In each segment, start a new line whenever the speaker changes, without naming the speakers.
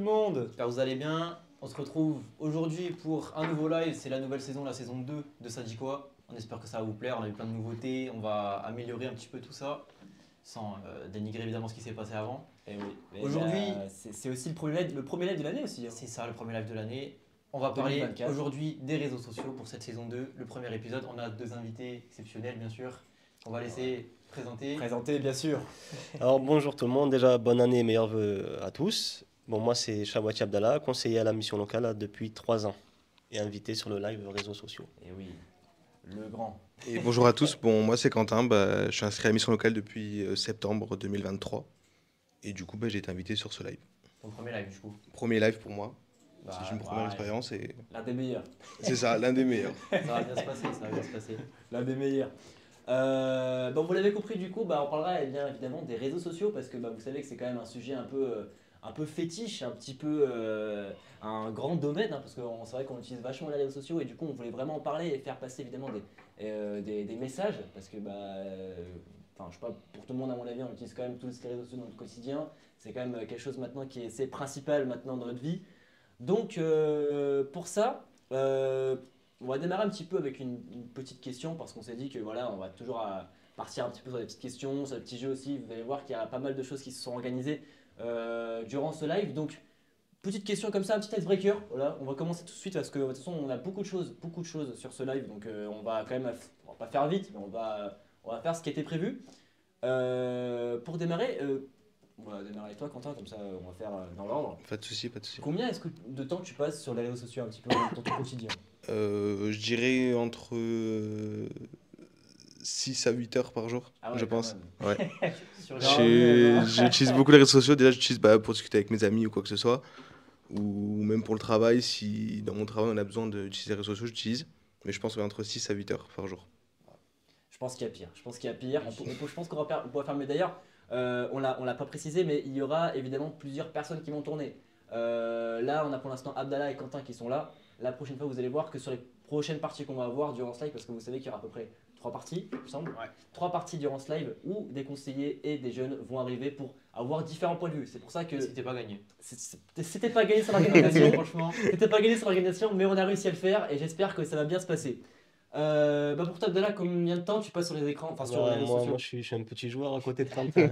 le monde, j'espère que vous allez bien. On se retrouve aujourd'hui pour un nouveau live, c'est la nouvelle saison, la saison 2 de Ça dit quoi. On espère que ça va vous plaire, on a eu plein de nouveautés, on va améliorer un petit peu tout ça, sans dénigrer évidemment ce qui s'est passé avant.
Et oui,
aujourd'hui,
c'est aussi le premier live de l'année aussi. Hein.
C'est ça le premier live de l'année. On va parler aujourd'hui des réseaux sociaux pour cette saison 2, le premier épisode. On a deux invités exceptionnels bien sûr, on va laisser présenter bien sûr.
Alors bonjour tout le monde, déjà bonne année et meilleurs vœux à tous. Bon, moi c'est Chawati Abdallah, conseiller à la mission locale depuis 3 ans et invité sur le live réseaux sociaux.
Et oui, le grand.
Et bonjour à tous, bon, moi c'est Quentin, je suis inscrit à la mission locale depuis septembre 2023 et du coup j'ai été invité sur ce live.
Ton premier live du coup.
Premier live pour moi, c'est une première expérience et...
L'un des meilleurs.
C'est ça, l'un des meilleurs.
Ça va bien se passer, ça va bien se passer.
L'un des meilleurs. Bon, vous l'avez compris du coup, on parlera bien évidemment des réseaux sociaux parce que vous savez que c'est quand même un sujet un peu fétiche, un petit peu un grand domaine, parce que c'est vrai qu'on utilise vachement les réseaux sociaux et du coup on voulait vraiment en parler et faire passer évidemment des messages parce que je sais pas, pour tout le monde à mon avis on utilise quand même tous les réseaux sociaux dans notre quotidien, c'est quand même quelque chose maintenant qui est principal maintenant dans notre vie. Donc pour ça, on va démarrer un petit peu avec une petite question parce qu'on s'est dit que voilà, on va toujours partir un petit peu sur des petites questions, sur des petits jeux aussi. Vous allez voir qu'il y a pas mal de choses qui se sont organisées durant ce live. Donc, petite question comme ça, un petit icebreaker. Voilà, on va commencer tout de suite parce que de toute façon, on a beaucoup de choses sur ce live. Donc, on va quand même, on va pas faire vite, mais on va faire ce qui était prévu. Pour démarrer, on va démarrer avec toi, Quentin, comme ça, on va faire dans l'ordre.
Pas de souci, pas de souci.
Combien de temps tu passes sur les réseaux sociaux un petit peu dans ton quotidien?
Je dirais entre 6 à 8 heures par jour,
Ah ouais,
je pense. Ouais. J'utilise beaucoup les réseaux sociaux. Déjà, j'utilise pour discuter avec mes amis ou quoi que ce soit. Ou même pour le travail, si dans mon travail on a besoin d'utiliser les réseaux sociaux, j'utilise. Mais je pense entre 6 à 8 heures par jour.
Je pense qu'il y a pire. Je pense qu'on pourra faire mieux. D'ailleurs, on l'a pas précisé, mais il y aura évidemment plusieurs personnes qui vont tourner. Là, on a pour l'instant Abdallah et Quentin qui sont là. La prochaine fois, vous allez voir que sur les prochaines parties qu'on va avoir durant ce live, parce que vous savez qu'il y aura à peu près 3 parties, il me semble. Ouais. 3 parties durant ce live où des conseillers et des jeunes vont arriver pour avoir différents points de vue. C'est pour ça que
c'était pas gagné.
C'était pas gagné sur l'organisation, franchement. C'était pas gagné sur l'organisation, mais on a réussi à le faire et j'espère que ça va bien se passer. Pour toi, Abdallah, combien de temps tu passes sur les écrans, sur les réseaux sociaux?
Moi, je suis un petit joueur à côté de Quentin.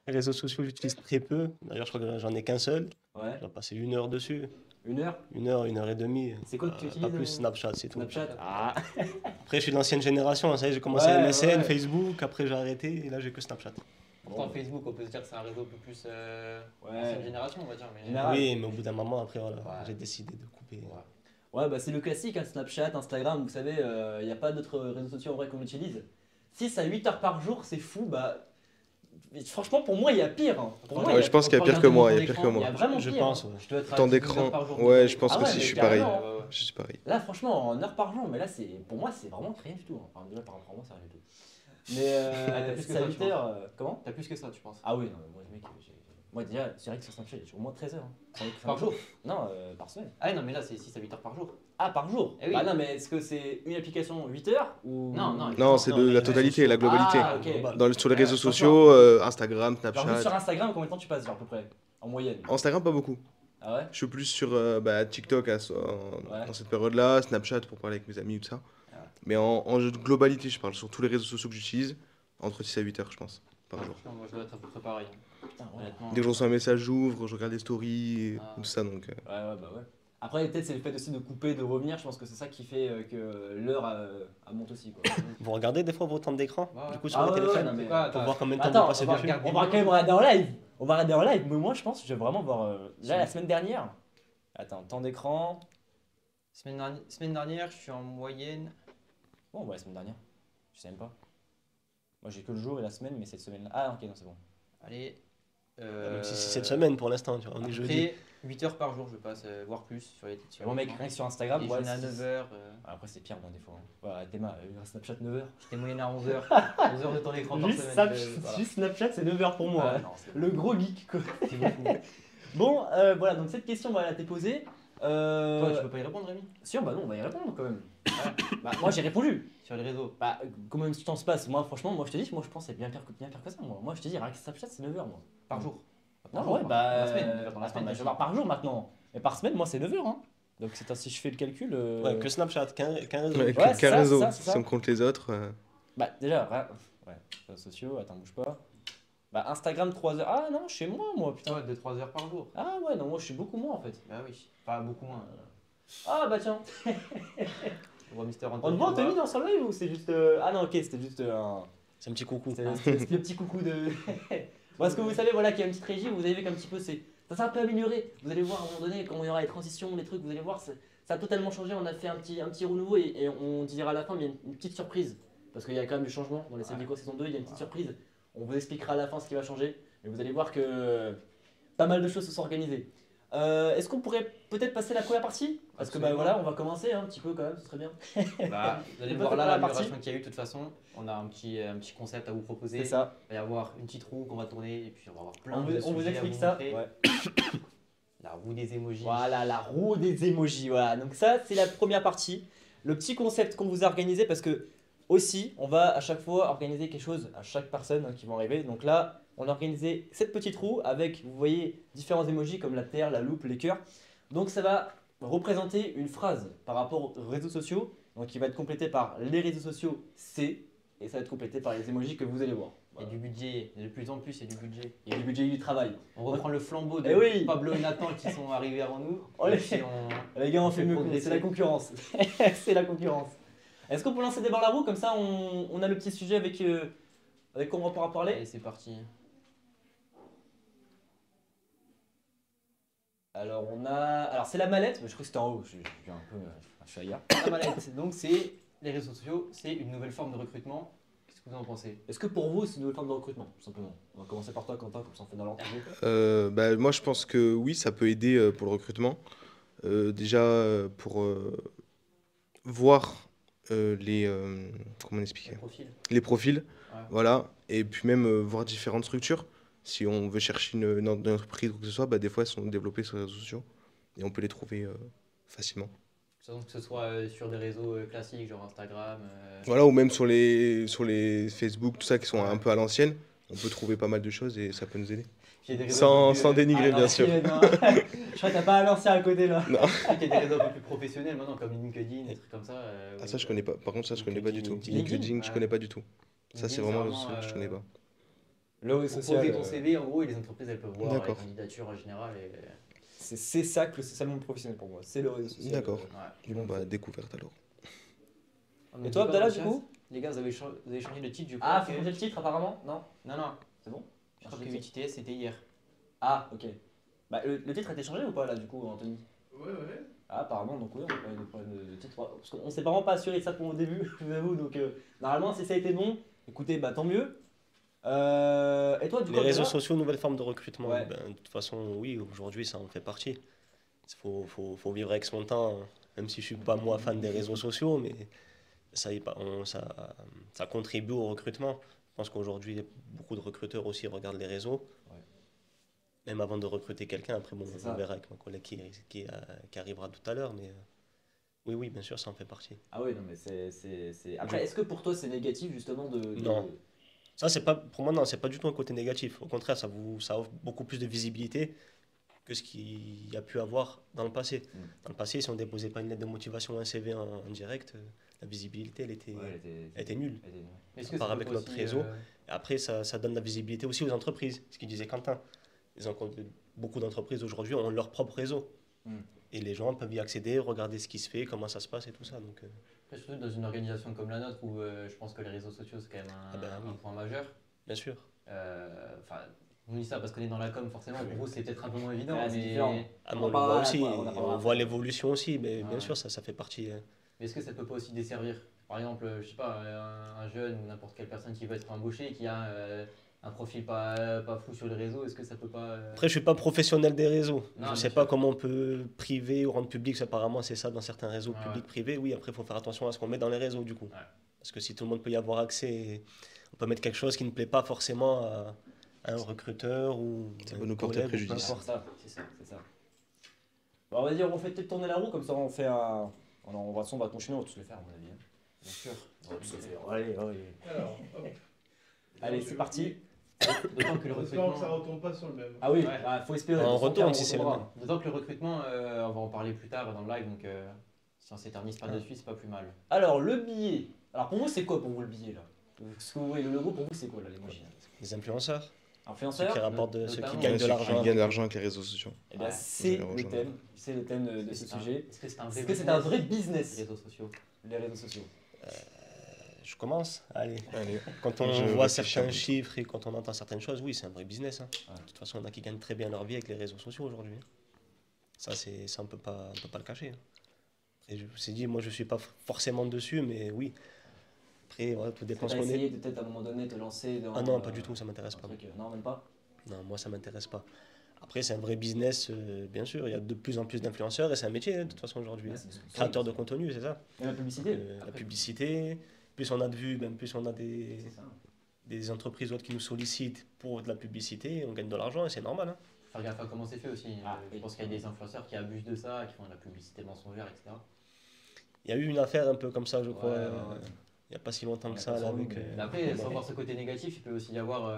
Les réseaux sociaux, j'utilise très peu. D'ailleurs, je crois que j'en ai qu'un seul.
Ouais.
Je dois passer 1 heure dessus.
1 heure?
1 heure et demie.
C'est quoi que tu utilises?
Pas plus Snapchat, c'est tout.
Snapchat. Ah.
Après, je suis de l'ancienne génération. Ça y est, j'ai commencé MSN, Facebook. Après, j'ai arrêté et là, j'ai que Snapchat.
Pourtant, Facebook, on peut se dire que c'est un réseau un peu plus ancienne génération, on va dire. Mais...
Oui, mais au bout d'un moment, après, voilà, j'ai décidé de couper.
Ouais, c'est le classique, hein, Snapchat, Instagram, vous savez, il n'y a pas d'autres réseaux sociaux en vrai qu'on utilise. 6 à 8 heures par jour, c'est fou, franchement, pour moi, il y a pire. Hein.
Je pense qu'il y a pire que moi. Il y a pire que moi.
Il y a vraiment
je
pire.
pense.
Je dois être à
Temps
12 heures
d'écran.
par jour.
Ouais, je pense que si je suis pareil. Je suis pareil.
Là, franchement, en heure par jour, mais là, pour moi, c'est vraiment rien du tout. Enfin, déjà, par rapport à moi, c'est rien du tout. Mais
t'as plus que
6 à
ça,
8 heures, comment?
T'as plus que ça, tu penses?
Ah oui, non, mais moi, déjà, c'est vrai que sur Snapchat, j'ai au moins 13 heures. Hein.
Par jour?
Non, par semaine.
Ah non, mais là, c'est 6 à 8 heures par jour.
Ah, par jour?
Eh oui.
Non, mais est-ce que c'est une application 8 heures ou...
Non, c'est de la totalité, la globalité.
Ah, okay.
Sur les réseaux sociaux, Instagram, Snapchat.
Genre, juste sur Instagram, combien de temps tu passes, genre, à peu près, en moyenne?
Instagram, pas beaucoup.
Ah ouais?
Je suis plus sur TikTok dans cette période-là, Snapchat pour parler avec mes amis et tout ça. Ah. Mais en globalité, je parle sur tous les réseaux sociaux que j'utilise, entre 6 à 8 heures, je pense, par jour.
Moi, je dois être à peu près pareil.
Putain,
dès que je reçois un message, j'ouvre, je regarde les stories, et tout ça, donc...
Ouais. Après, peut-être c'est le fait aussi de couper, de revenir, je pense que c'est ça qui fait que l'heure monte aussi, quoi.
Vous regardez des fois vos temps d'écran, du coup, sur le téléphone, pour voir combien de temps vous passez dessus?
On va quand même regarder en live. On va regarder en live, mais moi, je pense que je vais vraiment voir... Là, la semaine dernière... Attends, temps d'écran...
Semaine dernière, je suis en moyenne...
Bon, la semaine dernière. Je sais même pas. Moi, j'ai que le jour et la semaine, mais cette semaine-là... Ah, ok, non, c'est bon.
Allez...
Même si c'est cette semaine pour l'instant, tu vois, on est jeudi. 8
heures par jour, je passe, voire plus sur les titres.
Bon, mec, rien que sur Instagram,
je à 9h.
Après, c'est pire, des fois. Voilà, Théma, un Snapchat 9h.
J'étais moyenne à 11h. 11h de temps d'écran par semaine.
Juste Snapchat, c'est 9h pour moi.
Non,
le gros geek, quoi.
C'est beaucoup.
Bon, voilà, donc cette question, elle t'est posée.
Toi, tu peux pas y répondre, Rémi?
Sûr, non, on va y répondre quand même. Moi, j'ai répondu.
Sur les réseaux.
Combien de temps se passe? Moi, franchement, je te dis, je pense que c'est bien pire que ça. Moi, je te dis, rien que Snapchat, c'est 9h, moi.
Par jour?
Non,
jour,
ouais,
la semaine,
dans
dans
la
la semaine,
semaine, je vais voir par jour maintenant. Et par semaine, moi, c'est 9 heures. Hein. Donc, si je fais le calcul.
Ouais, que Snapchat, qu'un réseau.
Ouais,
Ouais, c'est
qu'un
ça,
réseau.
c'est
Si
ça.
on compte les autres.
Bah, déjà, ouais, réseaux sociaux, attends, bouge pas. Bah, Instagram, 3 heures. Ah non, chez moi, putain.
Ouais, 2-3 heures par jour.
Ah ouais, non, moi, je suis beaucoup moins en fait.
Bah oui, pas beaucoup moins.
Ah bah tiens.
On voit Mister
On te
Anthony.
voit Anthony dans son live ou c'est juste. Ah non, ok, c'était juste un.
C'est un petit coucou.
C'est le petit coucou de. Parce que vous savez, voilà, qu'il y a une petite régie, vous avez vu qu'un petit peu, ça s'est un peu amélioré. Vous allez voir à un moment donné, quand il y aura les transitions, les trucs, vous allez voir, ça a totalement changé. On a fait un petit renouveau et on dira à la fin, mais il y a une petite surprise. Parce qu'il y a quand même du changement dans les Sadico saison 2, il y a une petite surprise. On vous expliquera à la fin ce qui va changer. Et vous allez voir que pas mal de choses se sont organisées. Est-ce qu'on pourrait peut-être passer la première partie? Parce que bah
Absolument.
voilà, on va commencer un petit peu quand même, ce serait bien.
Bah, vous allez
On peut
voir là
faire la
l'amélioration
partie.
qu'il y a eu de toute façon. On a un petit concept à vous proposer.
C'est ça.
Il va y avoir une petite roue qu'on va tourner et puis on va avoir plein
On
de
vous
sujets à
explique
vous
ça.
montrer.
Ouais.
La roue des emojis.
Voilà, la roue des emojis. Voilà, donc ça, c'est la première partie. Le petit concept qu'on vous a organisé parce que aussi, on va à chaque fois organiser quelque chose à chaque personne qui va arriver. Donc là, on a organisé cette petite roue avec, vous voyez, différents emojis comme la terre, la loupe, les cœurs. Donc ça va représenter une phrase par rapport aux réseaux sociaux. Donc qui va être complétée par les réseaux sociaux, c'est, et ça va être complété par les emojis que vous allez voir.
Il y a du budget, de plus en plus il y a du budget.
Il y a du budget et du travail.
On reprend le flambeau de
Eh oui.
Pablo et Nathan qui sont arrivés avant nous.
Oh,
Et
les-
puis
Les gars, on fait mieux,
progresser.
c'est la concurrence. C'est la concurrence. Est-ce qu'on peut lancer des balles à la roue comme ça on a le petit sujet avec quoi on va pouvoir parler?
Allez, c'est parti.
Alors c'est la mallette, mais je crois que c'était en haut, je suis un peu je suis ailleurs.
La mallette, donc c'est les réseaux sociaux, c'est une nouvelle forme de recrutement. Qu'est-ce que vous en pensez?
Est-ce que pour vous c'est une nouvelle forme de recrutement, tout simplement? On va commencer par toi Quentin, comme ça on fait dans l'ordre.
Bah, moi, je pense que oui, ça peut aider pour le recrutement. Déjà, pour voir comment expliquer?
Le profil.
Les profils,
Ouais.
voilà. Et puis même voir différentes structures. Si on veut chercher une entreprise ou quoi que ce soit, bah, des fois, elles sont développées sur les réseaux sociaux. Et on peut les trouver facilement.
Que ce soit sur des réseaux classiques, genre Instagram.
Voilà, ou même sur les Facebook, tout ça, qui sont un peu à l'ancienne. On peut trouver pas mal de choses et ça peut nous aider.
Puis il y a des réseaux
Sans,
un peu plus-
sans dénigrer,
Ah,
bien sûr.
non. Je crois que t'as pas à lancer à côté là.
Il y a des réseaux un peu plus professionnels maintenant, comme LinkedIn, des trucs comme ça.
Ah, ça, je connais pas. Par contre, ça, je connais pas du tout.
LinkedIn,
LinkedIn, je
ouais.
connais pas du tout. Ça, c'est vraiment le seul que je connais pas.
Le réseau
Pour
social,
poser ton CV, en gros, et les entreprises elles peuvent voir les
D'accord.
candidatures en général. Et...
c'est ça que c'est ça le monde professionnel pour moi, c'est le réseau social.
D'accord.
Ouais.
Bon, bah, découverte alors.
Et toi Abdallah du coup?
Les gars, vous avez changé de titre du coup.
Ah,
ok.
faut changer le titre apparemment? Non?
Non, non.
C'est bon?
Je crois que 8ITS c'était hier.
Ah, ok. Bah, le titre a été changé ou pas là du coup, Anthony?
Ouais.
Ah, apparemment, donc oui, on n'a pas eu de problème de titre. Parce qu'on s'est vraiment pas assuré de ça pour le début, je vous avoue. Donc, normalement, si ça a été bon, écoutez, bah tant mieux. Et toi, du coup,
Les réseaux
Abdallah
sociaux, nouvelle forme de recrutement.
Ouais.
Ben, de toute façon, oui, aujourd'hui, ça en fait partie. Il faut vivre avec son temps, même si je suis pas moi fan des réseaux sociaux, mais ça, ça contribue au recrutement. Je pense qu'aujourd'hui, beaucoup de recruteurs aussi regardent les réseaux.
Ouais.
Même avant de recruter quelqu'un, après, bon,
C'est ça.
on verra avec ma collègue qui arrivera tout à l'heure, mais oui, bien sûr, ça en fait partie.
Ah oui, non, mais c'est. Après, est-ce que pour toi, c'est négatif justement de.
Non. Ça, c'est pas, pour moi, non, c'est pas du tout un côté négatif. Au contraire, ça offre beaucoup plus de visibilité que ce qu'il y a pu avoir dans le passé. Dans le passé, si on déposait pas une lettre de motivation ou un CV en direct, la visibilité, elle était nulle.
Est-ce
Ça part
ça
avec
peut
notre
aussi,
réseau. Après, ça donne la visibilité aussi aux entreprises, ce qu'il disait Quentin. Beaucoup d'entreprises aujourd'hui ont leur propre réseau. Et les gens peuvent y accéder, regarder ce qui se fait, comment ça se passe et tout ça. Donc,
Après, surtout dans une organisation comme la nôtre où je pense que les réseaux sociaux c'est quand même un point majeur.
bien sûr.
Enfin, on dit ça parce qu'on est dans la com forcément, pour vous c'est peut-être un peu moins évident.
Ouais, c'est
mais...
différent.
Ah,
On
mais on le
en
voit
parlera
aussi,
après, on en parlera
on
après.
voit l'évolution aussi, mais bien
Ouais.
sûr, ça fait partie.
Mais est-ce que ça peut pas aussi desservir? Par exemple, je sais pas, un jeune ou n'importe quelle personne qui veut être embauché et qui a un profil pas fou sur les réseaux, est-ce que ça peut pas.
Après, je suis pas professionnel des réseaux.
Non,
Je
bien
sais
sûr.
pas comment on peut priver ou rendre public. Apparemment, c'est ça dans certains réseaux
Ouais,
publics privés. Oui, après, il faut faire attention à ce qu'on met dans les réseaux du coup.
Ouais.
Parce que si tout le monde peut y avoir accès, on peut mettre quelque chose qui ne plaît pas forcément à un recruteur ou
Ça
un
peut nous porter
collègue ou peu
préjudice.
importe.
C'est ça. Bon, vas-y, on fait peut-être tourner la roue, comme ça on fait un. On va continuer, on va tous le faire, à mon avis. Hein.
Bien sûr.
On va tous le faire. Allez.
Alors, hop.
Allez, c'est parti.
D'autant que le
En espérant que ça
recrutement.
retombe pas sur le même.
Ah oui,
Ouais.
faut espérer.
On
Sans
retourne
faire,
si c'est le
retournera.
même.
D'autant que le recrutement, on va en parler plus tard dans le live, donc si on s'éternise pas dessus, c'est pas plus mal.
Alors, le billet. Alors, pour vous, c'est quoi pour vous le billet là? Ce que vous voyez, le logo, pour vous, c'est quoi là, l'emoji?
Les influenceurs, ceux
Influenceur?
qui rapportent, ceux qui
notamment.
gagnent de
Ceux qui
l'argent.
gagnent de
avec-
l'argent avec les réseaux sociaux.
Eh bien,
Ouais,
c'est
je vais
le
rejoindre.
thème. C'est le thème de ce sujet.
Est-ce que c'est un vrai
Est-ce que c'est un vrai
les
business,
réseaux sociaux?
les réseaux sociaux?
Je commence. Allez.
Allez.
Quand on
Je
voit
réfléchis un
certains
peu.
chiffres et quand on entend certaines choses, oui, c'est un vrai business. Hein.
Ouais.
De toute façon, il y en a qui gagnent très bien leur vie avec les réseaux sociaux aujourd'hui. Ça, on peut pas le cacher. Et je vous ai dit, moi, je suis pas forcément dessus, mais oui. Après, voilà, tout dépend
Tu
ce
as
qu'on est.
essayé de peut-être à un moment donné te lancer dans.
Ah non, pas du tout, ça m'intéresse
un
pas.
truc, non, même pas.
Non, moi, ça m'intéresse pas. Après, c'est un vrai business, bien sûr. Il y a de plus en plus d'influenceurs et c'est un métier, hein, de toute façon, aujourd'hui.
Ouais,
hein.
c'est-
Créateur de contenu, c'est ça.
Et la publicité.
La
après.
publicité, plus on a de vues, ben, plus on a
C'est ça.
des entreprises ou autres qui nous sollicitent pour de la publicité, on gagne de l'argent et c'est normal. Hein.
Faire gaffe à comment c'est fait aussi.
Ah,
Je pense qu'il y a des influenceurs qui abusent de ça, qui font de la publicité mensongère, etc.
Il y a eu une affaire un peu comme ça, je crois,
Ouais, ouais.
il n'y a pas si longtemps
On
que
a
ça.
pas
Là,
sur nous,
avec,
mais-
Mais après, sans
Mbappé.
voir ce côté négatif, il peut aussi y avoir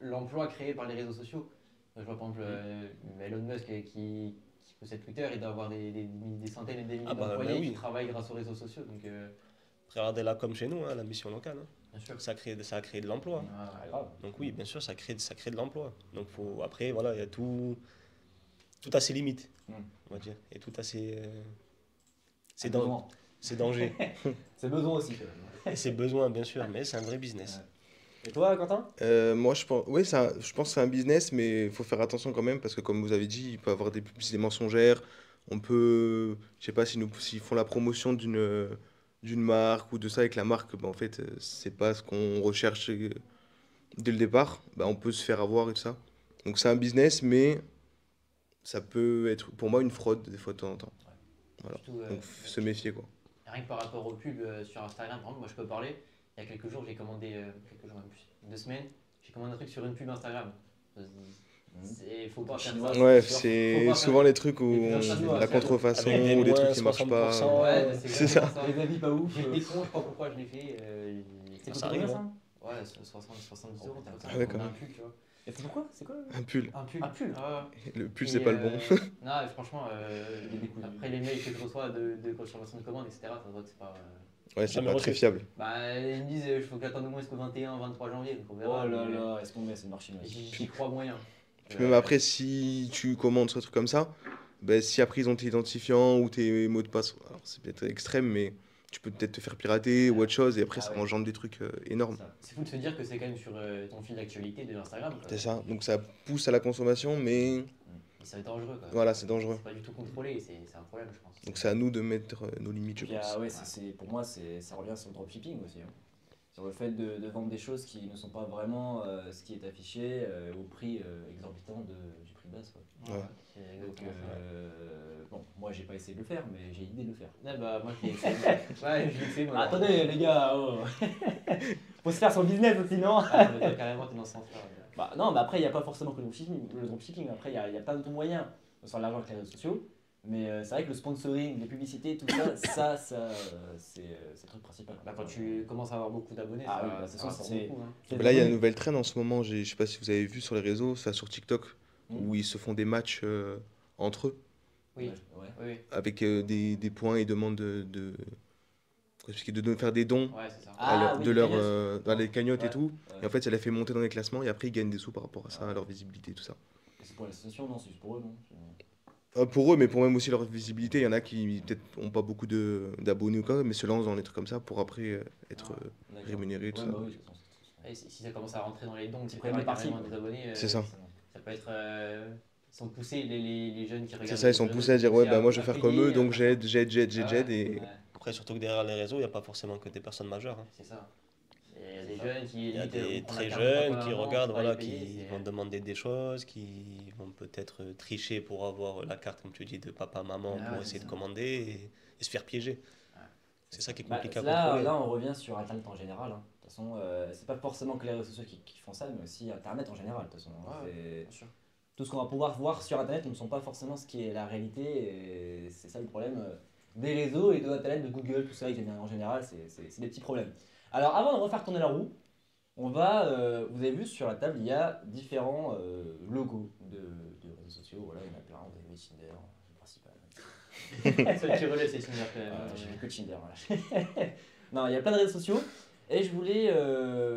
l'emploi créé par les réseaux sociaux. Je vois par exemple Elon Musk qui possède Twitter, il doit avoir des centaines et des milliers
Ah bah,
d'employés
bah oui.
qui travaillent grâce aux réseaux sociaux. Donc,
Après, regardez là comme chez nous, hein, la mission locale, hein.
bien sûr.
Ça a créé de l'emploi.
Ah, grave.
Donc oui, bien sûr, ça crée de l'emploi. Donc après, voilà, il y a tout a ses limites, on va dire, et tout a ses,
C'est
dan-
besoin.
ses dangers
C'est besoin aussi, quand même.
et ses besoins, bien sûr, mais c'est un vrai business.
Et toi, Quentin?
Moi, je pense, oui, je pense que c'est un business, mais il faut faire attention quand même parce que, comme vous avez dit, il peut y avoir des publicités mensongères. On peut, je sais pas, s'ils font la promotion d'une marque ou de ça, et que la marque, bah, en fait, c'est pas ce qu'on recherche dès le départ, bah, on peut se faire avoir et tout ça. Donc, c'est un business, mais ça peut être pour moi une fraude des fois de temps en temps. Voilà.
Surtout,
Donc, se méfier, quoi.
rien que par rapport aux pubs sur Instagram, par exemple, moi je peux parler. Il y a quelques jours, j'ai commandé, quelques jours même plus, 2 semaines, j'ai commandé un truc sur une pub Instagram. Faut pas faire ça.
Ouais,
Faut
c'est
pas
souvent
faire-
les trucs où
les plus chinois,
la
c'est-
contrefaçon
avec des
ou des
moins
trucs qui marchent pas.
60%.
Ouais,
C'est
exactement
ça.
Les avis pas ouf.
J'étais con, je sais pas pourquoi je l'ai fait.
C'est
Ça
combien
arrive,
ça?
Ouais, 70 euros, t'as
Ah ouais, quand
on a un
même.
pull, tu vois.
Et c'est pourquoi? C'est quoi?
Un pull.
Un pull.
Un pull.
Le pull,
Et,
c'est pas le bon.
Non, et franchement, après les mails que je reçois de confirmation de commande, etc., ça se voit que c'est pas.
Ouais, c'est
Jamais
pas
reçu.
très fiable.
Bah, ils me disent, il faut que j'attende au moins jusqu'au 21, 23 janvier, donc on
Oh
verra.
là
mais
là, est-ce qu'on met, c'est le marché chinois.
J'y crois moyen.
Puis même après, si tu commandes ce truc comme ça, ben, si après ils ont tes identifiants ou tes mots de passe, alors c'est peut-être extrême, mais tu peux peut-être te faire pirater ou autre chose, et après
Ah
ça
ouais.
engendre des trucs énormes.
C'est fou de se dire que c'est quand même sur ton fil d'actualité de Instagram. quoi.
C'est ça, donc ça pousse à la consommation, mais
Et ça va être dangereux. Quoi.
voilà, c'est dangereux.
C'est pas du tout contrôlé, c'est un problème, je pense.
Donc c'est à nous de mettre nos limites, je
Puis,
pense.
ouais, pour moi, ça revient sur le dropshipping aussi. Hein. Sur le fait de vendre des choses qui ne sont pas vraiment ce qui est affiché au prix exorbitant du prix de base. Quoi.
Ouais.
C'est
Donc,
exactement ça.
bon, moi j'ai pas essayé de le faire, mais j'ai l'idée de le faire.
Ouais, bah, moi je l'ai fait. Ouais, je l'ai fait. Moi,
Attendez, les gars, oh. Faut se faire son business aussi, non?
Ah, mais toi, carrément, t'es dans ce sens-là.
Bah, non, mais après, il n'y a pas forcément que le dropshipping. Après, il y a plein d'autres moyens de se faire de l'argent avec les réseaux sociaux. Mais c'est vrai que le sponsoring, les publicités, tout ça, c'est le truc principal.
Bah, quand tu commences à avoir beaucoup d'abonnés,
Ah
ça,
oui, bah,
ça
c'est ça,
rapporte
c'est-
beaucoup. Hein.
Là, il y a une nouvelle traîne en ce moment, je sais pas si vous avez vu sur les réseaux, ça sur TikTok,
Mm.
où ils se font des matchs entre eux,
Oui,
Ouais.
oui,
avec des points et demandent de faire des dons
ouais, c'est ça.
Ah, oui,
de
les
leur,
cagnottes.
dans les cagnottes
Ouais.
et tout.
Ouais.
Et en fait, ça les fait monter dans les classements et après, ils gagnent des sous par rapport à ça,
Ouais.
à leur visibilité et tout ça.
C'est pour l'association, non? C'est juste pour eux, non?
Pour eux, mais pour même aussi leur visibilité, il y en a qui peut-être ont pas beaucoup d'abonnés ou quoi, mais se lancent dans des trucs comme ça pour après être
D'accord.
rémunérés et tout
Ouais,
ça.
bah oui, de toute façon,
Et si ça commence à rentrer dans les dons,
C'est
etc.,
première partie,
carrément
quoi.
des abonnés,
C'est ça.
ça peut être. Ils sont poussés, les jeunes qui regardent.
C'est ça, ils sont
les
poussés à
réseaux,
dire ouais,
poussés
bah moi je vais faire comme
payer,
eux, donc
à-
j'aide et.
Ouais,
Après, surtout que derrière les réseaux, il n'y a pas forcément que des personnes majeures. Hein.
c'est ça. Il y a des jeunes qui.
Il y a
limite,
des
on
très
attend
jeunes
pas
qui
maman,
regardent,
faut pas
voilà,
les payer,
qui
c'est-
vont demander des choses, qui vont peut-être tricher pour avoir la carte, comme tu dis, de papa, maman,
Ah
pour
ouais,
essayer
c'est
de
ça.
commander et se faire piéger.
Ouais.
C'est ça qui est
Bah,
compliqué à
là,
contrôler.
là, on revient sur Internet en général. Hein. De toute façon, c'est pas forcément que les réseaux sociaux qui font ça, mais aussi Internet en général. De toute façon,
Ouais,
C'est-
bien sûr.
tout ce qu'on va pouvoir voir sur Internet ne sont pas forcément ce qui est la réalité. Et c'est ça le problème des réseaux et de Internet, de Google, tout ça. En général, c'est des petits problèmes. Alors, avant de refaire tourner la roue, Vous avez vu sur la table, il y a différents logos de réseaux sociaux. Voilà, il y en a plein. Vous avez Tinder, le principal.
Celle qui relève, c'est Tinder quand même.
J'ai vu que Tinder. Voilà. Non, il y a plein de réseaux sociaux. Et je voulais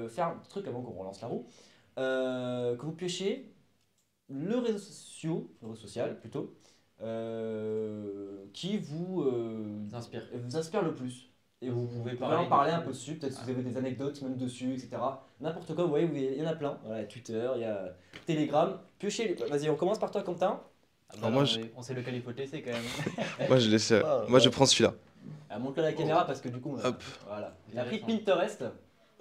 faire un petit truc avant qu'on relance la roue. Que vous piochiez le réseau social plutôt, qui vous inspire le plus. Et vous pouvez en parler un peu dessus, peut-être si vous avez des anecdotes même dessus, etc. N'importe quoi, vous voyez, il y en a plein. Voilà, Twitter, il y a Telegram. Piochez, vas-y, on commence par toi, Quentin.
Alors moi, on sait lequel il faut te laisser quand même.
Moi, je laisse. Moi, je prends celui-là.
Montre-le à la caméra parce que du coup,
Hop.
voilà. Il a pris Pinterest.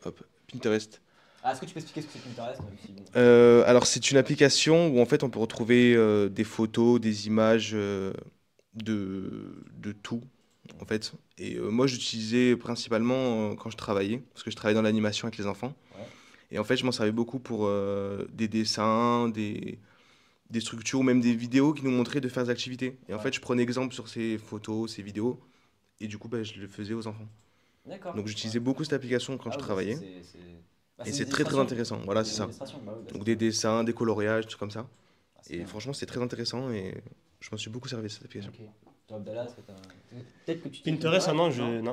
Hop, Pinterest.
Est-ce que tu peux expliquer ce que c'est Pinterest même si, bon.
Alors, c'est une application où en fait on peut retrouver des photos, des images de tout en fait. Et moi, j'utilisais principalement quand je travaillais, parce que je travaillais dans l'animation avec les enfants.
Ouais.
Et en fait, je m'en servais beaucoup pour des dessins, des structures ou même des vidéos qui nous montraient de faire des activités. Et en
Ouais.
fait, je prenais exemple sur ces photos, ces vidéos, et du coup, bah, je le faisais aux enfants.
D'accord.
Donc, j'utilisais beaucoup cette application quand je
oui,
travaillais.
Bah,
Et
une
c'est très très
illustration.
intéressant. Voilà, c'est
Une
ça.
illustration, bah oui, bah,
Donc des dessins, des coloriages, des trucs comme ça.
c'est
Et
bien.
franchement, c'est très intéressant et je m'en suis beaucoup servi de cette application.
Ok. Toi, Abdallah, est-ce que peut-être que tu
Pinterest, non,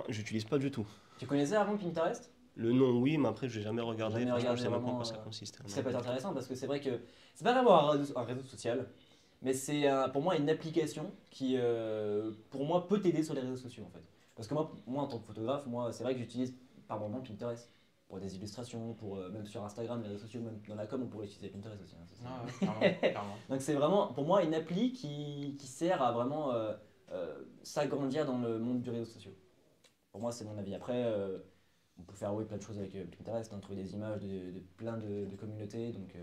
j'utilise pas du tout.
Tu connaissais avant Pinterest?
Le nom, oui, mais après, je n'ai jamais regardé.
Jamais
Franchement,
regardé
je sais même pas en
vraiment,
quoi ça consiste.
Ça peut être intéressant parce que c'est vrai que c'est pas vraiment un réseau social, mais c'est pour moi une application qui, pour moi, peut t'aider sur les réseaux sociaux en fait. Parce que moi en tant que photographe, c'est vrai que j'utilise par moment Pinterest pour des illustrations, pour même sur Instagram, les réseaux sociaux, même dans la com, on pourrait utiliser Pinterest aussi. Hein, c'est ça.
Ah ouais, clairement, clairement.
Donc c'est vraiment pour moi une appli qui sert à vraiment s'agrandir dans le monde du réseau social. Pour moi, c'est mon avis. Après, on peut faire plein de choses avec Pinterest, hein, trouver des images de plein de communautés, donc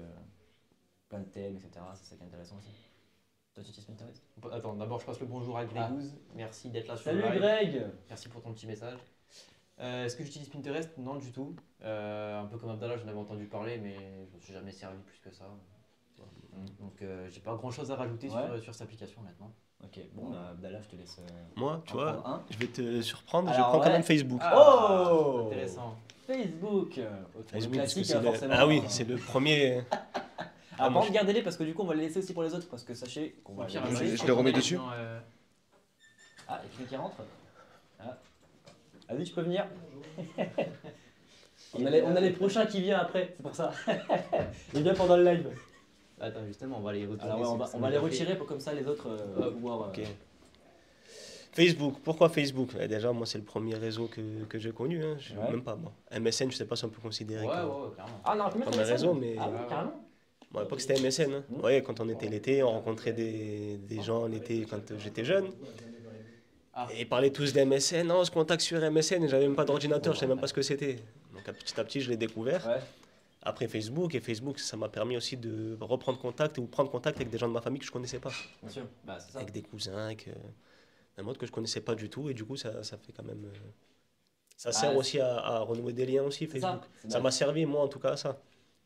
plein de thèmes, etc. C'est ça qui est intéressant aussi. Toi, tu utilises Pinterest?
Attends, d'abord je passe le bonjour à Grégouz. Merci d'être là sur
Salut
le live.
Greg!
Merci pour ton petit message. Est-ce que j'utilise Pinterest? Non, du tout. Un peu comme Abdallah, j'en avais entendu parler, mais je me suis jamais servi plus que ça. Donc j'ai pas grand chose à rajouter sur cette application maintenant.
Ok, bon, Abdallah, je te laisse.
Moi, tu
en
vois,
prendre un.
je vais te surprendre, je
Alors,
prends quand
ouais.
même Facebook.
Oh!
Intéressant.
Facebook!
Facebook,
Le
parce
classique,
que c'est
forcément.
Ah oui, c'est le premier.
Alors,
moi,
par contre, gardez-les parce que du coup, on va les laisser aussi pour les autres. Parce que sachez qu'on va.
Au pire,
les laisser.
je les remets dessus.
Ah, il y a quelqu'un qui rentre. Ah. Vas-y, tu peux venir. On a les prochains qui viennent après, c'est pour ça. Il vient pendant le live.
Attends, justement, on va les retirer.
Alors ouais, on va les retirer pour comme ça les autres pouvoir.
Ok. Facebook, pourquoi Facebook? Déjà, moi, c'est le premier réseau que j'ai connu. Hein.
Ouais.
Même pas moi. MSN, je sais pas si on peut considérer
Ouais,
comme.
ouais, clairement.
Ah non, on peut mettre
Comme un
MSN.
réseau, mais-
Ah oui, carrément.
Bon, à l'époque, c'était MSN. Hein. Vous voyez, quand on était l'été, on rencontrait des gens l'été quand j'étais jeune.
Ah.
Et ils parlaient tous d'MSN. Non, on se contacte sur MSN. J'avais même pas d'ordinateur, je savais même pas ce que c'était. Donc, petit à petit, je l'ai découvert.
Ouais.
Après Facebook, et Facebook, ça m'a permis aussi de reprendre contact ou prendre contact avec des gens de ma famille que je connaissais pas.
Bien sûr. Bah c'est ça.
Avec des cousins, avec un mode que je connaissais pas du tout. Et du coup, ça fait quand même. Ça sert
Ah,
aussi à renouer des liens aussi,
C'est
Facebook.
ça.
Ça m'a servi, moi, en tout cas, à ça.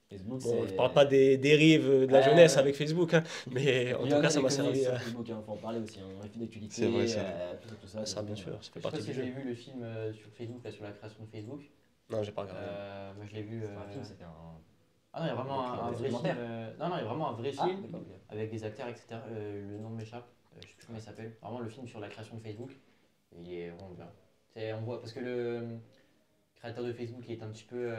Facebook,
Bon,
c'est.
je parle pas des dérives de la
Ouais,
jeunesse
ouais.
avec Facebook, hein, mais en
Il y
tout
en a
cas, ça
des
m'a
conneries
servi.
sur Facebook, hein, faut en parler aussi. Un refus d'actualité.
C'est vrai, c'est
tout ça.
Ça, bien sûr, ça
Je
fait
sais pas
partie
si
du
vous
jeu.
avez vu le film sur Facebook, là, sur la création de Facebook.
Non, j'ai pas regardé.
Moi, je l'ai vu.
C'est pas un film, c'était un.
Ah non, il y a vraiment un vrai film.
documentaire.
Non, non, il y a vraiment un vrai
Ah,
film
d'accord.
avec des acteurs, etc. Le nom m'échappe. Je sais plus comment il s'appelle. Vraiment le film sur la création de Facebook. Il est vraiment bien. On voit parce que le créateur de Facebook, il est un petit peu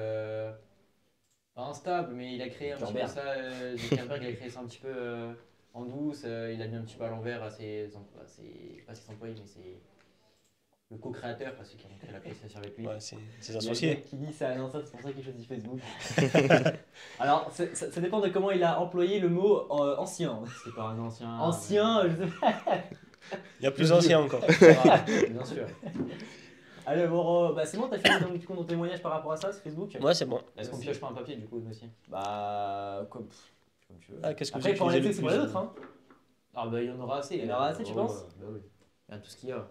pas instable, mais il a créé un petit peu
Zuckerberg.
ça. Zuckerberg, il a créé ça un petit peu en douce. Il a mis un petit peu à l'envers à pas ses employés, mais c'est le co-créateur, parce qu'il a créé l'application avec lui.
Ouais, c'est
Il y a
associé.
quelqu'un qui dit ça, non, ça c'est pour ça qu'il choisit Facebook. Alors, ça dépend de comment il a employé le mot ancien.
C'est pas un ancien.
Ancien, je sais pas.
Il y a plus ancien encore.
Bien sûr.
Allez, bon, bah, c'est bon, t'as fini donc, du coup, ton témoignage par rapport à ça sur Facebook?
Ouais, c'est bon.
Est-ce qu'on pioche pas un papier du coup nous aussi?
Bah, comme tu veux.
Ah, qu'est-ce que
Après, il
vous
faut en
utilisez
laisser
le
pour les
plus,
autres. Hein.
Ah bah il y en aura assez.
Il y en aura assez, tu
Oh,
penses?
Bah oui. Il y a tout ce qu'il y a.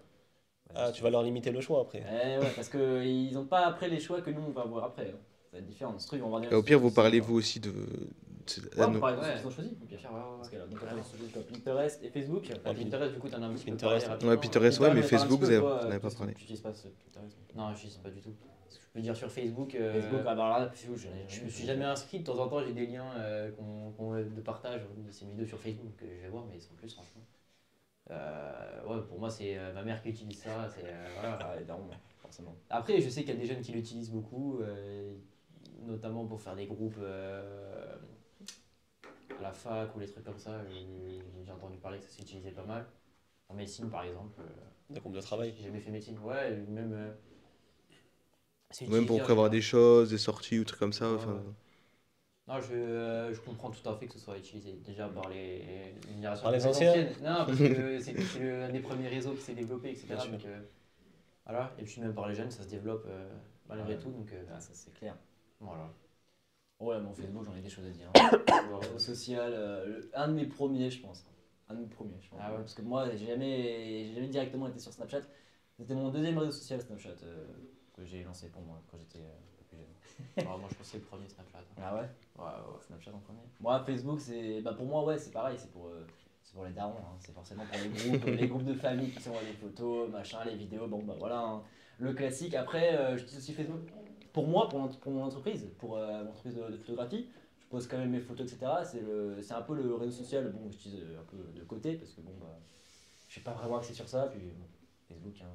Ah, tu vas leur limiter le choix après.
Eh ouais, parce qu'ils n'ont pas après les choix que nous on va avoir après. Hein. Ça va être différent. Ce truc, on va voir
Et au pire, vous parlez vous aussi de.
Ouais, on parle de ceux
Ouais.
qui sont choisis. Au pire.
Pire, ouais, ouais,
Parce
ouais.
que là, donc, on a choisi Pinterest et Facebook.
Ah, Pinterest, du coup, t'en as un petit peu
Pinterest.
parlé rapidement.
Ouais, Pinterest, ouais, mais Facebook, vous
n'en
n'en avez pas parlé.
Tu n'utilises pas ce Pinterest.
Non, je sais pas du tout. Ce que je peux dire sur Facebook,
Facebook, ah bah là, Facebook,
je me suis jamais inscrit. De temps en temps, j'ai des liens de partage. C'est mes vidéos sur Facebook que je vais voir, mais sans plus, franchement. Ouais, pour moi, c'est ma mère qui utilise ça. Voilà.
Ah, évidemment, forcément.
Après, je sais qu'il y a des jeunes qui l'utilisent beaucoup, notamment pour faire des groupes à la fac ou les trucs comme ça. J'ai entendu parler que ça s'utilisait pas mal. En médecine, par exemple.
Des groupes de travail.
J'ai jamais fait médecine. Ouais, même. C'est
Même pour
utilisé,
prévoir des choses, des sorties ou trucs comme ça.
Ouais,
Enfin,
ouais. Non, je comprends tout à fait que ce soit utilisé déjà par les générations
Par les
plus
anciens.
anciennes. Non, parce que c'est un des premiers réseaux qui s'est développé, etc.
Bien sûr.
Donc, voilà. Et puis même par les jeunes, ça se développe malgré
Ouais.
tout. Donc,
Ah, ça c'est clair.
voilà.
Ouais, mon Facebook, j'en ai des choses à dire. Hein. Le réseau
Ouais.
social, un de mes premiers, je pense. Un de mes premiers, je pense.
Ah ouais.
Parce que moi, j'ai jamais directement été sur Snapchat. C'était mon deuxième réseau social, Snapchat, que j'ai lancé pour moi quand j'étais un peu plus jeune.
Moi, je pense que c'est le premier Snapchat.
Ah ouais?
Ouais, ouais.
Snapchat en premier. Moi, Facebook, c'est, bah, pour moi, ouais, c'est pareil, c'est pour les darons, hein. C'est forcément pour les groupes, les groupes de famille qui s'envoient des photos, machin, les vidéos, bon bah voilà, hein. Le classique. Après, j'utilise aussi Facebook pour moi, pour mon entreprise, pour mon entreprise de photographie. Je pose quand même mes photos, etc. C'est un peu le réseau social, bon, j'utilise un peu de côté parce que bon, bah, je suis pas vraiment axé sur ça, puis bon, Facebook, hein.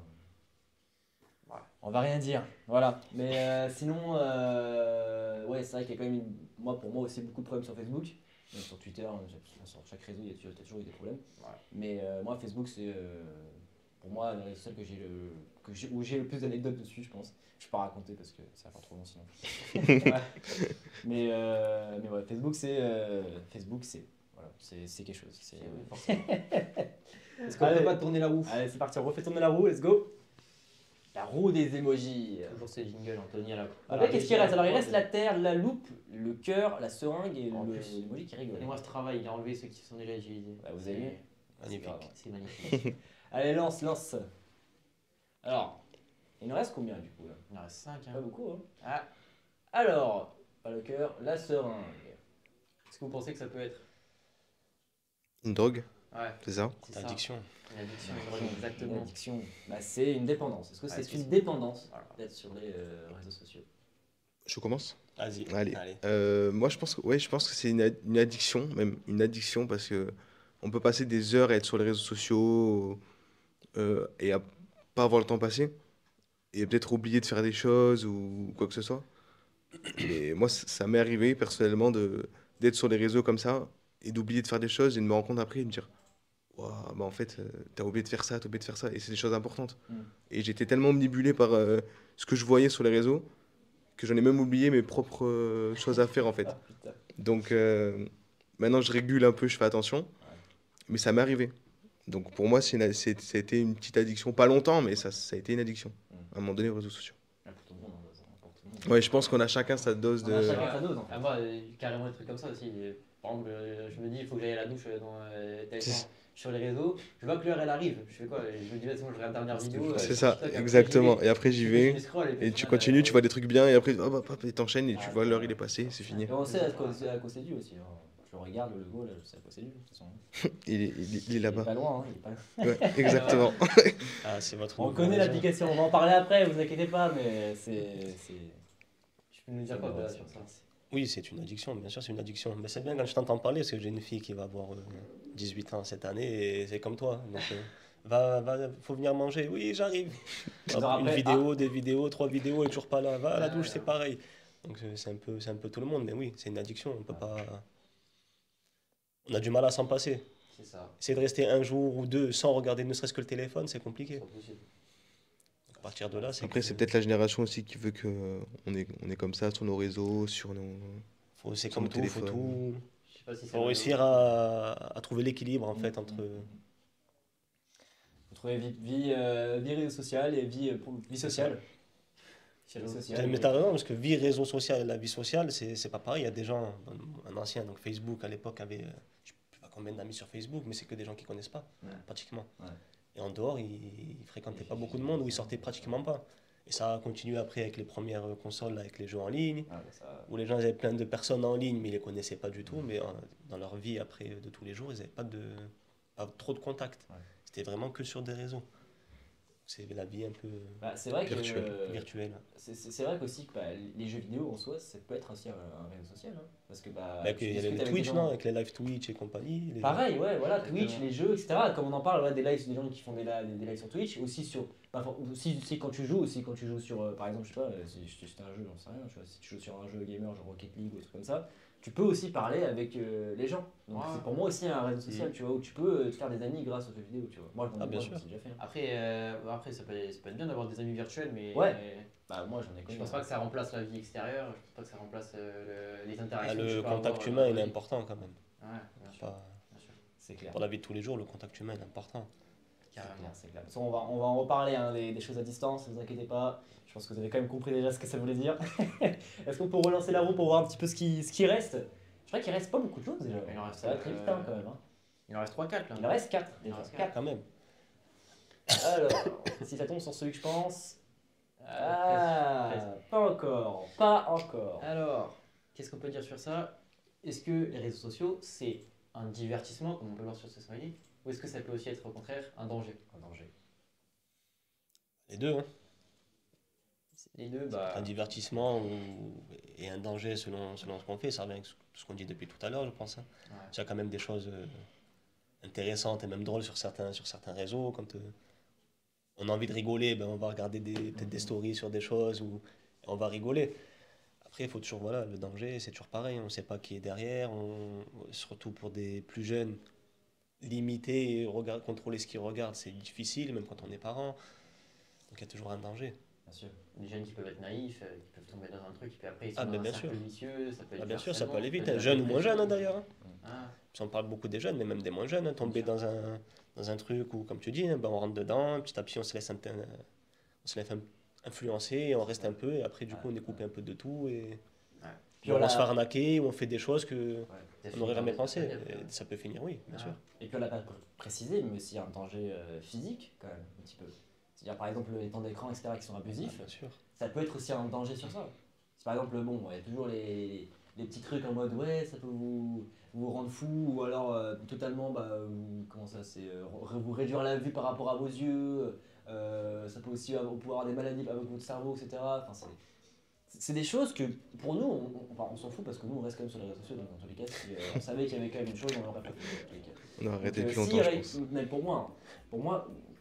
Voilà. On va rien dire, voilà. Mais sinon, ouais, c'est vrai qu'il y a quand même, pour moi aussi, beaucoup de problèmes sur Facebook. Même sur Twitter, hein, sur chaque réseau, il y a toujours eu des problèmes.
Ouais.
Mais moi, Facebook, c'est pour moi le réseau social où j'ai le plus d'anecdotes dessus, je pense. Je peux pas raconter parce que ça va faire trop long sinon. Ouais. Mais ouais, Facebook, c'est voilà, c'est quelque chose.
Forcément. Est-ce qu'on
Allez.
peut pas tourner la roue?
Allez, c'est parti, on refait tourner la roue, let's go. La roue des emojis.
Toujours ces jingles, Anthony à la.
Après, qu'est-ce qui reste? Alors, il reste la terre, la loupe, le cœur, la seringue et
En plus.
l'emoji qui rigole.
Et moi, ce travail, il a enlevé ceux qui sont déjà utilisés.
Bah, vous avez vu?
Magnifique.
C'est magnifique.
Allez, lance. Alors, il nous reste combien du coup là?
Il en reste 5.
Pas beaucoup, hein.
Ah,
Alors, pas le cœur, la seringue.
est-ce que vous pensez que ça peut être?
une drogue,
Ouais,
c'est ça?
c'est ça.
Addiction.
Une addiction, une drogue,
Une
exactement.
addiction. Bah, c'est une dépendance. Est-ce que
Ouais,
c'est une
c'est-
dépendance
Voilà.
d'être sur les réseaux sociaux?
Je commence?
Vas-y.
Allez. Moi, je pense que c'est une addiction, même une addiction, parce que on peut passer des heures à être sur les réseaux sociaux et à pas avoir le temps passé, et peut-être oublier de faire des choses ou quoi que ce soit. Mais moi, ça m'est arrivé personnellement d'être sur les réseaux comme ça et d'oublier de faire des choses et de me rendre compte après et de me dire, waouh, bah en fait, t'as oublié de faire ça, t'as oublié de faire ça, et c'est des choses importantes.
Mm.
Et j'étais tellement omnibulé par ce que je voyais sur les réseaux que j'en ai même oublié mes propres choses à faire en fait.
Ah putain.
Donc maintenant je régule un peu, je fais attention, mais ça m'est arrivé. Donc pour moi, c'était une petite addiction, pas longtemps, mais ça a été une addiction à un moment donné aux réseaux sociaux.
Ah, pour tout le monde, hein, pour tout le monde.
Ouais, je pense qu'on a chacun sa dose
On a
de.
chacun sa dose en fait.
Ah, moi, carrément des trucs comme ça aussi. Par exemple, je me dis, il faut que j'aille à la douche dans tel temps. Sur les réseaux, je vois que l'heure elle arrive. Je fais quoi? Je me dis, vas-y, moi je regarde la dernière vidéo.
C'est
sur
ça,
TikTok, après,
exactement.
j'y
Et après j'y
Je
vais,
scroll, puis
et
au
tu
final,
continues, tu vois des trucs bien, et après, hop, hop, hop, et t'enchaînes, et tu
Ah,
vois l'heure,
ouais.
il est passé, c'est fini.
Et on sait à quoi c'est dû aussi. Hein. Je regarde le logo, là, je sais à quoi c'est dû. De toute façon.
Il est
Il est
là-bas.
pas loin, hein, il est pas loin.
Ouais, exactement.
Ah, c'est votre
On
nouveau
connaît
réseau.
l'application, on va en parler après, vous inquiétez pas, mais
Tu peux nous dire quoi sur ça?
Oui, c'est une addiction, bien sûr, c'est une addiction. Mais c'est bien quand je t'entends parler, parce que j'ai une fille qui va avoir 18 ans cette année, et c'est comme toi. Donc, faut venir manger. Oui, j'arrive. Hop,
heures
une
après,
vidéo, des vidéos, 3 vidéos, et toujours pas là. Va à la douche, c'est pareil. Donc c'est un peu tout le monde, mais oui, c'est une addiction. On peut pas. On a du mal à s'en passer.
C'est ça.
Essayer de rester un jour ou deux sans regarder ne serait-ce que le téléphone, c'est compliqué.
C'est possible.
Donc, à partir de là, c'est
Après,
que
c'est peut-être la génération aussi qui veut que on est comme ça sur nos réseaux, sur nos.
c'est
sur
comme
le
tout, faut
téléphone.
tout.
Je sais pas si c'est
Faut réussir à trouver l'équilibre en fait entre.
Vous trouvez vie réseau social et vie sociale. Vie sociale.
Mais t'as raison, parce que vie réseau social et la vie sociale, c'est pas pareil. Il y a des gens, un ancien, donc Facebook à l'époque avait, je sais pas combien d'amis sur Facebook, mais c'est que des gens qui connaissent pas,
Ouais.
pratiquement.
Ouais.
Et en dehors, ils fréquentaient pas beaucoup de monde ou ils sortaient pratiquement pas. Et ça a continué après avec les premières consoles, avec les jeux en ligne,
Ah, bah, ça-
où les gens ils avaient plein de personnes en ligne, mais ils les connaissaient pas du tout. Mais dans leur vie après de tous les jours, ils n'avaient pas trop de contact.
Ouais.
C'était vraiment que sur des réseaux. C'est la vie un peu
Bah, c'est vrai que
virtuelle.
c'est vrai qu'aussi que les jeux vidéo en soi, ça peut être aussi un réseau social. Hein. Parce que
Bah,
tu
il y avait
discutes
le
avec des
Twitch,
gens.
non? Avec les live Twitch et compagnie.
Pareil, ouais, voilà,
Exactement.
Twitch, les jeux, etc. Comme on en parle, ouais, des lives, des gens qui font des lives sur Twitch, aussi sur. Aussi quand tu joues, sur, par exemple, je sais pas, si c'était un jeu, j'en sais rien, tu vois, si tu joues sur un jeu gamer, genre Rocket League ou des trucs comme ça, tu peux aussi parler avec les gens. Donc
Ouais.
c'est pour moi aussi un réseau social, tu vois, où tu peux te faire des amis grâce aux jeux vidéo, tu vois. Moi,
Ah, bien
moi,
sûr.
j'ai déjà fait. Hein.
Après ça peut être bien d'avoir des amis virtuels, mais
Ouais. Bah, moi, j'en ai
je
connu.
pense pas que ça remplace la vie extérieure, je pense pas que ça remplace les
Ah,
interactions. que tu
le
peux
contact
avoir
humain,
dans
il
la
est
vie.
important quand même.
Ouais, bien sûr,
Pas-
bien sûr.
C'est clair.
Pour la vie de tous les jours, le contact humain est important.
Carrément.
C'est clair. De toute façon, on va en reparler hein, des choses à distance, ne vous inquiétez pas. Je pense que vous avez quand même compris déjà ce que ça voulait dire. Est-ce qu'on peut relancer la roue pour voir un petit peu ce qui reste? Je crois qu'il reste pas beaucoup de choses déjà.
Il en reste,
Ça va très vite hein, quand même. Hein.
Il en reste 3-4 là.
Il en reste 4
Il en
déjà.
reste
4.
Quand même.
Alors, si ça tombe sur celui que je pense.
Presque.
Pas encore. Pas encore.
Alors, qu'est-ce qu'on peut dire sur ça? Est-ce que les réseaux sociaux, c'est un divertissement, comme on peut le voir sur ce smiley, ou est-ce que ça peut aussi être au contraire un danger?
Un danger.
Les deux, hein.
Les deux, bah.
Un divertissement et un danger selon ce qu'on fait. Ça revient avec ce qu'on dit depuis tout à l'heure, je pense. Hein.
Ouais.
Il y a quand même des choses intéressantes et même drôles sur certains réseaux. Quand on a envie de rigoler, ben, on va regarder peut-être des stories sur des choses ou on va rigoler. Après, il faut toujours, voilà, le danger, c'est toujours pareil. On ne sait pas qui est derrière. Surtout pour des plus jeunes, limiter et contrôler ce qu'ils regardent, c'est difficile, même quand on est parent. Donc il y a toujours un danger.
Bien sûr.
Des jeunes qui peuvent être naïfs, qui peuvent tomber dans un truc, et puis après ils sont
Ah,
dans
mais
un
bien
cercle
sûr.
vicieux, ça peut être
Ah, bien
du
sûr, ça peut aller
harcèlement,
vite.
ça peut
Jeunes ou
être
moins
de la
jeunes, hein,
dépression.
d'ailleurs. Hein.
Ah,
Puis on parle beaucoup des jeunes, mais même des moins jeunes, hein, tomber dans un truc où, comme tu dis, hein, ben, on rentre dedans, petit à petit on se laisse, influencer, et on reste un peu, et après du coup on est coupé un peu de tout, et
Puis
on
on
va se faire
l'a
arnaquer, ou on fait des choses que
ouais.
ça
on n'aurait
finit
jamais
par
pensé.
devenir,
Et ça peut finir, oui, bien
Ah.
sûr.
Et puis on l'a pas précisé, mais aussi un danger physique quand même, un petit peu. C'est-à-dire par exemple les temps d'écran, etc. qui sont
Ah,
abusifs,
bien sûr.
ça peut être aussi un danger sur ça. C'est par exemple, bon, il y a toujours les petits trucs en mode ouais, ça peut vous rendre fou, ou alors totalement, comment ça, c'est vous réduire la vue par rapport à vos yeux, ça peut aussi vous pouvez avoir des maladies avec votre cerveau, etc. Enfin, c'est des choses que pour nous, on s'en fout parce que nous on reste quand même sur les réseaux sociaux, donc dans tous les cas, si on savait qu'il y avait quand même une chose, on l'aurait pas fait dans tous les cas.
On a arrêté
Donc,
depuis
s'il y
longtemps, je
avait-
pense.
Mais pour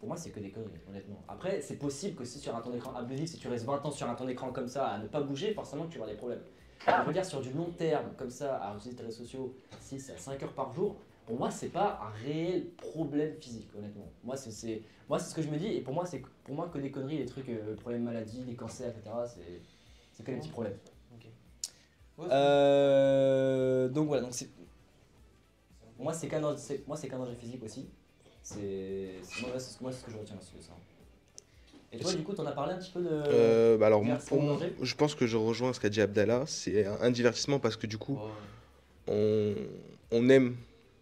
moi c'est que des conneries, honnêtement. Après, c'est possible que si sur un temps d'écran abusif, si tu restes 20 ans sur un temps d'écran comme ça, à ne pas bouger, forcément que tu vas avoir des problèmes. Je veux dire, sur du long terme, comme ça, à utiliser tes réseaux sociaux 6 à 5 heures par jour, pour moi, c'est pas un réel problème physique, honnêtement. Moi, c'est ce que je me dis, et pour moi, que des conneries, des trucs, problèmes maladie, des cancers, etc., c'est que des petits problèmes.
Ouais,
Donc voilà, donc moi c'est qu'un danger physique aussi. Moi c'est ce que je retiens aussi de ça. Et toi du coup t'en as parlé un petit peu de.
Alors,
divertissement
pour moi,
danger
je pense que je rejoins ce qu'a dit Abdallah. C'est un divertissement parce que du coup, on aime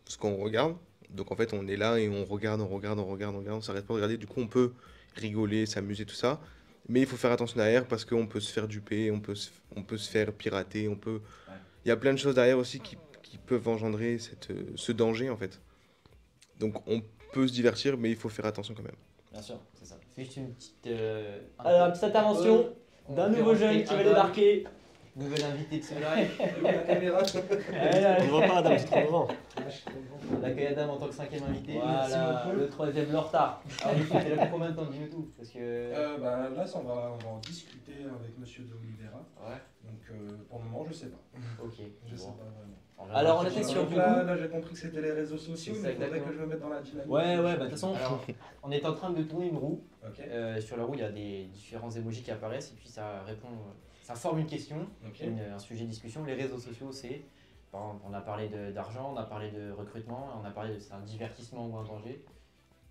ce qu'on regarde. Donc en fait, on est là et on regarde, on s'arrête pas de regarder. Du coup, on peut rigoler, s'amuser, tout ça. Mais il faut faire attention derrière parce qu'on peut se faire duper, on peut se faire pirater, il y a plein de choses derrière aussi qui peuvent engendrer ce danger en fait. Donc on peut se divertir, mais il faut faire attention quand même.
Bien sûr, c'est ça.
C'est juste une petite.
Alors, petite intervention d'un nouveau jeune qui va débarquer.
Nouvel invité de ce live.
La caméra.
On ne voit pas Adam, c'est trop grand.
On accueille Adam en tant que 5e invité. Merci
Voilà,
beaucoup.
le troisième le retard.
Alors, du coup, t'es là pour combien de temps? Dis-nous tout. Parce que.
Là, on va en discuter avec Monsieur de Oliveira.
Ouais,
Donc, pour le moment, je sais pas.
ok.
Je sais
Bon.
pas vraiment.
Alors, on était sur
Donc
du
là, j'ai compris que c'était les réseaux sociaux,
C'est
mais il faudrait
exactement.
que je me mette dans la dynamique.
Ouais, bah de toute façon.
Alors, on est en train de tourner une roue.
Ok.
Sur la roue, il y a des différents emojis qui apparaissent et puis ça répond, ça forme une question,
Ok.
un sujet de discussion. Les réseaux sociaux, c'est, par exemple, on a parlé d'argent, on a parlé de recrutement, on a parlé de c'est un divertissement ou un danger.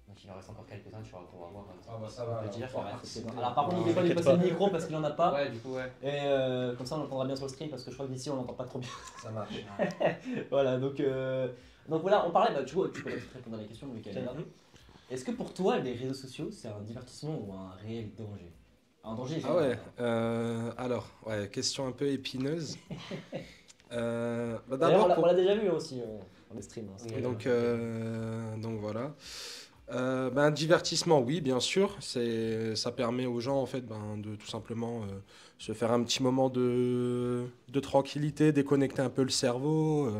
Donc il en reste encore quelques-uns, tu vois, qu'on va voir.
Ah bah ça
on
va.
peut dire.
on va
Ouais,
participer.
alors par contre, n'oubliez pas de lui
t'inquiète
passer
pas.
le micro parce qu'il en a pas.
Ouais, du coup, ouais.
Et comme ça on l'entendra bien sur le stream parce que je crois que d'ici on l'entend pas trop bien.
Ça marche.
Voilà, donc voilà, on parlait, tu vois, tu peux peut-être répondre à la question, Lucas. Est-ce que pour toi, les réseaux sociaux, c'est un divertissement ou un réel danger? Un danger,
Ah ouais, alors, ouais, question un peu épineuse.
D'ailleurs,
D'abord,
on l'a déjà vu aussi dans les streams. Hein,
Oui,
donc voilà. Divertissement, oui, bien sûr. Ça permet aux gens en fait de tout simplement se faire un petit moment de tranquillité, déconnecter un peu le cerveau.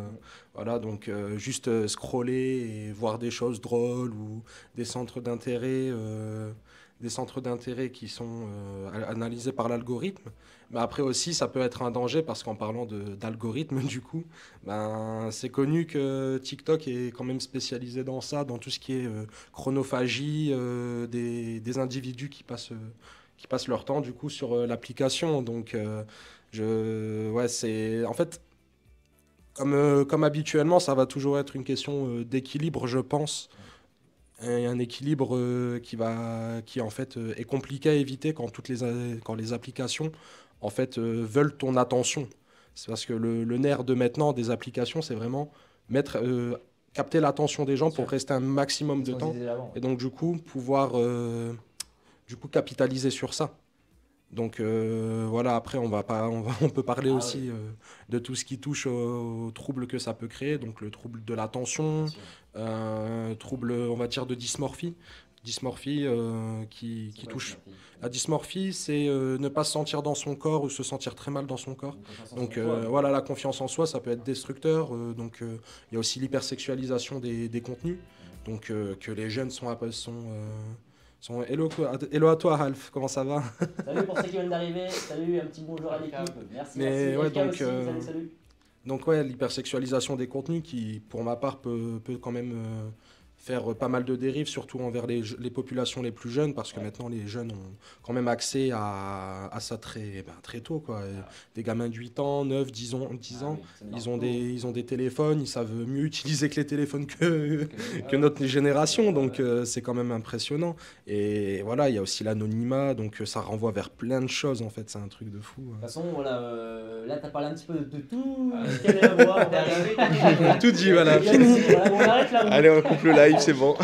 Voilà, donc juste scroller et voir des choses drôles ou des centres d'intérêt, qui sont analysés par l'algorithme. Mais après aussi, ça peut être un danger parce qu'en parlant d'algorithme, du coup, c'est connu que TikTok est quand même spécialisé dans ça, dans tout ce qui est chronophagie des individus qui passent leur temps du coup sur l'application. Donc, ouais, c'est en fait comme habituellement, ça va toujours être une question d'équilibre, je pense. Et un équilibre qui en fait est compliqué à éviter quand les applications en fait veulent ton attention. C'est parce que le nerf de maintenant des applications, c'est vraiment capter l'attention des gens pour rester un maximum de temps et donc du coup pouvoir capitaliser sur ça. Donc voilà, après on peut parler aussi de tout ce qui touche aux troubles que ça peut créer, donc le trouble de l'attention, trouble on va dire de dysmorphie. Dysmorphie qui touche. La dysmorphie, c'est ne pas se sentir dans son corps ou se sentir très mal dans son corps. Donc voilà, la confiance en soi, ça peut être destructeur. Donc il y a aussi l'hypersexualisation des contenus, donc que les jeunes sont hello à toi, Ralph, comment ça va?
Salut pour ceux qui viennent d'arriver, salut, un petit bonjour à l'équipe, merci,
Mais
merci.
ouais,
FK
donc,
aussi, salut.
Donc ouais, l'hypersexualisation des contenus qui, pour ma part, peut quand même faire pas mal de dérives, surtout envers les populations les plus jeunes, parce que maintenant les jeunes ont quand même accès à ça très tôt, quoi. Des gamins de 8 ans, 9, 10 ans,
Oui,
ils ont des téléphones, ils savent mieux utiliser que les téléphones que notre génération, donc c'est quand même impressionnant. Et voilà, il y a aussi l'anonymat, donc ça renvoie vers plein de choses, en fait, c'est un truc de fou.
De toute façon, voilà, là tu as parlé un petit peu de tout ce qu'il y avait à voir.
Tout dit, voilà.
Voilà, on arrête là.
Allez, on coupe le live, c'est bon.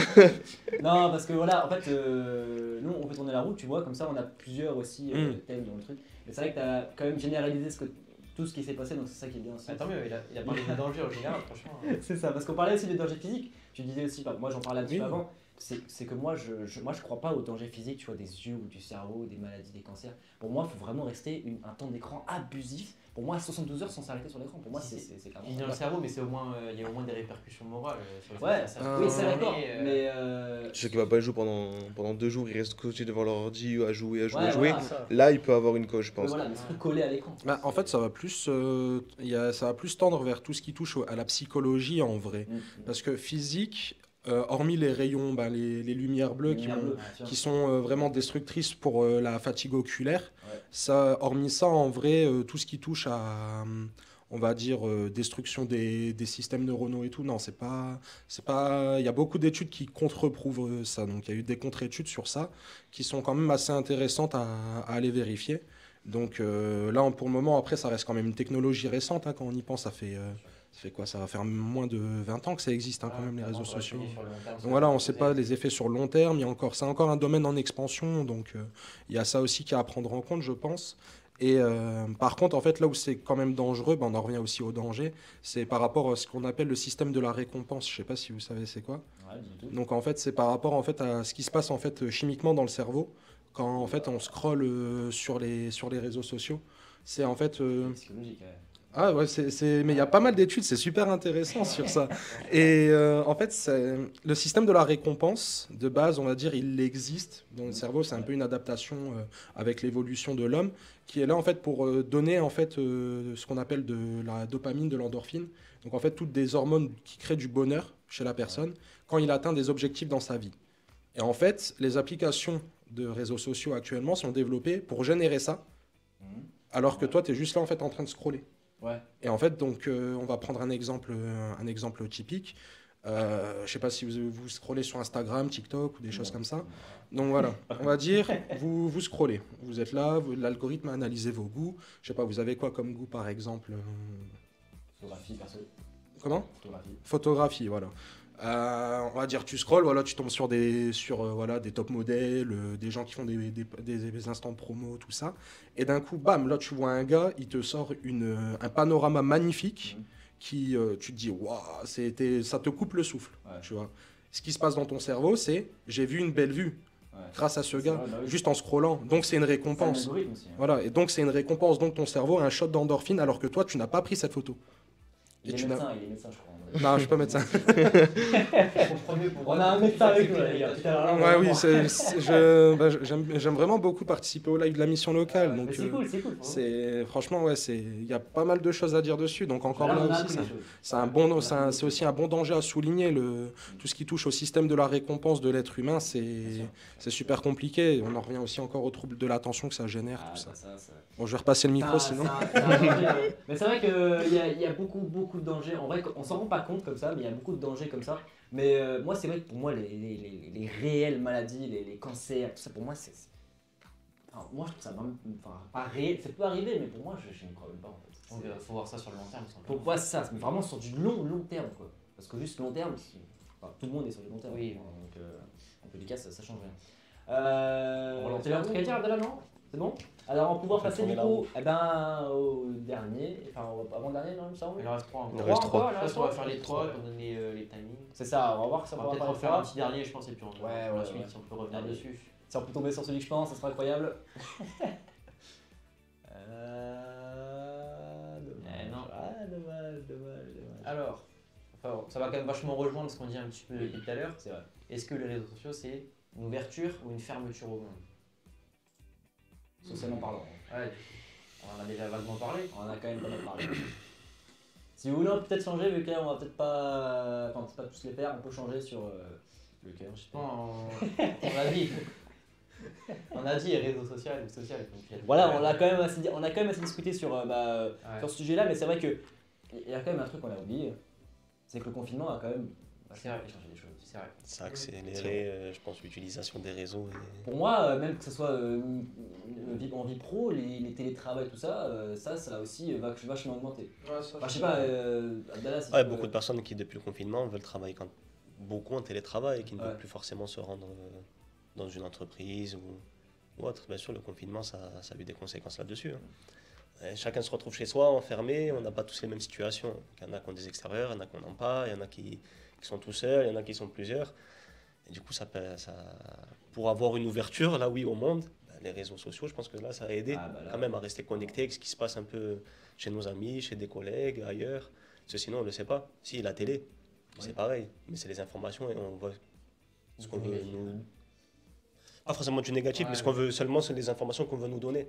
Non, parce que voilà, en fait, nous on fait tourner la roue, tu vois, comme ça on a plusieurs aussi thèmes dans le truc. Mais c'est vrai que tu as quand même généralisé tout ce qui s'est passé, donc c'est ça qui est bien aussi.
Tant mieux, il a parlé des dangers en général, franchement.
C'est ça, parce qu'on parlait aussi des dangers physiques. Tu disais aussi, moi j'en parlais un petit peu avant, c'est que moi je crois pas aux dangers physiques, tu vois, des yeux ou du cerveau, des maladies, des cancers. Pour moi, il faut vraiment rester un temps d'écran abusif. Pour moi, 72 heures sans s'arrêter sur l'écran, pour moi c'est clairement.
Il est dans le cerveau, mais c'est au moins, il y a au moins des répercussions morales. Sur les
Ouais, oui, c'est d'accord, mais.
Je sais qu'il va pas jouer pendant 2 jours, il reste côté devant l'ordi à jouer.
Voilà.
Là, il peut avoir une coche, je pense.
Voilà, mais c'est collé à l'écran.
En fait, ça va plus tendre vers tout ce qui touche à la psychologie en vrai. Parce que physique, hormis les rayons, les lumières bleues qui sont vraiment destructrices pour la fatigue oculaire, hormis ça, en vrai, tout ce qui touche à, on va dire, destruction des systèmes neuronaux et tout, non, c'est pas, il y a beaucoup d'études qui contre-prouvent ça. Donc, il y a eu des contre-études sur ça qui sont quand même assez intéressantes à aller vérifier. Donc là, pour le moment, après, ça reste quand même une technologie récente, quand on y pense, ça fait quoi? Ça va faire moins de 20 ans que ça existe, quand même, les réseaux sociaux. Donc voilà, on ne sait pas les effets sur le long terme. C'est encore un domaine en expansion, donc il y a ça aussi qui est à prendre en compte, je pense. Et par contre, en fait, là où c'est quand même dangereux, on en revient aussi au danger, c'est par rapport à ce qu'on appelle le système de la récompense. Je ne sais pas si vous savez c'est quoi. Donc en fait, c'est par rapport en fait, à ce qui se passe en fait, chimiquement dans le cerveau quand en fait, on scrolle sur les réseaux sociaux. C'est en fait...
psychologique, ouais.
Ah ouais, mais il y a pas mal d'études, c'est super intéressant sur ça. Et en fait, le système de la récompense, de base, on va dire, il existe dans le cerveau. C'est un peu une adaptation avec l'évolution de l'homme, qui est là en fait pour donner en fait ce qu'on appelle de la dopamine, de l'endorphine. Donc en fait, toutes des hormones qui créent du bonheur chez la personne quand il atteint des objectifs dans sa vie. Et en fait, les applications de réseaux sociaux actuellement sont développées pour générer ça, alors que toi, tu es juste là en fait en train de scroller.
Ouais.
Et en fait, donc, on va prendre un exemple typique. Je sais pas si vous scrollez sur Instagram, TikTok ou des choses comme ça. Donc voilà, on va dire, vous scrollez. Vous êtes là, l'algorithme a analysé vos goûts. Je sais pas, vous avez quoi comme goût par exemple?
Photographie, perso.
Comment?
Photographie,
voilà. On va dire, tu scrolles, voilà, tu tombes sur des top modèles, des gens qui font des instants promo, tout ça. Et d'un coup, bam, là, tu vois un gars, il te sort un panorama magnifique qui, tu te dis, waouh, ça te coupe le souffle, tu vois. Ce qui se passe dans ton cerveau, c'est j'ai vu une belle vue
Ouais.
grâce à ce
C'est
gars,
vrai, bah oui.
juste en scrollant. Donc c'est une
C'est un
récompense.
algorithme aussi, hein.
Voilà, et donc c'est une récompense. Donc ton cerveau a un shot d'endorphine alors que toi, tu n'as pas pris cette photo.
Il
Et
est
tu n'as-
médecin, je crois.
Non, je suis pas médecin.
On a un médecin avec nous, les gars. Putain, alors là,
Ouais,
on
oui,
va-
j'aime vraiment beaucoup participer au live de la mission locale. Donc,
Mais c'est cool, c'est cool.
franchement, ouais, il y a pas mal de choses à dire dessus. Donc encore là aussi, c'est aussi un bon danger à souligner. Tout ce qui touche au système de la récompense de l'être humain, c'est super compliqué. On en revient aussi encore aux troubles de l'attention que ça génère,
Ah,
tout ça.
ça.
Bon, je vais repasser le micro sinon.
Mais c'est vrai qu'il y a beaucoup de dangers. En vrai, on s'en rend pas compte comme ça, mais il y a beaucoup de dangers comme ça. Mais moi, c'est vrai que pour moi, les réelles maladies, les cancers, tout ça, pour moi, enfin, moi, je trouve ça vraiment. Enfin, pas réel. Ça peut arriver, mais pour moi, je n'y crois même pas en fait.
Il faut voir ça sur le long terme.
Faut voir ça, mais vraiment sur du long terme, quoi. Parce que juste long terme, enfin, tout le monde est sur du long terme.
Oui.
Donc, en tous les cas, ça change rien. Tu as un truc à dire, Abdallah, non? C'est bon? Alors, on va pouvoir
On peut
passer du
tourner
coup au dernier, enfin avant-dernier, non, il me semble.
Il en reste 3
Il
encore.
en reste 3.
encore,
Je pense qu'on va faire les 3 pour donner les timings.
C'est ça, on va voir si
On
on
va
va
peut-être
faire
en faire un petit dernier, je pense, et puis on
Ouais,
la
ouais,
suite,
ouais.
si on peut revenir
Allez.
dessus.
Si on peut tomber sur celui que je pense, ça sera incroyable.
non.
Dommage.
Alors, enfin, ça va quand même vachement rejoindre ce qu'on dit un petit peu depuis tout à l'heure.
C'est vrai.
Est-ce que les réseaux sociaux, c'est une ouverture ou une fermeture au monde?
Socialement parlant.
Ouais, on en a déjà vaguement parlé.
On en a quand même pas mal parlé. Si vous voulez, on peut peut-être changer, vu qu'on va peut-être pas. Enfin, pas tous les faire, on peut changer sur le cœur, je sais pas.
On l'a dit. On a dit réseau social ou social.
Voilà, on a quand même assez discuté sur ce sujet-là, mais c'est vrai qu'il y a quand même un truc qu'on a oublié, c'est que le confinement a quand même
C'est vrai.
changé les choses.
C'est vrai.
Ça a accéléré, je pense, l'utilisation des réseaux.
Pour moi, même que ce soit en vie pro, les télétravail, tout ça, ça a aussi vachement augmenté. Enfin, je sais pas, Abdallah, si
Ouais,
tu veux-
beaucoup de personnes qui, depuis le confinement, veulent travailler beaucoup en télétravail et qui ne
Ouais.
peuvent plus forcément se rendre dans une entreprise ou autre. Bien sûr, le confinement, ça a eu des conséquences là-dessus. Hein. Et chacun se retrouve chez soi, enfermé, on n'a pas tous les mêmes situations. Il y en a qui ont des extérieurs, il y en a qui n'en ont pas, il y en a qui sont tout seuls, il y en a qui sont plusieurs. Et du coup, pour avoir une ouverture, là oui, au monde, les réseaux sociaux, je pense que là, ça a aidé
Ah, bah là,
quand même à rester connecté avec ce qui se passe un peu chez nos amis, chez des collègues, ailleurs. Parce que sinon, on ne le sait pas. Si, la télé, c'est pareil. Mais c'est les informations et on voit ce qu'on veut nous... Pas forcément du négatif, mais ce qu'on veut seulement, c'est les informations qu'on veut nous donner.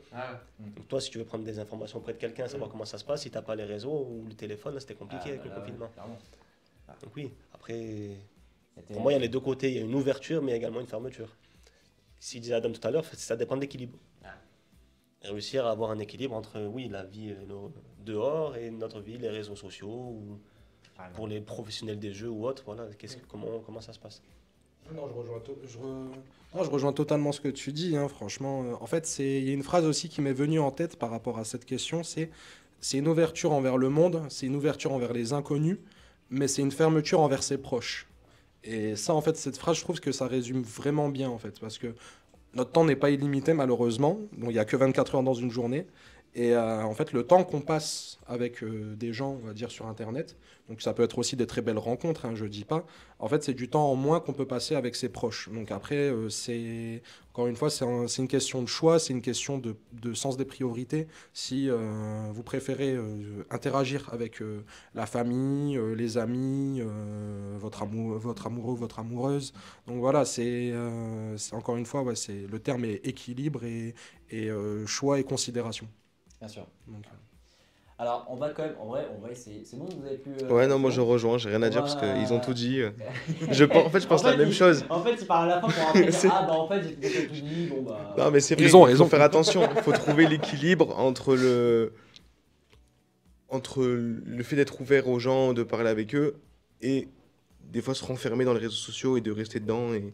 Donc toi, si tu veux prendre des informations auprès de quelqu'un, savoir comment ça se passe, si tu n'as pas les réseaux ou le téléphone, là, c'était compliqué avec le confinement.
Clairement.
Donc oui, après, pour moi, il y a les deux côtés. Il y a une ouverture, mais également une fermeture. Si disait Adam tout à l'heure, ça dépend de l'équilibre. Réussir à avoir un équilibre entre, oui, la vie dehors et notre vie, les réseaux sociaux, ou pour les professionnels des jeux ou autres. Voilà, comment ça se passe?
Non, je rejoins totalement ce que tu dis, hein, franchement. En fait, il y a une phrase aussi qui m'est venue en tête par rapport à cette question, c'est une ouverture envers le monde, c'est une ouverture envers les inconnus, mais c'est une fermeture envers ses proches. Et ça, en fait, cette phrase, je trouve que ça résume vraiment bien, en fait, parce que notre temps n'est pas illimité, malheureusement. Donc, il n'y a que 24 heures dans une journée. Et en fait, le temps qu'on passe avec des gens, on va dire, sur Internet, donc ça peut être aussi des très belles rencontres, hein, je dis pas. En fait, c'est du temps en moins qu'on peut passer avec ses proches. Donc après, encore une fois, c'est une question de choix, c'est une question de sens des priorités. Si vous préférez interagir avec la famille, les amis, votre amoureux, votre amoureuse. Donc voilà, c'est encore une fois, ouais, le terme est équilibre et choix et considération.
Bien sûr.
Donc,
Alors, on va quand même, en vrai, on va essayer. C'est bon, vous avez pu.
Ouais, non, moi je rejoins, j'ai rien à dire parce qu'ils ont tout dit. En fait, je pense la même chose.
En fait, ils parlent à la fin pour après
C'est-
dire, en fait, j'ai peut-être tout dit, bon bah.
Non, mais c'est vrai,
Ils ont
il
raison.
faut faire attention. Il faut trouver l'équilibre entre le fait d'être ouvert aux gens, de parler avec eux, et des fois se renfermer dans les réseaux sociaux et de rester dedans et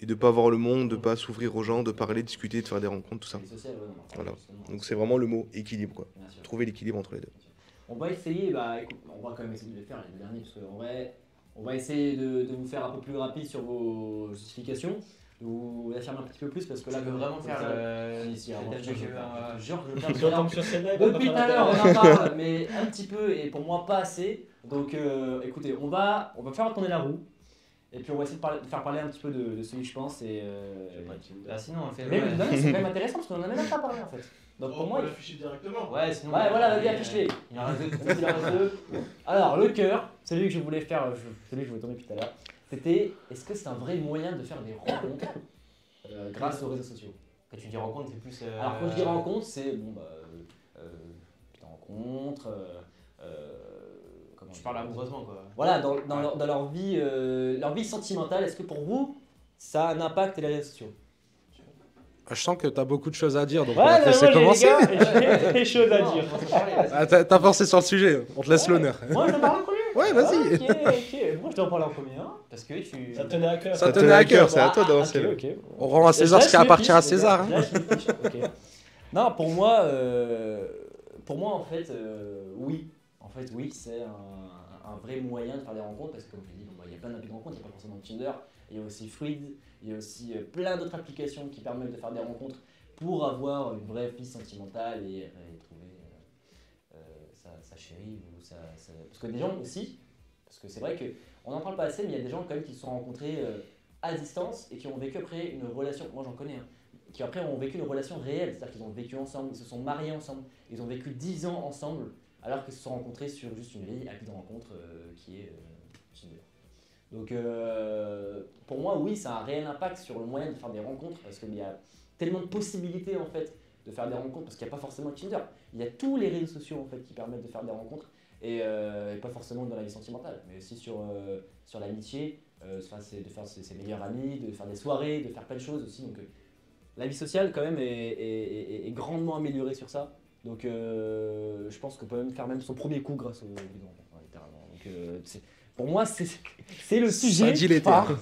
de pas voir le monde, de pas s'ouvrir aux gens, de parler, discuter, de faire des rencontres, tout ça.
Les sociales, ouais, on en parle
Voilà.
justement.
Donc c'est vraiment le mot équilibre, quoi.
Bien sûr.
Trouver l'équilibre entre les deux.
On va essayer, écoute, on va quand même essayer de le faire les derniers, parce qu'en vrai, on va essayer de vous faire un peu plus rapide sur vos justifications, de vous affirmer un petit peu plus, parce que là,
Tu veux vraiment faire
ici,
le thème que j'ai eu un-
genre, je vais faire
sur celle-là,
depuis tout à l'heure, on en parle, mais un petit peu, et pour moi, pas assez. Donc, écoutez, on va faire tourner la roue. Et puis on va essayer de faire parler un petit peu de celui que je pense. Et,
Bah, sinon, on fait.
mais non, c'est quand même intéressant parce qu'on en a même pas parlé en fait. Donc pour moi,
on l'affiche directement.
Ouais, sinon.
ouais, voilà, vas-y, affiche-les.
Il en reste deux.
Il en reste deux. Alors, le cœur, celui que je voulais faire, celui que je voulais tourner depuis tout à l'heure, c'était est-ce que c'est un vrai moyen de faire des rencontres grâce aux réseaux sociaux?
Quand tu dis rencontre, c'est plus.
Alors, quand je dis rencontre, c'est bon, des rencontres. Comment
Tu
dire,
parles amoureusement, quoi.
Voilà, dans leur vie sentimentale, est-ce que pour vous, ça a un impact les réseaux sociaux?
Je sens que tu as beaucoup de choses à dire, donc on
Ouais,
va te laisser commencer.
j'ai des choses à dire.
Ah, t'as forcé sur le sujet, on te laisse l'honneur.
Moi, je te parle en premier.
Ouais, vas-y.
Ok. Moi, je dois en parler en premier. Hein.
Parce que tu.
Ça tenait à cœur.
Ça tenait à cœur,
c'est à toi d'avancer.
Ok.
On rend à César ce qui appartient à César. Hein.
Ok. Non, pour moi, en fait, oui. En fait, oui, c'est un vrai moyen de faire des rencontres parce que, comme je l'ai dit, il y a plein d'applis de rencontres, il n'y a pas forcément Tinder, il y a aussi Fruit, il y a aussi plein d'autres applications qui permettent de faire des rencontres pour avoir une vraie vie sentimentale et trouver sa chérie ou parce que des gens aussi, parce que c'est vrai qu'on n'en parle pas assez, mais il y a des gens quand même qui se sont rencontrés à distance et qui ont vécu après une relation, moi j'en connais, qui après ont vécu une relation réelle, c'est-à-dire qu'ils ont vécu ensemble, ils se sont mariés ensemble, ils ont vécu 10 ans ensemble, alors qu'ils se sont rencontrés sur juste une vieille appli de rencontre qui est Tinder. Donc pour moi, oui, ça a un réel impact sur le moyen de faire des rencontres parce qu'il y a tellement de possibilités en fait de faire des rencontres parce qu'il n'y a pas forcément Tinder. Il y a tous les réseaux sociaux en fait qui permettent de faire des rencontres et pas forcément dans la vie sentimentale, mais aussi sur l'amitié, c'est de faire ses meilleurs amis, de faire des soirées, de faire plein de choses aussi. Donc la vie sociale quand même est grandement améliorée sur ça. Donc je pense qu'on peut même faire son premier coup grâce aux vidéos, littéralement. Donc pour moi c'est le sujet.
Ça dit les termes.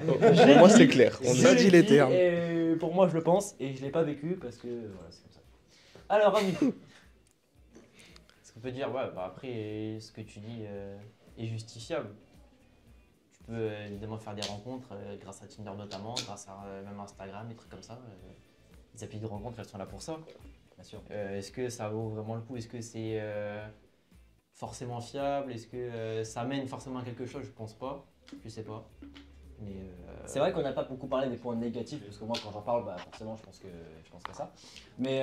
Pour moi, c'est clair.
On a dit les termes.
Et pour moi je le pense et je l'ai pas vécu parce que voilà, c'est comme ça. Alors Ami.
Ce qu'on peut dire, ouais, bah après, ce que tu dis est justifiable. Tu peux évidemment faire des rencontres grâce à Tinder notamment, grâce à même Instagram, des trucs comme ça. Les applis de rencontres, elles sont là pour ça.
Bien sûr.
Est-ce que ça vaut vraiment le coup? Est-ce que c'est forcément fiable? Est-ce que ça mène forcément à quelque chose? Je pense pas. Je sais pas. Mais
c'est vrai qu'on n'a pas beaucoup parlé des points négatifs parce que moi quand j'en parle, bah, forcément je pense qu'à ça. Mais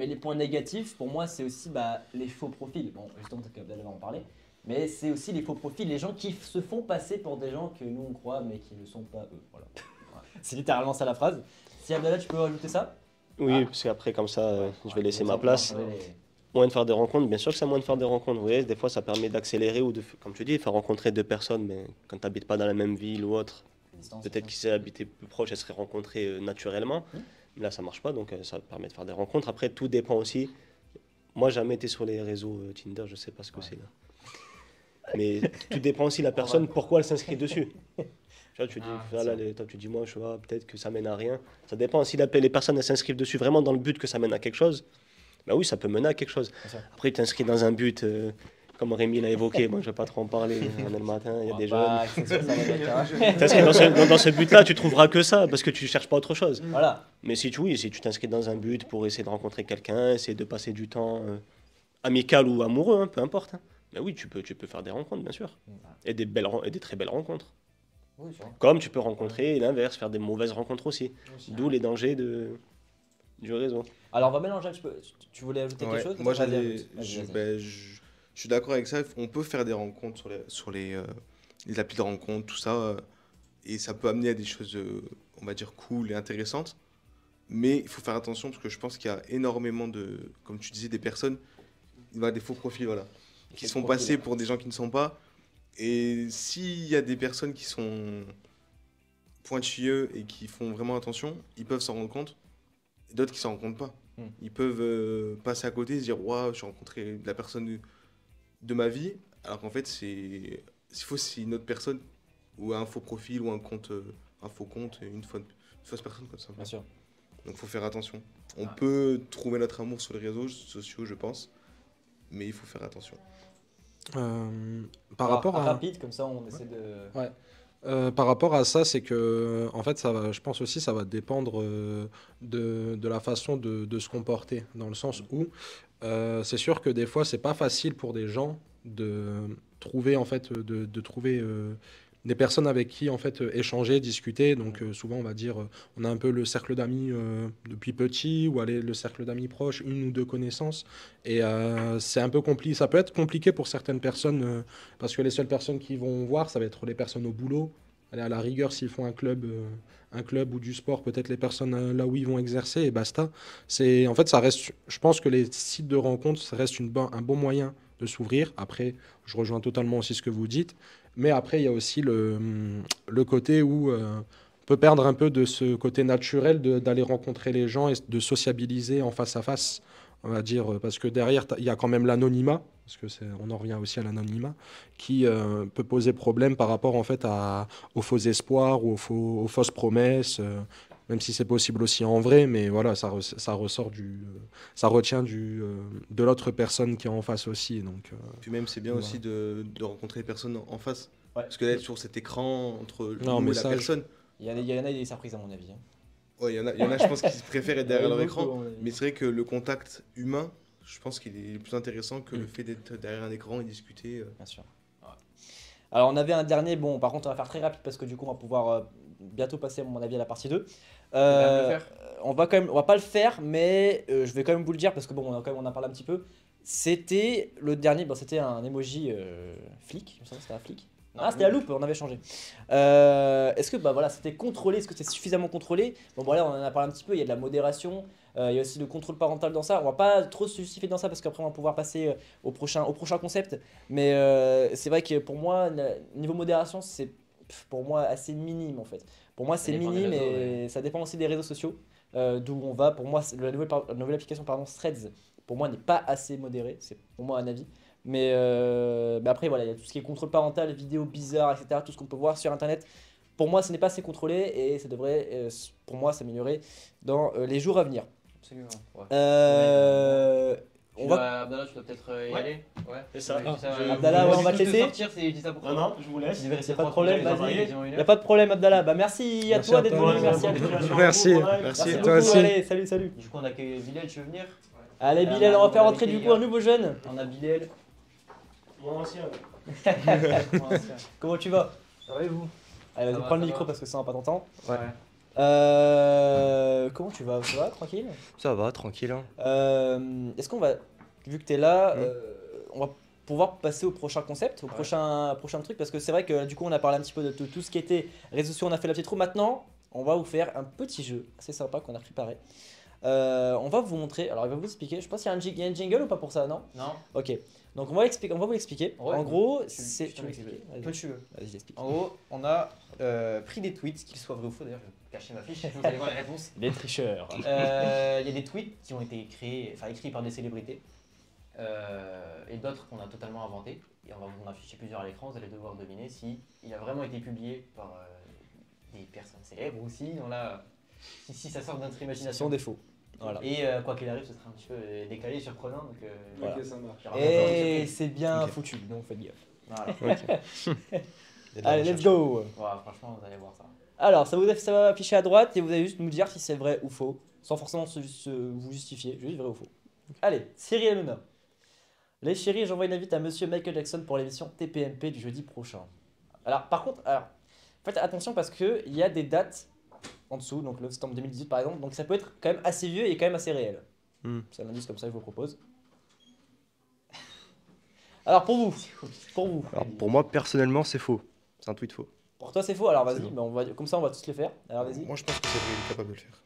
les points négatifs, pour moi, c'est aussi les faux profils. Bon, justement, tu vas en parler. Mais c'est aussi les faux profils, les gens qui se font passer pour des gens que nous on croit mais qui ne sont pas eux. Voilà. C'est littéralement ça la phrase. Si Abdallah, tu peux rajouter ça?
Oui, parce qu'après, comme ça, je vais laisser ma place. Moyen de faire des rencontres, bien sûr que c'est un moyen de faire des rencontres. Vous voyez, des fois, ça permet d'accélérer ou, comme tu dis, faire rencontrer deux personnes, mais quand tu n'habites pas dans la même ville ou autre, peut-être qu'ils seraient habités plus proches, elles seraient rencontrées naturellement. Mais là, ça marche pas, donc ça permet de faire des rencontres. Après, tout dépend aussi. Moi, j'ai jamais été sur les réseaux Tinder, je sais pas ce que c'est là. Mais tout dépend aussi de la personne, pourquoi elle s'inscrit dessus. Tu vois, tu dis, toi, tu dis, moi, je vois, peut-être que ça mène à rien. Ça dépend aussi, les personnes, elles s'inscrivent dessus vraiment dans le but que ça mène à quelque chose. Bah oui, ça peut mener à quelque chose. Après, tu t'inscris dans un but, comme Rémi l'a évoqué, moi je ne vais pas trop en parler, on est le matin, il y a des jeunes. T'inscris dans ce but-là, tu trouveras que ça, parce que tu ne cherches pas autre chose.
Voilà.
Mais si tu t'inscris dans un but pour essayer de rencontrer quelqu'un, essayer de passer du temps amical ou amoureux, hein, peu importe. Hein. Mais oui, tu peux faire des rencontres, bien sûr. Et des très belles rencontres.
Oui,
comme tu peux rencontrer l'inverse, faire des mauvaises rencontres aussi. D'où les dangers du réseau.
Alors on va mélanger un petit peu. Tu voulais ajouter quelque chose?
Moi je suis d'accord avec ça. On peut faire des rencontres sur les applis de rencontres, tout ça. Et ça peut amener à des choses, on va dire, cool et intéressantes. Mais il faut faire attention parce que je pense qu'il y a énormément comme tu disais, des personnes, des faux profils, voilà, qui se font passer pour des gens qui ne sont pas. Et s'il y a des personnes qui sont pointilleux et qui font vraiment attention, ils peuvent s'en rendre compte. D'autres qui s'en rendent compte pas. Ils peuvent passer à côté et se dire « Waouh, j'ai rencontré la personne de ma vie », alors qu'en fait, c'est une autre personne ou un faux profil ou un faux compte, une fausse personne comme ça.
Bien sûr.
Donc il faut faire attention. On peut trouver notre amour sur les réseaux sociaux, je pense, mais il faut faire attention.
Par rapport à...
Rapide, comme ça on essaie de...
Ouais. Par rapport à ça, c'est que, en fait, je pense aussi ça va dépendre de la façon de se comporter, dans le sens où c'est sûr que des fois, c'est pas facile pour des gens de trouver, en fait, de trouver des personnes avec qui en fait échanger, discuter. Donc souvent on va dire on a un peu le cercle d'amis depuis petit ou aller le cercle d'amis proches, une ou deux connaissances. Et c'est un peu compliqué. Ça peut être compliqué pour certaines personnes parce que les seules personnes qui vont voir, ça va être les personnes au boulot. Allez, à la rigueur, s'ils font un club ou du sport, peut-être les personnes là où ils vont exercer et basta. En fait, ça reste. Je pense que les sites de rencontres, ça reste un bon moyen de s'ouvrir. Après, je rejoins totalement aussi ce que vous dites. Mais après, il y a aussi le côté où on peut perdre un peu de ce côté naturel d'aller rencontrer les gens et de sociabiliser en face à face, on va dire, parce que derrière, il y a quand même l'anonymat, parce que on en revient aussi à l'anonymat, qui peut poser problème par rapport en fait aux faux espoirs ou aux fausses promesses, même si c'est possible aussi en vrai, mais voilà, ça ressort ça retient de l'autre personne qui est en face aussi. Donc,
Puis même, c'est bien
voilà.
aussi de rencontrer les personnes en face.
Ouais.
Parce que là, sur cet écran entre
Non,
nous et la
message.
personne,
Il y en a des surprises à mon avis.
ouais, il y en a, je pense, qui préfèrent être derrière leur
Ouais,
écran.
beaucoup, à mon avis.
Mais c'est vrai que le contact humain, je pense qu'il est plus intéressant que le fait d'être derrière un écran et discuter.
Bien sûr. Ouais. Alors on avait un dernier, bon par contre on va faire très rapide parce que du coup on va pouvoir bientôt passer à mon avis à la partie 2.
quand même le faire.
On va pas le faire mais je vais quand même vous le dire parce que bon on en a parlé un petit peu. C'était le dernier, bon, c'était un emoji flic, je me souviens, c'était un flic.
Non,
Ah, c'était la loupe, on avait changé. Est-ce que voilà, c'était contrôlé, est-ce que c'est suffisamment contrôlé? Bon, voilà, on en a parlé un petit peu, il y a de la modération, il y a aussi le contrôle parental dans ça. On va pas trop se justifier dans ça parce qu'après on va pouvoir passer au prochain concept. Mais c'est vrai que pour moi, niveau modération, c'est pour moi assez minime en fait. Pour moi,
Ça
c'est
dépend des
minime
réseaux,
et ça dépend aussi des réseaux sociaux. D'où on va. Pour moi, la nouvelle application, pardon, Threads, pour moi, n'est pas assez modérée. C'est pour moi un avis. Mais après, voilà, il y a tout ce qui est contrôle parental, vidéos bizarres, etc. Tout ce qu'on peut voir sur Internet. Pour moi, ce n'est pas assez contrôlé et ça devrait, pour moi, s'améliorer dans les jours à venir.
Absolument. Ouais.
On va.
Abdallah, tu dois peut-être y
Ouais.
aller. Ouais.
C'est ça.
Ouais,
Abdallah, ouais, on va te laisser.
Sortir, c'est dis ça pour
Non,
toi.
non, je vous laisse.
Tu devrais rester
Y a pas de
30
problème,
minutes,
vas-y.
quasiment une
Il
heure.
n'y a pas de problème, Abdallah. Bah, merci à
Merci
toi
à
d'être
toi.
venu. Merci à toi.
Merci,
Merci
merci,
beaucoup.
toi aussi.
Allez, salut, salut.
Du coup, on accueille Bilal, tu veux venir?
Allez, Bilal, on va faire rentrer du coup un nouveau jeune.
On a Bilal.
Mon ancien.
Comment tu vas?
Ça va et vous?
Allez,
Ça
vas-y,
va,
prends le
ça
micro
va.
parce que sinon on va pas t'entendre.
Ouais.
Comment tu vas? Ça va, tranquille?
Ça va, tranquille. Hein.
Est-ce qu'on va, vu que tu es là, on va pouvoir passer au prochain concept, au prochain truc, parce que c'est vrai que du coup on a parlé un petit peu de tout ce qui était réseaux sociaux, on a fait la petite roue. Maintenant, on va vous faire un petit jeu assez sympa qu'on a préparé. On va vous montrer, alors il va vous expliquer, je sais pas s'il y a il y a un jingle ou pas pour ça, non?
Non?
Ok, donc on va vous l'expliquer.
Ouais.
En gros,
Tu
c'est...
peux m'expliquer.
Vas-y.
Toi, tu veux.
Vas-y, je l'explique.
En gros, on a pris des tweets, qu'ils soient vrais ou faux, d'ailleurs, je vais cacher ma fiche, vous allez voir les réponses.
Les tricheurs.
Il y a des tweets qui ont été écrits par des célébrités et d'autres qu'on a totalement inventés. Et on va vous en afficher plusieurs à l'écran, vous allez devoir deviner si il a vraiment été publié par des personnes célèbres ou si, si ça sort de notre
Sans
imagination.
défaut. Voilà.
Et quoi qu'il arrive, ce sera un petit peu décalé, surprenant. Donc,
Voilà.
Ok, ça marche.
il y aura pas de
Et
surprise.
c'est bien
Ok.
foutu, donc faites gaffe.
Voilà.
Allez, let's go.
Voilà, franchement, vous allez voir ça.
Alors, ça va afficher à droite et vous allez juste nous dire si c'est vrai ou faux, sans forcément vous justifier, juste vrai ou faux. Allez, Cyril Hanouna. Les chéris, j'envoie une invite à monsieur Michael Jackson pour l'émission TPMP du jeudi prochain. Alors, par contre, faites attention parce qu'il y a des dates en dessous, donc le septembre 2018 par exemple, donc ça peut être quand même assez vieux et quand même assez réel. C'est un indice comme ça que je vous propose. Alors, pour vous.
Alors, pour moi, personnellement, c'est faux. C'est un tweet faux.
Pour toi, c'est faux, alors vas-y,
C'est bon.
comme ça on va tous les faire. Alors, vas-y.
Moi, je pense que c'est vrai, il est capable de le faire.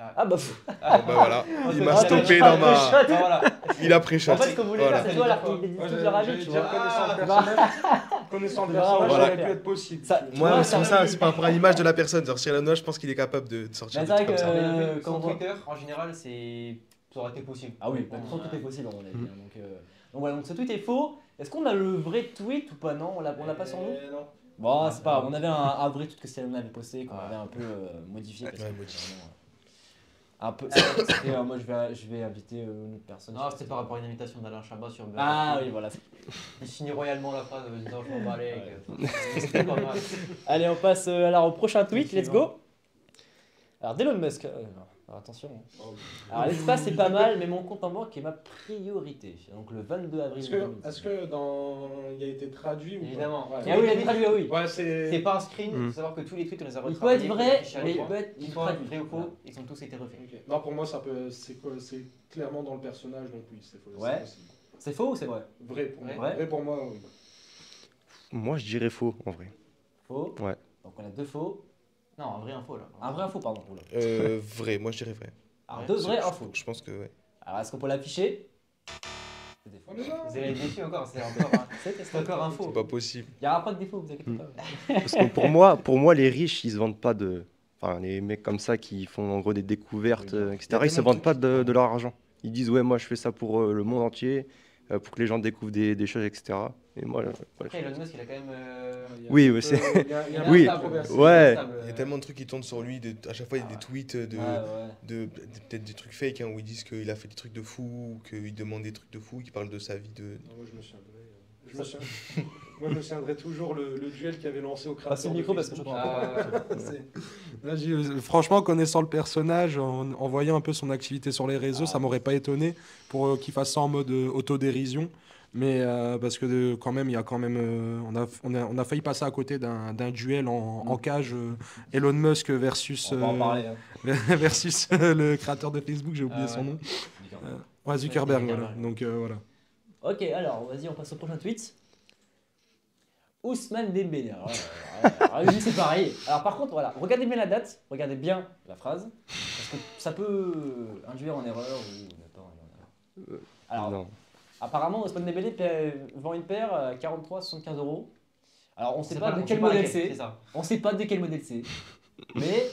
Ah bah,
Bon, bah voilà, il m'a
Ah,
stoppé
t'as-
dans ma.
t'as-
Voilà.
Il a pré-shot.
En fait, ce que vous voulez
Voilà.
faire, c'est toi là, il est
Moi,
toujours ravi, tu vois.
Connaissant le
Voilà,
personnage,
voilà.
ça aurait pu être possible.
Ça-
Moi,
Ouais,
c'est pour ça, c'est par rapport à l'image de la personne. Genre, Cyril Hanouna, je pense qu'il est capable de sortir
Mais
des
c'est
trucs
vrai
comme ça.
que-
Sans
quand on-
Twitter, en général, ça aurait été possible.
Ah oui, de toute façon tout est possible, on a dit. Donc voilà, donc ce tweet est faux. Est-ce qu'on a le vrai tweet ou pas? Non, on l'a pas sur nous.
Non.
Bon, c'est pas grave, on avait un vrai tweet que Cyril avait posté, qu'on avait un peu modifié. Parce
Ouais,
que
modifié.
vraiment, un peu. C'était, moi je vais inviter une autre personne.
Non, c'était par rapport à une invitation d'Alain Chabat sur Beurre.
Ah oui, voilà.
Il finit royalement la phrase en disant je m'en bats les couilles. C'était pas mal.
Allez, on passe alors au prochain tweet, let's
Suivant.
go. Alors d'Elon Musk. Alors attention. Alors l'espace c'est pas mal, mais mon compte en banque est ma priorité. Donc le 22 avril.
Est-ce que il a été traduit ou
Évidemment.
pas?
Ah oui, il a été traduit, ah oui.
Ouais,
C'est
c'est.
pas un screen, il faut savoir que tous les tweets on les a
Il peut être
retravaillés.
vrai,
affichés à
mais il
l'écran.
peut être
Qu'ils soient
traduit.
vrais ou faux, ils ont tous été refaits.
Ok. Non, pour moi, c'est clairement dans le personnage, donc oui, c'est faux.
Ouais.
C'est possible.
C'est faux ou c'est vrai?
Vrai pour moi.
Vrai.
Vrai pour moi, oui.
Moi, je dirais faux, en vrai.
Faux.
Ouais.
Donc on a 2 faux.
Non, un vrai info là.
Un vrai, un faux, pardon. Oula.
Vrai, moi je dirais vrai.
Alors
Ouais,
2 vrais, un faux.
Je pense que ouais.
Alors est-ce qu'on peut l'afficher? C'est des faux.
Vous allez être déçus encore, c'est encore un faux.
C'est pas possible.
Il n'y aura pas de défaut, vous inquiétez pas.
Parce que pour moi, les riches, ils se vendent pas de. Enfin, les mecs comme ça qui font en gros des découvertes,
Oui.
etc.,
Il y a
ils se
tellement de
vendent pas
trucs
de leur argent. Ils disent, ouais, moi je fais ça pour le monde entier, pour que les gens découvrent des choses, etc. Et moi, voilà.
Après, Elon Musk, il a quand même.
Oui, ouais, c'est.
Il y a un
Oui.
peu controversé.
Ouais.
Il y a tellement de trucs qui tournent sur lui, à chaque fois il y a des tweets peut-être des trucs fake où ils disent qu'il a fait des trucs de fou, qu'il demande des trucs de fou, qu'il parle de sa vie de.
Moi, je me souviendrai toujours le duel qu'il avait lancé au créateur.
Passe le micro
de
parce que je
Facebook. Là, franchement, connaissant le personnage, en voyant un peu son activité sur les réseaux, ça m'aurait pas étonné pour qu'il fasse ça en mode autodérision. Mais parce que quand même, il y a quand même, on a failli passer à côté d'un duel en cage, Elon Musk versus,
On va en parler. Hein.
versus le créateur de Facebook, j'ai oublié son nom. Ouais, Zuckerberg,
Ouais,
voilà. Donc voilà.
Ok, alors vas-y, on passe au prochain tweet. Ousmane Dembélé. Alors, lui, c'est pareil. Alors par contre, voilà, regardez bien la date, regardez bien la phrase, parce que ça peut induire en erreur ou ne pas en erreur. Alors,
Non.
apparemment, Ousmane Dembélé vend une paire à 43,75 €. Alors, on ne sait
C'est
pas de
on
quel
sait pas
modèle
lequel,
c'est.
ça.
On ne sait pas de quel modèle c'est. Mais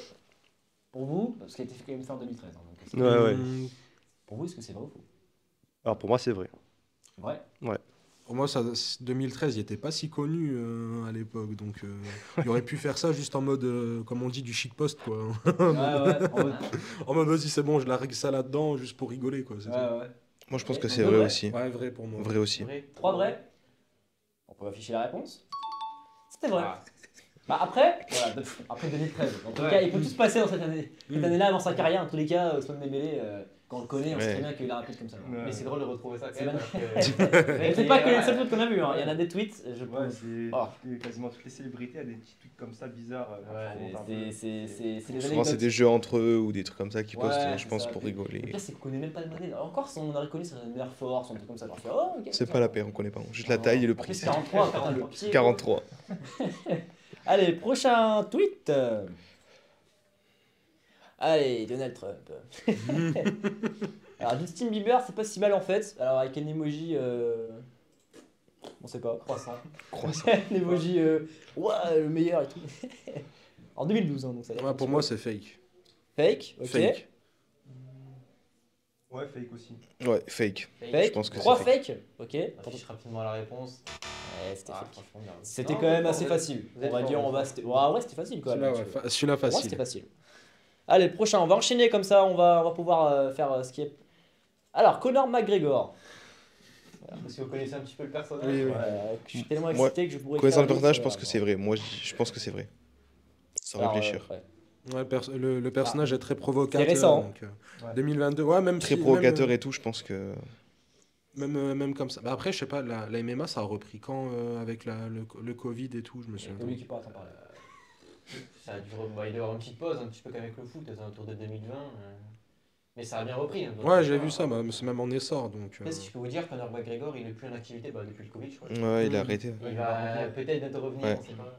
pour vous, parce qu'il a été fait quand même fait en 2013. Hein, donc, est-ce que-
Ouais, ouais.
Pour vous, est-ce que c'est vrai ou faux?
Alors pour moi, c'est vrai.
Vrai.
Pour moi, 2013, il n'était pas si connu à l'époque, donc il aurait pu faire ça juste en mode, comme on dit, du shitpost, quoi.
Ouais, ouais. En mode-
En mode, vas-y, c'est bon, je la règle ça là-dedans, juste pour rigoler, quoi. c'est tout.
ouais.
Moi je pense
Ok,
que
donc
c'est
deux
vrai
vrais.
aussi.
Ouais, vrai pour moi.
Vrai aussi.
Vrai.
3 vrais. On peut afficher la réponse. C'était vrai.
Ah.
Bah après, voilà, après 2013. En tout
Ouais.
cas, il peut tout se passer dans cette année. Cette
Mm.
année-là, avant sa carrière, en tous les cas, Ousmane Dembélé, quand on le connaît, on sait
Ouais.
très bien qu'il a un tweet comme ça.
Mais c'est drôle de retrouver ça quand
C'est
même.
magnifique.
parce que-
Mais c'est pas que les seuls tweets qu'on a vus, hein. Il y en a des tweets, je
Ouais,
pense.
c'est
Oh.
quasiment toutes les célébrités, il y a des petits trucs comme ça bizarres.
C'est des
Souvent c'est
anecdotes.
des jeux entre eux ou des trucs comme ça qu'ils
Ouais,
postent,
c'est
je pense,
ça.
pour
Le
rigoler.
pire, c'est qu'on connaît même pas le modèle. Encore, si on aurait connu, ça serait une Air Force, un truc comme ça. Genre, oh, ok.
C'est pas la paire, on connaît pas. Juste la taille et le
En
prix.
plus, 43, putain, le pied.
43.
Allez, prochain tweet. Allez, Donald Trump. Alors, Justin Bieber, c'est pas si mal en fait. Alors, avec un emoji. On sait pas. Croissant.
Croissant.
Un emoji. Ouah, le meilleur et tout. En 2012, hein, donc ça a l'air
Ouais,
un
pour
petit
moi,
peu-
c'est fake.
Fake, ok.
Fake.
Ouais, fake aussi.
Ouais, fake.
Fake.
Je pense que
3
c'est
fake. Ok.
On affiche rapidement la réponse.
Ouais, c'était
Ah,
fake.
franchement, bien.
C'était
Non,
quand même
vous
assez
êtes-
facile.
vous êtes
On va
fort,
dire,
vous
on va.
êtes fort.
Ouais, ouais, c'était facile quand même.
Celui-là, ouais, celui-là
Pour moi,
facile.
c'était facile. Allez, le prochain, on va enchaîner comme ça, on va pouvoir faire ce qui est. Alors, Conor McGregor.
Si vous connaissez un petit peu le personnage.
Oui, oui.
Je suis tellement
Moi,
excité que je pourrais.
Connaissant
faire
le personnage, je
vite,
pense que c'est vrai. Moi, je pense que c'est vrai. Sans
Alors,
réfléchir.
ouais.
Ouais, le personnage est très provocateur.
C'est récent.
donc,
Ouais.
2022, ouais, même
Très
si-
provocateur
même,
et tout, je pense que.
même comme ça. Bah après, je sais pas, la MMA, ça a repris quand avec le Covid et tout, je me souviens.
C'est lui qui part, t'en parler.
Ça a dû il doit y avoir une petite pause, un petit peu comme avec le foot, autour de 2020. Mais ça a bien repris. Hein, donc,
Ouais, j'ai vu ça, bah, c'est même en essor. Donc,
Après, si je peux vous dire, Conor McGregor, il est plus en activité depuis le Covid, je crois.
Ouais, il a arrêté.
Il va peut-être bientôt revenir,
Ouais.
on sait pas.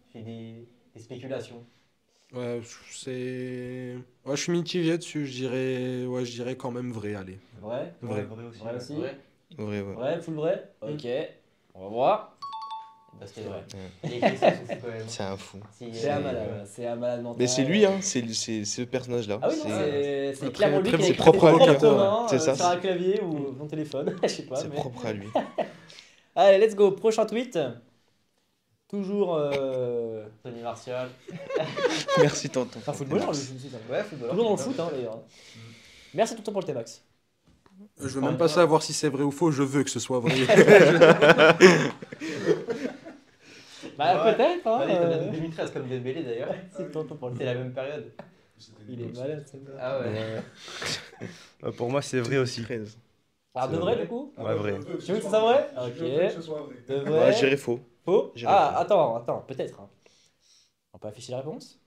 Il fait des spéculations.
ouais, ouais, je suis mitigé dessus, je dirais quand même vrai, allez.
Vrai.
Vrai.
Vrai aussi.
Vrai aussi.
Ouais.
Vrai, ouais.
Vrai, full vrai. Ok. On va voir.
Bah, c'était vrai.
Ouais.
Il écrit ça, c'est quand même.
C'est un fou.
C'est un malade, c'est un malade mental.
Mais c'est lui, hein, c'est ce personnage-là.
Ah oui, non, c'est
très-
clairement lui
très-
qui a
c'est
écrit
propre
ses
à lui,
propres
hein.
mains,
C'est ça,
sur un clavier ou son téléphone, je sais pas.
C'est
mais-
propre à lui.
Allez, let's go, prochain tweet. Toujours
Tony Martial.
Merci, tonton.
un footballeur, lui, je me suis dit.
Ouais, footballeur.
Toujours dans le foot, hein, d'ailleurs. Merci tonton pour le T-Max.
Je veux même pas savoir si c'est vrai ou faux, je veux que ce soit vrai.
Bah,
Ouais.
peut-être, hein.
Ouais, il était de 2013 comme Dembélé d'ailleurs.
C'est tonton pour le
C'est la même période.
c'était des
Il est
gosses.
malade, celle-là.
Ah ouais.
Pour moi, c'est vrai aussi.
13.
Ah, de vrai, du coup
Ouais, vrai.
Tu veux que ce soit vrai?
Je veux
Ok.
que ce soit vrai.
De
Ouais,
vrai.
je dirais faux.
Faux?
J'irai
Ah,
faux.
attends, peut-être. Hein. On peut afficher la réponse?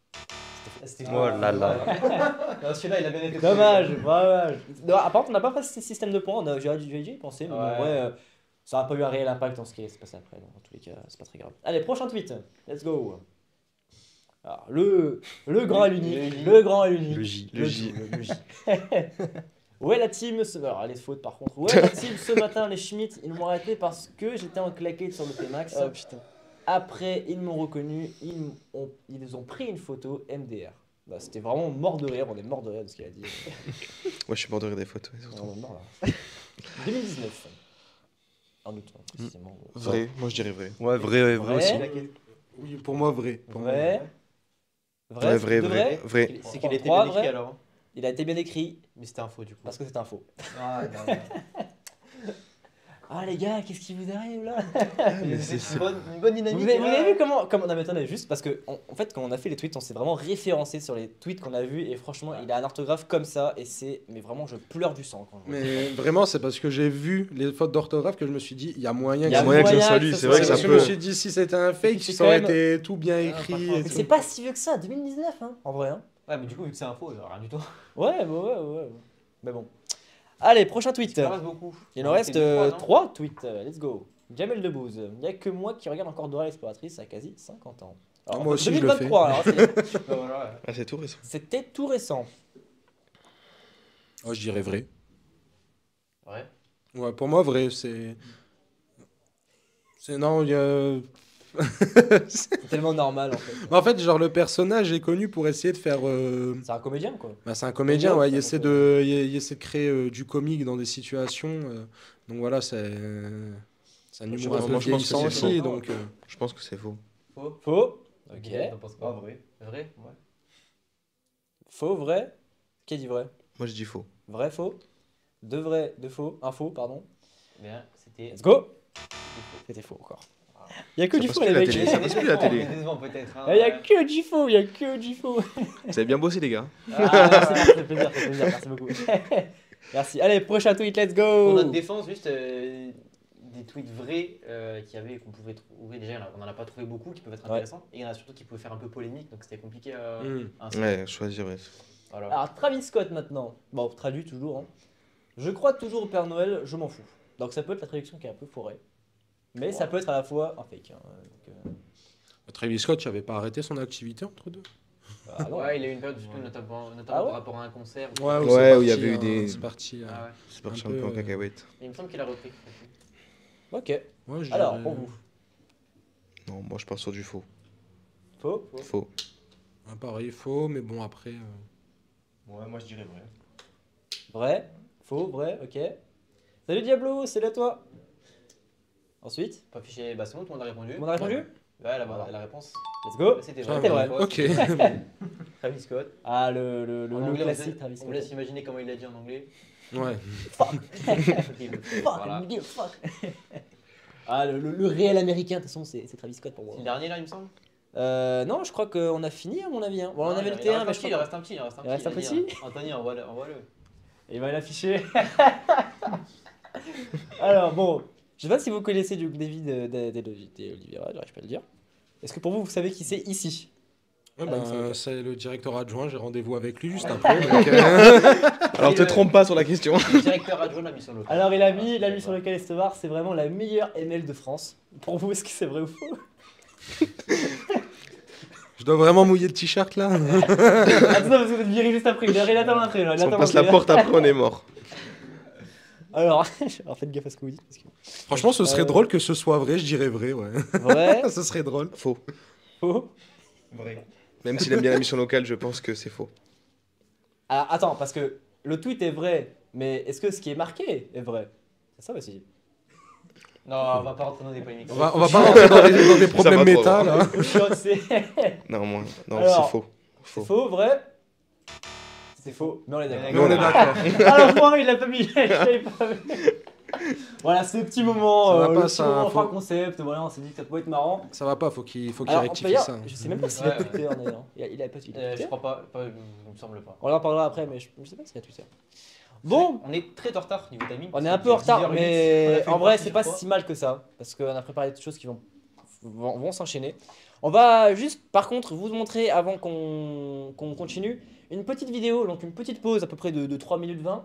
C'était
Oh là là.
Non, celui-là, il a bien été.
Dommage, dommage. Non, par contre, on n'a pas fait ce système de points. J'ai dû y penser, mais bon, en
Ouais.
vrai, ça n'a pas eu un réel impact dans ce qui s'est passé après. Donc, en tous les cas, c'est pas très grave. Allez, prochain tweet. Let's go. Alors, le grand et l'unique. Le grand et l'unique.
Le J.
Le J.
Le J. Où est la team alors, les fautes par contre. Où est la team ce matin, les Schmitt? Ils m'ont arrêté parce que j'étais en claquette sur le T-Max.
Oh putain.
Après, ils m'ont reconnu, ils ont pris une photo MDR. Bah, c'était vraiment mort de rire, on est mort de rire de ce qu'il a dit.
Ouais, je suis mort de rire des photos. surtout.
On est mort là. 2019. En août, hein, précisément.
Vrai, moi je dirais vrai.
Ouais, vrai, vrai aussi.
Oui, pour moi, vrai. Pour moi,
Vrai.
Ouais, vrai,
de
vrai. Vrai.
C'est qu'il était
Trois,
bien écrit
vrai.
alors.
Il a été bien écrit
Mais c'était un faux du coup.
parce que c'est un faux.
Ah, non.
Ah les gars, qu'est-ce qui vous arrive là?
mais
C'est une bonne dynamique.
Vous avez vu comment non mais attendez, juste parce que en fait quand on a fait les tweets, on s'est vraiment référencé sur les tweets qu'on a vus et franchement il a un orthographe comme ça et mais vraiment je pleure du sang quand je vois ça.
Mais vraiment, c'est parce que j'ai vu les fautes d'orthographe que je me suis dit, il y a moyen
Il
que
y a
ça
moyen que ça
moyen
soit
que
lui,
ça
c'est
soit
vrai que
lui.
ça
Je me
peut.
suis dit, si c'était un fake,
C'est
ça
quand
aurait
même-
été tout bien
Ah,
écrit.
franchement,
et
Mais
tout.
c'est pas si vieux que ça, 2019 hein, en vrai hein.
Ouais, mais du coup, vu que c'est un faux, ça rien du tout.
Ouais, ouais. Mais bon. Allez, prochain tweet.
Ça reste beaucoup.
Il nous reste
C'est
3 tweets. Let's go. Jamel Debbouze. Il n'y a que moi qui regarde encore Dora l'exploratrice à quasi 50 ans. Alors,
Moi
en
aussi, je le
2023, alors,
Voilà.
Ah, c'est tout récent.
c'était tout récent.
Oh, je dirais vrai.
Ouais.
Ouais, pour moi, vrai, non, il y a...
C'est tellement normal en fait.
En fait, genre, le personnage est connu pour essayer de faire...
C'est un comédien quoi.
Bah, c'est un comédien,
Ouais,
ouais,
ça
il essaie il essaie de créer du comique dans des situations. Donc voilà, c'est un
Je
humour un
pense-
peu
moi, je pense que
vieillissant
c'est
aussi.
faux.
Donc,
Je pense que c'est faux.
Faux.
Faux. Ok.
T'en penses
Pas
quoi?
vrai.
Vrai? Ouais.
Faux, vrai. Qui a dit vrai?
Moi je dis faux.
Vrai, faux. Deux vrais, deux faux. Un faux, pardon.
Bien, c'était.
Let's go. C'était faux encore. Il y a que
Ça
du
passe
faux
plus
les
la
mecs.
télé, ça passe plus la télé.
Décevant peut-être. hein.
Il y a que du faux, il y a que du faux.
Vous avez bien bossé les gars.
Ah, merci, ça fait plaisir, merci beaucoup. Merci. Allez, prochain tweet, let's
Pour
go.
notre défense, juste des tweets vrais qu'on pouvait trouver. Déjà, on n'en a pas trouvé beaucoup qui peuvent être
Ouais.
intéressants. Et il y en a surtout qui pouvaient faire un peu polémique, donc c'était compliqué à. à inscrire.
Ouais, choisir. Ouais.
Voilà.
Alors, Travis Scott maintenant. Bon, traduit toujours. Hein. Je crois toujours au Père Noël, je m'en fous. Donc, ça peut être la traduction qui est un peu forée. Mais ça peut être à la fois un fake. Hein. Donc,
Travis Scott, tu n'avais pas arrêté son activité entre deux?
ah non.
Ouais, il y a eu une période, notamment
Ah ouais
par rapport à un concert.
Ouais,
Ouais, où il y avait eu des-
C'est parti.
Ah ouais.
C'est parti
Un
un peu
peu,
en cacahuète.
Et il me semble qu'il a repris.
Ok.
Ouais, je
Alors,
dirais-
pour vous.
Non, moi je pars sur du faux.
Faux.
Faux.
Ah, pareil, faux, mais bon, après.
Ouais, moi je dirais vrai.
Vrai. Faux, vrai, ok. Salut Diablo, salut à toi. Ensuite,
Pas fiché, bah c'est bon, tout le monde a répondu.
tout le monde a répondu?
Ouais, la réponse.
Let's go.
C'était
Ah,
vrai.
C'était vrai.
Ok.
Travis Scott.
Ah, le
En anglais,
classique Travis
on
Scott.
vous laisse imaginer comment il l'a dit en anglais.
Ouais.
Fuck,
Voilà.
nigga, fuck. Ah, le réel américain, de toute façon, c'est Travis Scott pour moi.
C'est le dernier là, il me semble.
Non, je crois qu'on a fini à mon avis. Hein. Bon, on
Non,
avait
il
le T1, mais je
il
crois
reste un petit. Il reste un
Il reste un
petit.
petit
Anthony, envoie-le.
Il va l'afficher. Alors, bon, je sais pas si vous connaissez du David Oliveira, j'arrive pas à le dire. Est-ce que pour vous, vous savez qui c'est ici?
Ouais,
Ah,
ben,
il me semble que-
c'est le directeur adjoint, j'ai rendez-vous avec lui juste après. donc,
Alors te trompe pas sur la question.
Le directeur adjoint de la mission locale.
Alors, il a mis sur lequel Estevar, c'est vraiment la meilleure ML de France. Pour vous, est-ce que c'est vrai ou faux?
je dois vraiment mouiller le t-shirt là.
Attends, parce que vous êtes viré juste après. Il attend l'entrée.
Si on passe la porte après, on est mort.
Alors, faites gaffe à ce que vous dites. Parce que...
Franchement, ce serait drôle que ce soit vrai, je dirais vrai, ouais.
Vrai,
Ce serait drôle.
Faux.
faux.
Vrai.
Même s'il aime bien la mission locale, je pense que c'est faux.
Alors, attends, parce que le tweet est vrai, mais est-ce que ce qui est marqué est vrai? C'est ça aussi.
Non, on va pas rentrer dans des polémiques.
On va pas rentrer dans des problèmes
va trop,
méta
là.
là.
C'est
Non, moi, non,
Alors,
c'est faux. Faux.
faux, vrai? C'est faux, mais on est d'accord.
Mais on est d'accord.
Ah l'enfoiré, il l'a pas mis, je l'avais pas vu. Voilà, ce petit moment,
Ça va
le
pas,
petit
ça,
moment
faut-
fin concept, voilà, on s'est dit que ça pouvait être marrant.
Ça va pas, faut qu'il
Alors,
rectifie
d'ailleurs,
ça.
je sais même pas s'il a Twitter d'ailleurs. Il a pas Twitter.
Je crois pas, il me semble pas.
On en parlera après, mais je sais pas s'il a Twitter. Bon,
On est très en retard niveau timing.
on est
parce
un
que
peu en
c'est
retard,
10h08, on a
mais
fait
en
une
vrai,
partie
c'est pas
sur
si mal que ça, parce qu'on a préparé des choses qui vont s'enchaîner. On va juste, par contre, vous montrer avant qu'on continue une petite vidéo, donc une petite pause à peu près de 3 minutes 20,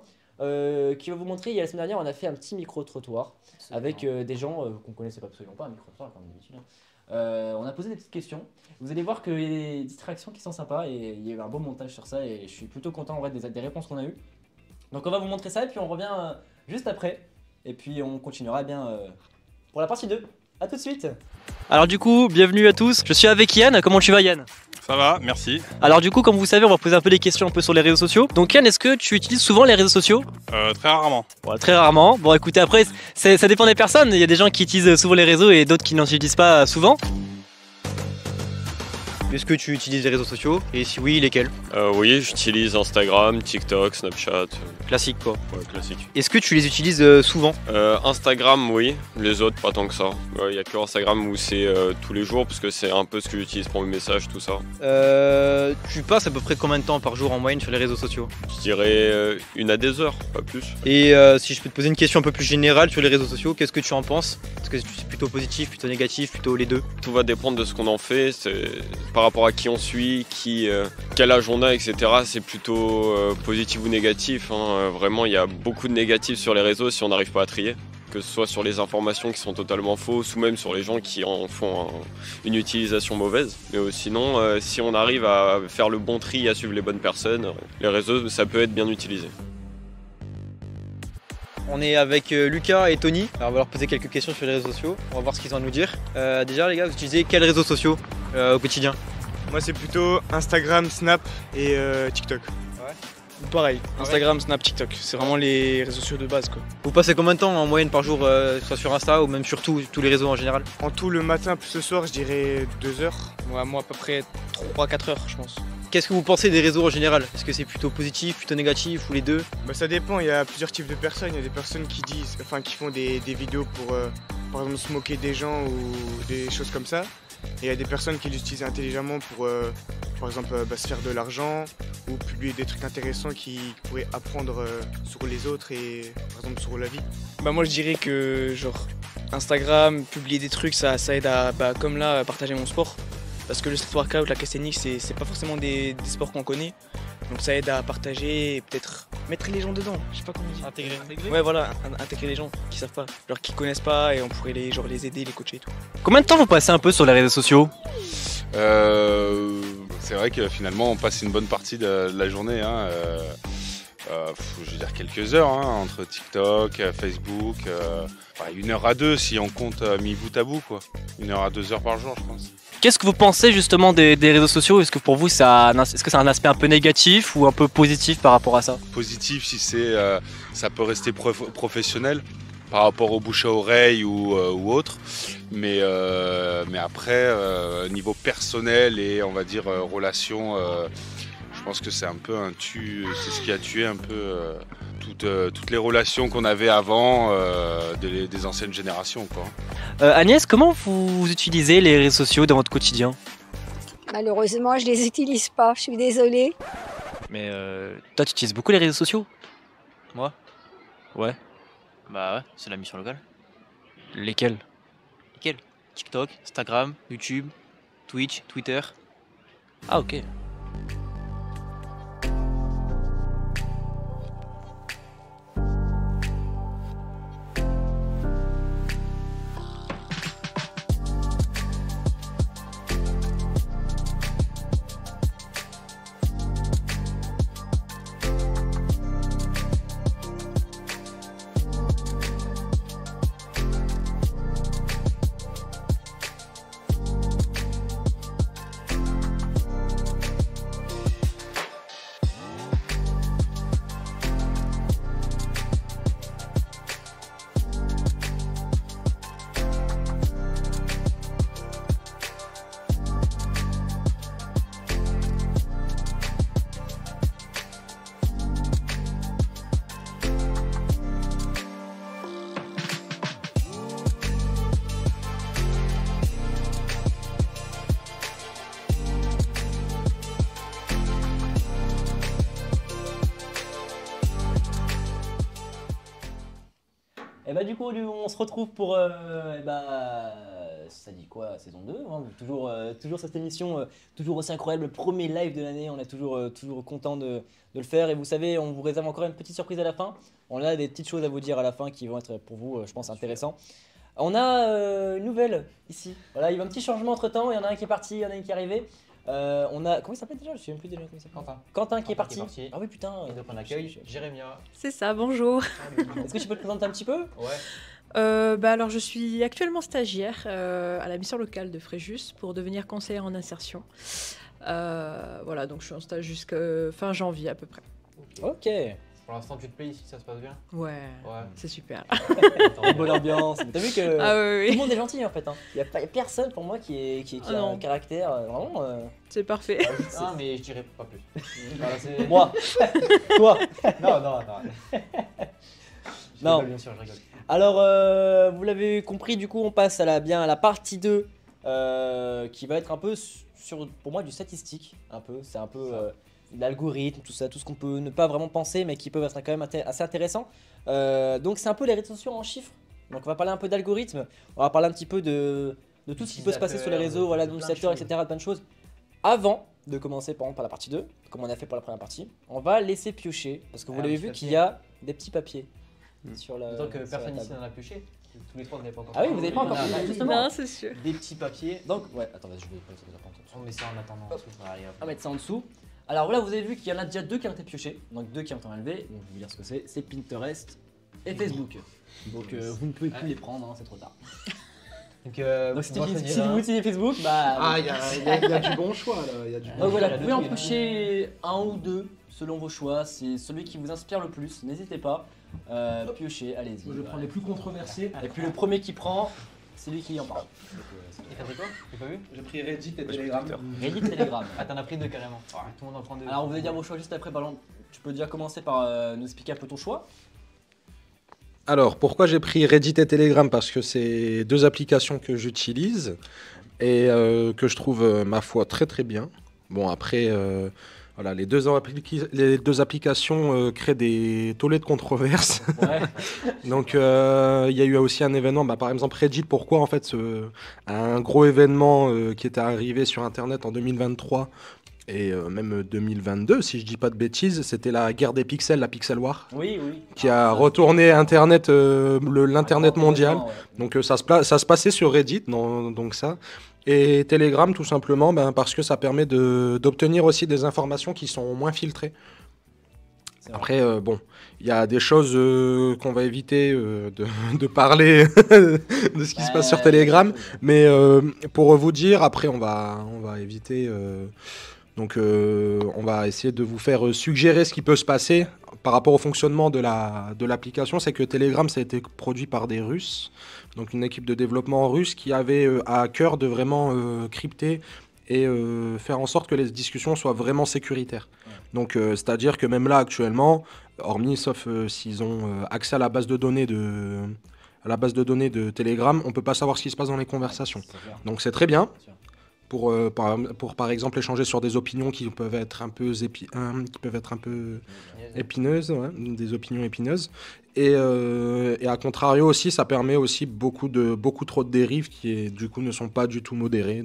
qui va vous montrer. Il y a la semaine dernière, on a fait un petit micro-trottoir avec des gens qu'on connaissait pas absolument pas, un micro-trottoir comme d'habitude. On a posé des petites questions. Vous allez voir qu'il y a des distractions qui sont sympas et il y a eu un beau montage sur ça et je suis plutôt content en vrai des réponses qu'on a eues. Donc on va vous montrer ça et puis on revient juste après et puis on continuera bien pour la partie 2. A tout de suite. Alors du coup, bienvenue à tous. Je suis avec Yann. Comment tu vas Yann?
Ça va, merci.
Alors du coup, comme vous savez, on va poser un peu des questions un peu sur les réseaux sociaux. Donc Yann, est-ce que tu utilises souvent les réseaux sociaux?
Très rarement.
Bon, très rarement. Bon écoutez, après, ça dépend des personnes. Il y a des gens qui utilisent souvent les réseaux et d'autres qui n'en utilisent pas souvent.
Est-ce que tu utilises les réseaux sociaux? Et si oui, lesquels?
Oui, j'utilise Instagram, TikTok, Snapchat.
Classique quoi.
Ouais, classique.
Est-ce que tu les utilises souvent?
Instagram, oui. Les autres, pas tant que ça. Il n'y a que Instagram où c'est tous les jours parce que c'est un peu ce que j'utilise pour mes messages, tout ça.
Tu passes à peu près combien de temps par jour en moyenne sur les réseaux sociaux?
Je dirais 1 à 2 heures, pas plus.
Et si je peux te poser une question un peu plus générale sur les réseaux sociaux, qu'est-ce que tu en penses? Est-ce que c'est plutôt positif, plutôt négatif, plutôt les deux?
Tout va dépendre de ce qu'on en fait. Par rapport à qui on suit, quel âge on a, etc. C'est plutôt positif ou négatif. Vraiment, il y a beaucoup de négatifs sur les réseaux si on n'arrive pas à trier. Que ce soit sur les informations qui sont totalement fausses ou même sur les gens qui en font une utilisation mauvaise. Mais sinon, si on arrive à faire le bon tri et à suivre les bonnes personnes, les réseaux, ça peut être bien utilisé.
On est avec Lucas et Tony. Alors on va leur poser quelques questions sur les réseaux sociaux. On va voir ce qu'ils ont à nous dire. Déjà les gars, vous utilisez quels réseaux sociaux au quotidien?
Moi c'est plutôt Instagram, Snap et TikTok.
Pareil, Instagram, Snap, TikTok, c'est vraiment les réseaux sociaux de base quoi.
Vous passez combien de temps en moyenne par jour, soit sur Insta ou même sur tous les réseaux en général?
En tout le matin plus le soir je dirais 2 heures.
Ouais, moi à peu près 3-4 heures je pense.
Qu'est-ce que vous pensez des réseaux en général? Est-ce que c'est plutôt positif, plutôt négatif ou les deux?
Ça dépend, il y a plusieurs types de personnes. Il y a des personnes qui font des vidéos pour par exemple se moquer des gens ou des choses comme ça. Et il y a des personnes qui l'utilisent intelligemment pour par exemple se faire de l'argent ou publier des trucs intéressants qui pourraient apprendre sur les autres et par exemple sur la vie.
Moi je dirais que genre Instagram, publier des trucs ça aide à comme là partager mon sport. Parce que le street workout, la calisthenics, c'est pas forcément des sports qu'on connaît. Donc ça aide à partager et peut-être mettre les gens dedans. Je sais pas comment dire.
Intégrer.
Ouais voilà, intégrer les gens qui savent pas, genre qui connaissent pas et on pourrait les aider, les coacher et tout.
Combien de temps vous passez un peu sur les réseaux sociaux?
C'est vrai que finalement on passe une bonne partie de la journée. Je veux dire quelques heures entre TikTok, Facebook, 1 heure à 2 si on compte mis bout à bout quoi. 1 heure à 2 heures par jour je pense.
Qu'est-ce que vous pensez justement des réseaux sociaux? Est-ce que pour vous est-ce que c'est un aspect un peu négatif ou un peu positif par rapport à ça?
Positif si ça peut rester professionnel par rapport au bouche à oreille ou autre. Mais après niveau personnel et on va dire relation, je pense que c'est un peu c'est ce qui a tué un peu toutes les relations qu'on avait avant des anciennes générations quoi.
Agnès, comment vous utilisez les réseaux sociaux dans votre quotidien?
Malheureusement, je les utilise pas, je suis désolée.
Mais toi, tu utilises beaucoup les réseaux sociaux?
Moi?
Ouais.
Bah ouais, c'est la mission locale.
Lesquels?
TikTok, Instagram, YouTube, Twitch, Twitter.
Ah ok. Et bah du coup on se retrouve pour ça dit quoi, saison 2 hein, toujours cette émission toujours aussi incroyable, le premier live de l'année, on est toujours content de le faire et vous savez on vous réserve encore une petite surprise à la fin. On a des petites choses à vous dire à la fin qui vont être pour vous je pense intéressants. On a une nouvelle ici, voilà, il y a eu un petit changement entre temps, il y en a un qui est parti, il y en a un qui est arrivé. On a. Comment il s'appelle déjà? Je ne sais même plus déjà comment il s'appelle. Quentin qui est parti. Ah oui, putain.
Et donc on accueille Jérémia.
C'est ça, bonjour.
Est-ce que tu peux te présenter un petit peu?
Ouais. Alors, je suis actuellement stagiaire à la mission locale de Fréjus pour devenir conseillère en insertion. Voilà, donc je suis en stage jusqu'à fin janvier à peu près.
Ok.
Pour l'instant, tu te plais ici, ça se passe bien?
Ouais. C'est super.
Bonne ambiance. T'as vu que
oui.
tout le monde est gentil en fait. Il n'y a personne pour moi qui a un caractère vraiment.
C'est parfait.
Ah, mais je dirais pas plus.
Voilà, moi. Toi.
Non.
Non.
Bien sûr, je rigole.
Alors, vous l'avez compris, du coup, on passe à la partie 2 qui va être un peu sur, pour moi, du statistique. C'est un peu l'algorithme, tout ça, tout ce qu'on peut ne pas vraiment penser, mais qui peuvent être quand même assez intéressant. Donc, c'est un peu les réseaux sociaux en chiffres. Donc, on va parler un peu d'algorithme, on va parler un petit peu de tout ce qui peut se passer sur les réseaux, voilà, d'utilisateurs, etc., de plein de choses. Avant de commencer par la partie 2, comme on a fait pour la première partie, on va laisser piocher, parce que vous l'avez vu qu'il y a des petits papiers sur la
Tant que personne ici n'en a pioché. Tous les trois, vous n'avez pas encore.
Ah oui, vous n'avez pas encore pioché, justement.
Non, c'est sûr.
Des petits papiers. Donc, ouais, attends, je vais poser la pente.
On met ça en attendant.
On va mettre ça en dessous. Alors là, vous avez vu qu'il y en a déjà 2 qui ont été piochés, donc 2 qui ont été enlevés. Donc, je vais vous dire ce que c'est Pinterest et Facebook. Donc, vous ne pouvez plus les prendre, hein, c'est trop tard. Donc si vous utilisez Facebook,
il y a du bon choix là.
Donc voilà, vous pouvez en piocher un ou deux selon vos choix. C'est celui qui vous inspire le plus. N'hésitez pas, piochez, allez-y.
Je prends les plus controversés.
Et puis le premier qui prend, c'est lui qui en parle.
Et t'as pris quoi? J'ai pas vu?
J'ai pris Reddit et Telegram.
Reddit, Telegram.
Ah, t'en as pris 2 carrément. Tout le monde en prend 2.
Alors on va dire vos choix juste après. Pardon, tu peux déjà commencer par nous expliquer un peu ton choix.
Alors, pourquoi j'ai pris Reddit et Telegram? Parce que c'est 2 applications que j'utilise et que je trouve, ma foi, très très bien. Bon, après, voilà, les deux applications créent des tollés de controverses.
Ouais.
Donc, il y a eu aussi un événement, par exemple Reddit, pourquoi en fait, un gros événement qui était arrivé sur Internet en 2023 et même 2022, si je dis pas de bêtises, c'était la guerre des pixels, la Pixel War, qui a retourné Internet, l'Internet mondial.
Ouais.
Donc ça se passait sur Reddit, donc ça. Et Telegram, tout simplement, parce que ça permet d'obtenir aussi des informations qui sont moins filtrées. Après, il y a des choses qu'on va éviter de parler de ce qui se passe sur Telegram. Mais pour vous dire, après, on va éviter... Donc on va essayer de vous faire suggérer ce qui peut se passer par rapport au fonctionnement de l'application. C'est que Telegram, ça a été produit par des Russes, donc une équipe de développement russe qui avait à cœur de vraiment crypter et faire en sorte que les discussions soient vraiment sécuritaires. Donc c'est-à-dire que même là actuellement, hormis sauf s'ils ont accès à la base de données de Telegram, on peut pas savoir ce qui se passe dans les conversations. Donc c'est très bien. Pour par exemple échanger sur des opinions qui peuvent être un peu épineuses, ouais, des opinions épineuses. Et à contrario aussi, ça permet aussi beaucoup trop de dérives qui du coup ne sont pas du tout modérées.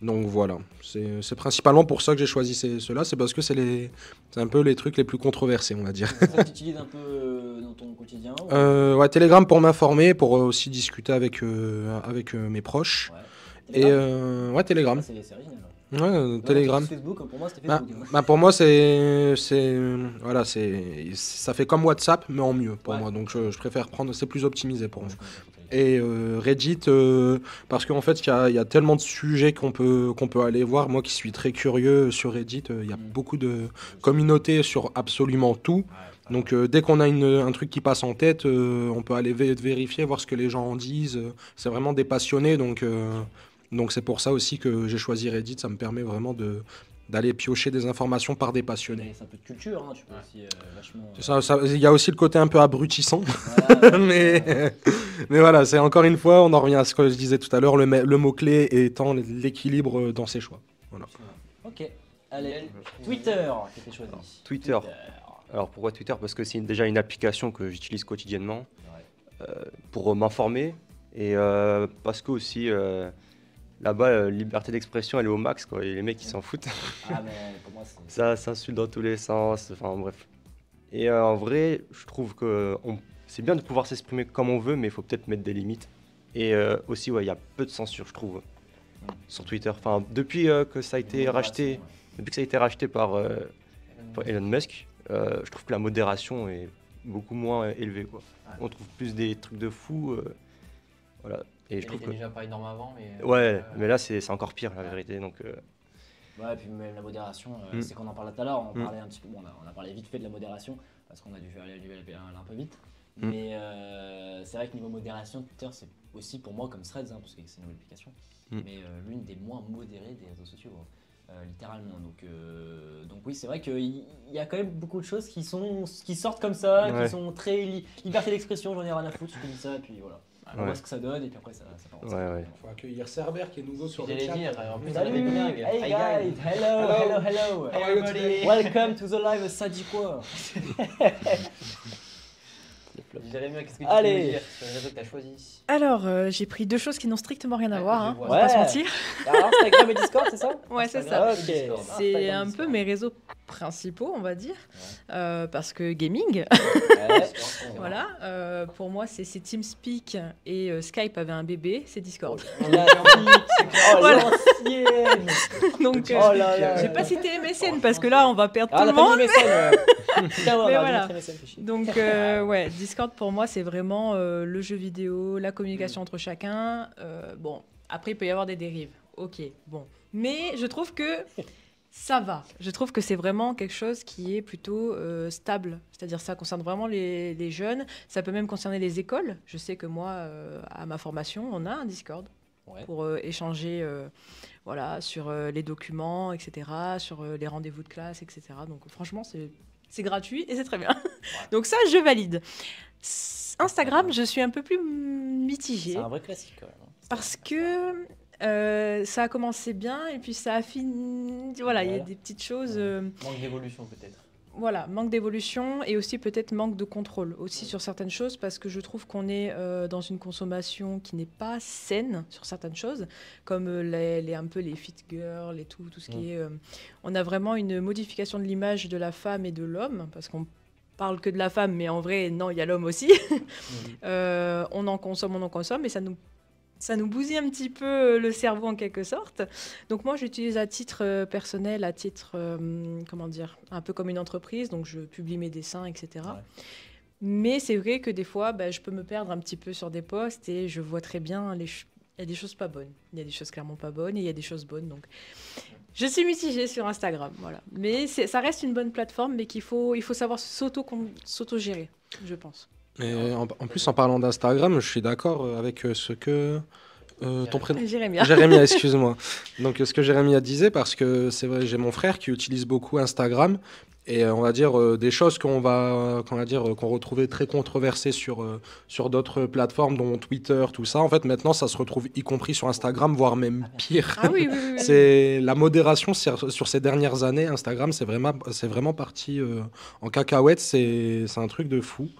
Donc voilà, c'est principalement pour ça que j'ai choisi ceux-là, c'est parce que c'est un peu les trucs les plus controversés, on va dire.
Ça que tu utilises un peu dans ton quotidien
Ouais, Telegram pour m'informer, pour aussi discuter avec mes proches.
Ouais.
Et ouais, Telegram.
C'est original.
Ouais, Telegram.
Facebook, pour moi c'était Facebook.
Pour moi voilà, ça fait comme WhatsApp mais en mieux pour moi. Donc je préfère prendre, c'est plus optimisé pour moi. Et Reddit parce qu'en fait il y a tellement de sujets qu'on peut aller voir. Moi qui suis très curieux sur Reddit, il y a beaucoup de communautés sur absolument tout. Donc dès qu'on a un truc qui passe en tête, on peut aller vérifier, voir ce que les gens en disent. C'est vraiment des passionnés, donc c'est pour ça aussi que j'ai choisi Reddit. Ça me permet vraiment d'aller piocher des informations par des passionnés.
C'est un peu de culture, hein, tu peux aussi vachement...
Il y a aussi le côté un peu abrutissant. Voilà. mais voilà, c'est encore une fois, on en revient à ce que je disais tout à l'heure, le mot-clé étant l'équilibre dans ses choix. Voilà.
Ok, allez, Twitter qui était choisi.
Twitter. Alors pourquoi Twitter? Parce que c'est déjà une application que j'utilise quotidiennement. pour m'informer et parce que aussi là-bas, liberté d'expression, elle est au max, quoi, et les mecs, ils s'en foutent.
Ah, mais pour moi, c'est...
Ça s'insulte dans tous les sens, enfin bref. Et en vrai, je trouve que c'est bien de pouvoir s'exprimer comme on veut, mais il faut peut-être mettre des limites. Et aussi, ouais, il y a peu de censure, je trouve, sur Twitter. Enfin, depuis que ça a été racheté, par Elon Musk, je trouve que la modération est beaucoup moins élevée, quoi. On trouve plus des trucs de fou, voilà. Et je trouve que
déjà pas énorme avant, mais
ouais, mais là c'est encore pire, la vérité. Donc
ouais, et puis même la modération, c'est qu'on en parlait tout à l'heure, on parlait un petit peu, bon, on a parlé vite fait de la modération parce qu'on a dû aller un peu vite. Mais c'est vrai que niveau modération, Twitter c'est aussi pour moi comme Threads, parce que c'est une nouvelle application, mais l'une des moins modérées des réseaux sociaux, littéralement. Donc oui, c'est vrai qu'il y a quand même beaucoup de choses qui sortent comme ça, qui sont très liberté d'expression, j'en ai rien à foutre, je te dis ça, et puis voilà. On voit ce que ça donne et puis après ça part.
Il faut accueillir Cerber qui est nouveau sur le chat.
En plus,
salut, hey guys, hello. Welcome to the live Sadikwa.
Jérémy, qu'est-ce que tu peux nous dire sur les réseaux que tu as choisis?
Alors, j'ai pris 2 choses qui n'ont strictement rien à voir, on
va
pas se mentir.
Alors, Instagram et Discord, c'est ça?
Ouais, c'est ça.
Okay.
C'est un peu mes réseaux principaux, on va dire, parce que gaming, voilà, pour moi c'est TeamSpeak et Skype avait un bébé, c'est Discord.
Voilà.
Donc, j'ai pas cité MSN parce que là on va perdre tout le monde. Mais voilà. Donc ouais, Discord pour moi c'est vraiment le jeu vidéo, la communication entre chacun. Bon, après il peut y avoir des dérives. Ok, bon, mais je trouve que ça va. Je trouve que c'est vraiment quelque chose qui est plutôt stable. C'est-à-dire ça concerne vraiment les jeunes. Ça peut même concerner les écoles. Je sais que moi, à ma formation, on a un Discord pour échanger voilà, sur les documents, etc., sur les rendez-vous de classe, etc. Donc franchement, c'est gratuit et c'est très bien. Donc ça, je valide. Instagram, je suis un peu plus mitigée.
C'est un vrai classique quand même.
Parce que... ça a commencé bien et puis ça a fini. Voilà, il y a des petites choses.
Manque d'évolution peut-être.
Voilà, manque d'évolution et aussi peut-être manque de contrôle aussi sur certaines choses parce que je trouve qu'on est dans une consommation qui n'est pas saine sur certaines choses, comme un peu les fit girls et tout ce qui est. On a vraiment une modification de l'image de la femme et de l'homme parce qu'on parle que de la femme, mais en vrai, non, il y a l'homme aussi. On en consomme et ça nous bousille un petit peu le cerveau en quelque sorte. Donc moi, j'utilise à titre personnel, à titre, comment dire, un peu comme une entreprise. Donc je publie mes dessins, etc. Ouais. Mais c'est vrai que des fois, je peux me perdre un petit peu sur des posts et je vois très bien, il y a des choses pas bonnes. Il y a des choses clairement pas bonnes et il y a des choses bonnes. Donc je suis mitigée sur Instagram, voilà. Mais ça reste une bonne plateforme, mais il faut savoir s'auto-gérer, je pense.
Et en plus, en parlant d'Instagram, je suis d'accord avec ce que ton prénom.
Jérémy,
excuse-moi. Donc, ce que Jérémy disait, parce que c'est vrai, j'ai mon frère qui utilise beaucoup Instagram. Et on va dire des choses qu'on retrouvait très controversées sur d'autres plateformes, dont Twitter, tout ça. En fait, maintenant, ça se retrouve y compris sur Instagram, voire même pire.
Ah oui.
C'est la modération sur ces dernières années. Instagram, c'est vraiment parti en cacahuète. C'est un truc de fou.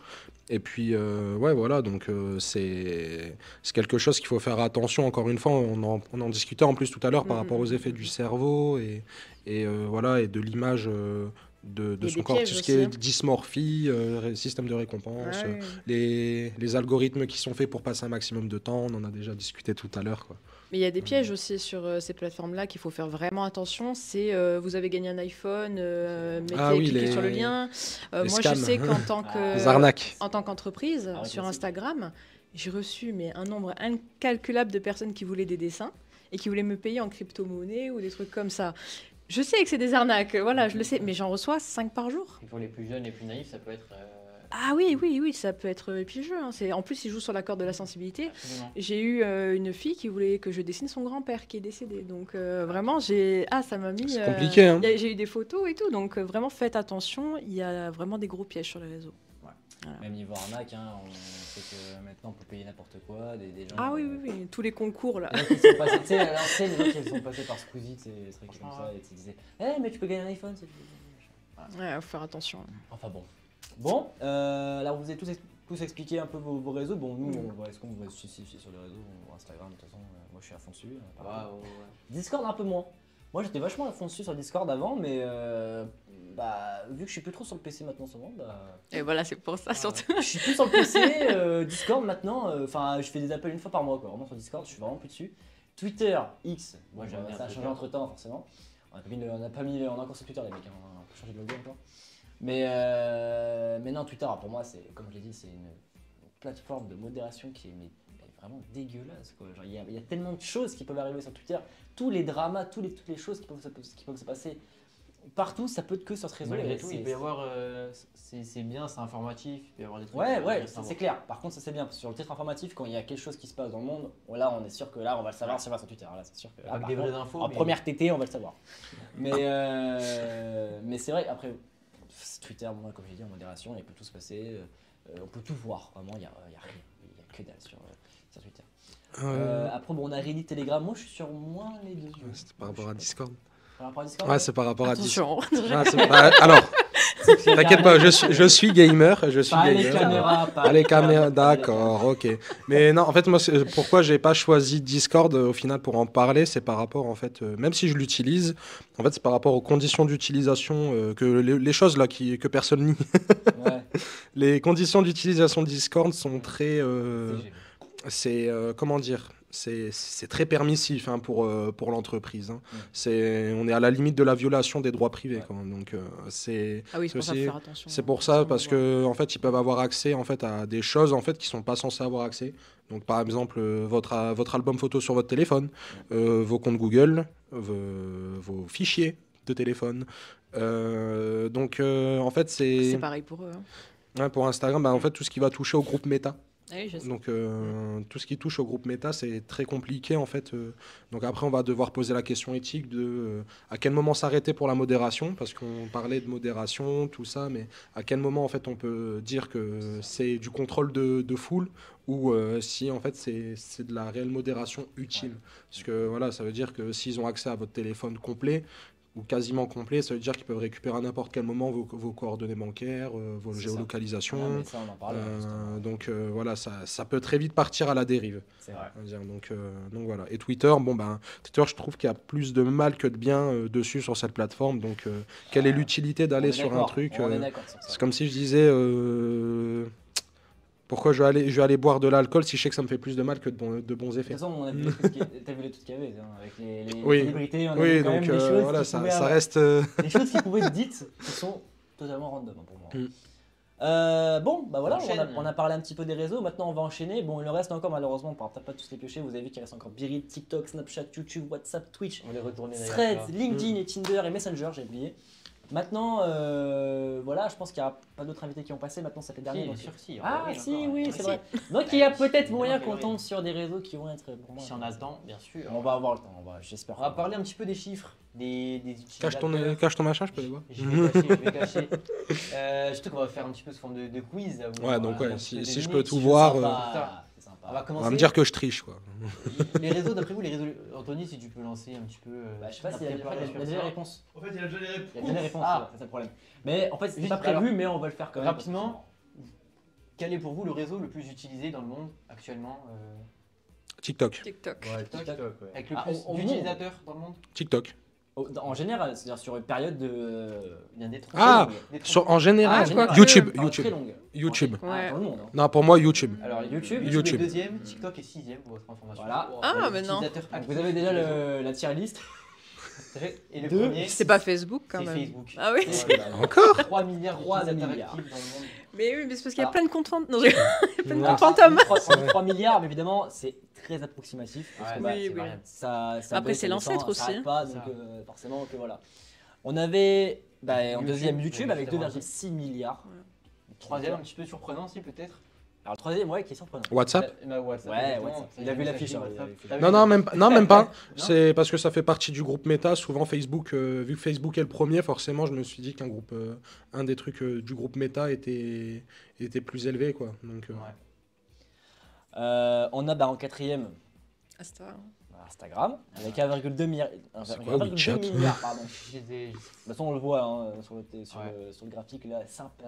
Et puis, ouais, voilà, donc c'est quelque chose qu'il faut faire attention. Encore une fois, on en discutait en plus tout à l'heure par rapport aux effets du cerveau et voilà, et de l'image de son corps, tout ce qui est dysmorphie, système de récompense, les algorithmes qui sont faits pour passer un maximum de temps, on en a déjà discuté tout à l'heure, quoi.
Mais il y a des pièges aussi sur ces plateformes-là qu'il faut faire vraiment attention. C'est vous avez gagné un iPhone, cliquez sur le lien. Moi,
scams.
Je sais qu'en tant qu'entreprise, sur Instagram, j'ai reçu un nombre incalculable de personnes qui voulaient des dessins et qui voulaient me payer en crypto-monnaie ou des trucs comme ça. Je sais que c'est des arnaques, voilà, je le sais, mais j'en reçois 5 par jour.
Et pour les plus jeunes, les plus naïfs, ça peut être...
Ah oui, ça peut être piégeux. Hein. En plus, ils jouent sur la corde de la sensibilité. Absolument. J'ai eu une fille qui voulait que je dessine son grand-père qui est décédé. Donc vraiment, ça m'a mis...
C'est compliqué, hein.
J'ai eu des photos et tout. Donc vraiment, faites attention. Il y a vraiment des gros pièges sur les réseaux.
Ouais. Voilà. Même niveau arnaque, on sait que maintenant, on peut payer n'importe quoi. Des gens,
oui. Tous les concours, là.
Les gens qui sont passés, à l'ancienne, les gens qui sont passés par Squeezie, c'est comme ça. Et tu disais, mais tu peux gagner un iPhone.
Ouais, faut faire attention.
Enfin bon. Bon, là vous avez tous expliqué un peu vos réseaux. Bon, nous, est-ce qu'on va se justifier sur les réseaux, Instagram, de toute façon, moi je suis à fond dessus. Discord un peu moins. Moi j'étais vachement à fond dessus sur Discord avant, mais vu que je suis plus trop sur le PC maintenant souvent,
Et voilà, c'est pour ça surtout.
je suis plus sur le PC, Discord maintenant, je fais des appels une fois par mois, quoi, vraiment sur Discord, je suis vraiment plus dessus. Twitter, X, moi ça a changé entre temps forcément. On a encore sur Twitter les mecs, hein, on a un peu changé de logo encore. Mais non, Twitter, pour moi, c'est comme je l'ai dit, c'est une plateforme de modération qui est vraiment dégueulasse, quoi. Genre, il y a tellement de choses qui peuvent arriver sur Twitter, tous les dramas, toutes les choses qui peuvent se passer partout, ça peut être que sur ce réseau.
Malgré tout, il peut y avoir, c'est bien, c'est informatif, il peut y avoir des trucs.
Ouais, c'est clair. Par contre, ça c'est bien, parce que sur le titre informatif, quand il y a quelque chose qui se passe dans le monde, là on est sûr que là on va le savoir si on va sur Twitter. Là, c'est sûr que
avec des vraies infos.
En première TT, on va le savoir. Mais c'est vrai, après, Twitter, moi, comme j'ai dit, en modération, il peut tout se passer, on peut tout voir. Vraiment, il n'y a rien, il n'y a que dalle sur Twitter. Après, on a Reddit, Telegram. Moi, je suis sur moins les deux.
C'était par rapport à Discord.
Par rapport à Discord.
Ouais, c'est par rapport à
Discord.
Alors, t'inquiète pas, je suis gamer. Pas les caméras, d'accord, ok. Mais non, en fait, moi, pourquoi j'ai pas choisi Discord au final pour en parler, c'est par rapport, en fait, même si je l'utilise, en fait, c'est par rapport aux conditions d'utilisation, que les choses là que personne nie. Les conditions d'utilisation de Discord sont très, comment dire. C'est très permissif hein, pour l'entreprise. Hein. On est à la limite de la violation des droits privés. Quoi. Donc, c'est pour ça parce que en fait, ils peuvent avoir accès en fait, à des choses en fait, qui ne sont pas censés avoir accès. Donc, par exemple, votre album photo sur votre téléphone, vos comptes Google, vos fichiers de téléphone. Donc, en fait,
c'est pareil pour eux. Hein.
Ouais, pour Instagram, en fait, tout ce qui va toucher au groupe Meta.
Oui,
donc tout ce qui touche au groupe Meta, c'est très compliqué en fait. Donc après, on va devoir poser la question éthique de à quel moment s'arrêter pour la modération, parce qu'on parlait de modération, tout ça, mais à quel moment en fait on peut dire que c'est du contrôle de foule ou si en fait c'est de la réelle modération utile. Parce que voilà, ça veut dire que s'ils ont accès à votre téléphone complet, ou quasiment complet, ça veut dire qu'ils peuvent récupérer à n'importe quel moment vos coordonnées bancaires, vos géolocalisations.
Ça, on en parle,
donc voilà, ça peut très vite partir à la dérive.
C'est vrai.
Donc voilà. Et Twitter, Twitter, je trouve qu'il y a plus de mal que de bien dessus sur cette plateforme. Donc quelle est l'utilité d'aller sur un truc c'est comme si je disais. Pourquoi je vais aller boire de l'alcool si je sais que ça me fait plus de mal que de bons effets.
De toute façon, on a vu t'as vu les trucs qu'il y avait avec les célébrités. On a vu quand même des choses
voilà, ça reste.
Des choses qui pouvaient être dites qui sont totalement random pour moi. Bon, voilà, on a parlé un petit peu des réseaux. Maintenant, on va enchaîner. Bon, il en reste encore malheureusement. On ne pourra peut-être pas tous les piocher. Vous avez vu qu'il reste encore Biril, TikTok, Snapchat, YouTube, WhatsApp, Twitch, Threads, LinkedIn et Tinder et Messenger. J'ai oublié. Maintenant, voilà, je pense qu'il n'y a pas d'autres invités qui ont passé. Maintenant, ça fait dernier. Oui, c'est vrai. Donc, il y a peut-être moyen qu'on tombe sur des réseaux qui vont être pour moi.
Si on a le temps, bien sûr.
On va avoir le temps, j'espère.
On va parler un petit peu des chiffres, des utilisateurs.
Cache ton machin, je peux les voir.
Je vais cacher. Surtout qu'on va faire un petit peu sous forme de quiz.
Ouais, donc si je peux tout voir. On va me dire que je triche, quoi.
Les réseaux, d'après vous, les réseaux. Anthony, si tu peux lancer un petit peu.
Je sais pas s'il y a déjà les réponses.
En fait, il y a déjà les réponses.
Il y a déjà les réponses, c'est ça le problème. Mais en fait, c'est pas prévu, mais on va le faire quand même.
Rapidement, quel est pour vous le réseau le plus utilisé dans le monde actuellement
TikTok.
TikTok.
Ouais, TikTok, ouais. Avec le plus d'utilisateurs dans le monde
TikTok.
En général, c'est-à-dire sur une période de.
Il y a des trucs.
En général, YouTube. YouTube.
Ouais. Dans le monde, hein.
Non, pour moi, YouTube.
Alors, YouTube
est deuxième, TikTok est sixième pour votre information.
Voilà.
Ah, mais non.
Vous avez déjà la tier list.
Et le premier,
c'est pas Facebook quand même.
C'est Facebook.
Ah oui.
Encore
3 milliards d'utilisateurs actifs dans le monde.
Mais oui, mais c'est parce qu'il y a plein de comptes fantômes. Non, il y a plein de comptes fantômes.
3 milliards, mais évidemment, c'est très approximatif. Parce que,
oui.
Après,
c'est l'ancêtre aussi.
Pas, donc forcément que voilà. On avait en deuxième YouTube avec 2,6 milliards.
Troisième, un petit peu surprenant aussi peut-être.
Alors le troisième, qui est surprenant.
WhatsApp.
Ouais, il a vu l'affiche.
Non, même pas. C'est parce que ça fait partie du groupe Meta. Souvent Facebook, vu que Facebook est le premier, forcément, je me suis dit un des trucs du groupe Meta était plus élevé, quoi. Donc.
On a en quatrième.
Insta.
Instagram, avec 1,2 milliard.
quoi, WeChat?
milliard, pardon. De toute façon, on le voit hein, sur le graphique là, sympa.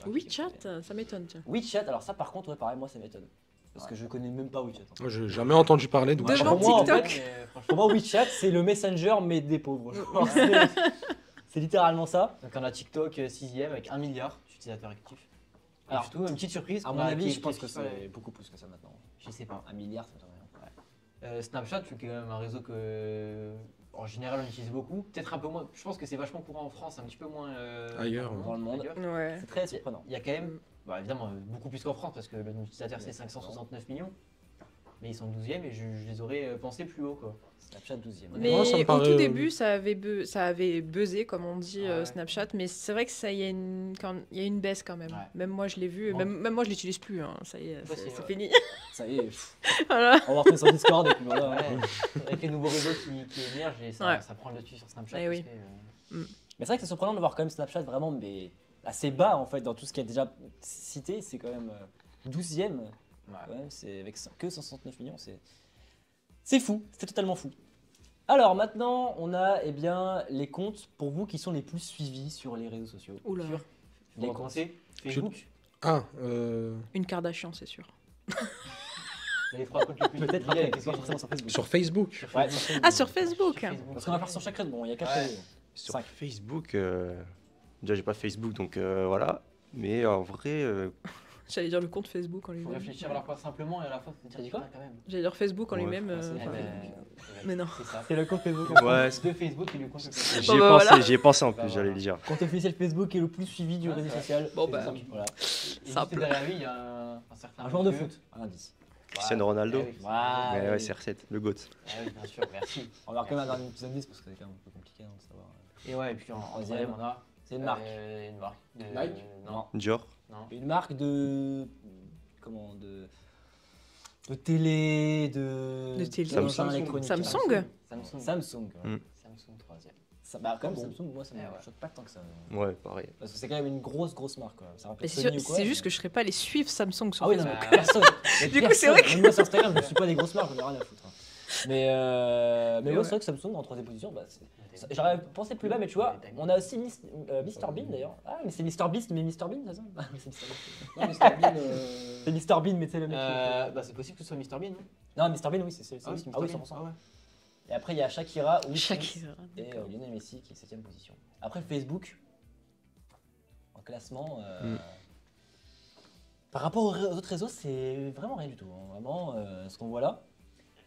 WeChat, ça m'étonne. Tiens.
WeChat, alors ça par contre, ouais, pareil, moi ça m'étonne. Parce que je connais même pas WeChat.
Moi, j'ai jamais entendu parler de WeChat.
Devant
Pour moi, en
TikTok.
fait, pour moi, WeChat, c'est le Messenger, mais des pauvres. Genre, c'est littéralement ça.
Donc on a TikTok 6ème avec 1 milliard d'utilisateurs actifs.
Alors,
Alors, surtout, une petite surprise.
À
qu'on
mon
a-
avis,
qui-
je pense
qui-
que
qui-
c'est beaucoup plus que ça maintenant.
Je sais pas.
1 milliard, ça m'étonnerait.
Snapchat, c'est quand même un réseau que, en général, on utilise beaucoup. Peut-être un peu moins. Je pense que c'est vachement courant en France, un petit peu moins
Ailleurs,
dans le monde.
ailleurs.
Ouais.
C'est très surprenant.
Il y a quand même, bah, évidemment, beaucoup plus qu'en France parce que le nombre d'utilisateurs c'est 569 millions. Mais ils sont 12e et je les aurais pensé plus haut quoi.
Snapchat 12e.
Mais
Moi, ça me
au
paraît,
tout début, ça avait buzzé, comme on dit,
Ah ouais.
Snapchat. Mais c'est vrai que ça y a il y a une baisse quand même.
Ouais.
Même moi, je l'ai vu.
Bon.
Même moi, je l'utilise plus. Hein. Ça y est,
Moi,
c'est
c'est-
fini.
Ça y est,
Voilà.
on va rentrer sur Discord et puis voilà.
Ouais. Avec les nouveaux réseaux qui émergent et ça,
Ouais.
ça prend le dessus sur Snapchat.
Eh oui.
parce que,
Mais c'est vrai que c'est surprenant de voir quand même Snapchat vraiment mais assez bas en fait dans tout ce qui est déjà cité. C'est quand même 12e.
Ouais.
Ouais, c'est avec que 169 millions. C'est fou. C'est totalement fou. Alors maintenant, on a eh bien, les comptes pour vous qui sont les plus suivis sur les réseaux sociaux.
Oula.
Sur-
Les
On va
comptes.
commencer. Facebook.
Ah,
Une Kardashian, c'est sûr.
C'est les 3 comptes les plus
Peut-être
utilisés,
après,
qu'est-ce
pas
que
forcément sur Facebook.
sur Facebook.
Ouais,
Ah, sur Facebook.
Parce qu'on va faire sur chaque réseau. Bon, il y a 4
Ouais.
réseaux.
Sur
5.
Facebook, déjà j'ai pas Facebook donc voilà. Mais en vrai,
J'allais dire le compte Facebook en
Il faut
lui-même.
réfléchir à la fois simplement et à la fois faut dire
dit quoi
quand même.
J'allais dire Facebook en
Ouais.
lui-même.
Eh
enfin,
ben,
mais non.
C'est ça.
C'est le compte Facebook.
ouais,
De Facebook et le compte Facebook.
j'y ai
bah,
pensé,
voilà.
j'y ai pensé en
Bah,
plus, j'allais le dire.
Compte officiel Facebook est le plus suivi du
Ouais,
réseau
c'est
social.
Bon, bah,
Facebook, voilà.
Et juste
Simple.
derrière lui, il y a un certain.
Un joueur de
monsieur.
foot, un indice.
Cristiano Ronaldo.
Ah oui.
Voilà.
Mais ouais, CR7, le GOAT.
Ah oui, bien sûr, merci.
On va quand même avoir une petite indice parce que c'est quand même un peu compliqué hein, de savoir.
Et ouais, et puis en troisième, on a.
C'est une marque.
Une marque. De-
Nike
Non.
Dior.
Non.
Une marque de. Comment de télé,
De télé.
d'enceintes électroniques.
Samsung.
Samsung.
Samsung. Ouais.
Mm.
Samsung troisième.
Ça, bah, quand même,
Bon.
Samsung, moi, ça me
Eh ouais.
choque pas tant que ça.
Ouais, pareil.
Parce que c'est quand même une grosse marque. Quoi. Ça
Mais
rappelle
c'est
Sony
sûr-
ou quoi,
c'est
mais-
juste que je serais pas les suivre Samsung sur
Ah oui, non,
Facebook.
mais personne. Mais
Du coup, c'est vrai que-
Même moi sur Instagram, je ne suis pas des grosses marques, j'en ai rien à foutre. Hein. Mais ouais,
ouais.
c'est vrai que Samsung en troisième position, bah, j'aurais pensé plus bas, mais tu vois, on a aussi Mr Bean d'ailleurs. Ah, mais c'est Mr Beast, mais Mr Bean, c'est ça Ah, mais c'est Mr Beast.
Non, Mr Bean,
C'est Mr Bean, mais c'est le mec.
Bah, c'est possible que ce soit Mr Bean, non
Non, Mr Bean, oui, c'est
Ah oui,
oui,
c'est
ah oui,
Mr. Bean.
100%.
Ah ouais.
Et après, il y a Shakira, Will Smith
Shakira,
et Lionel Messi qui est 7ème position. Après, Facebook, en classement, par rapport aux autres réseaux, c'est vraiment rien du tout. Hein. Vraiment, ce qu'on voit là.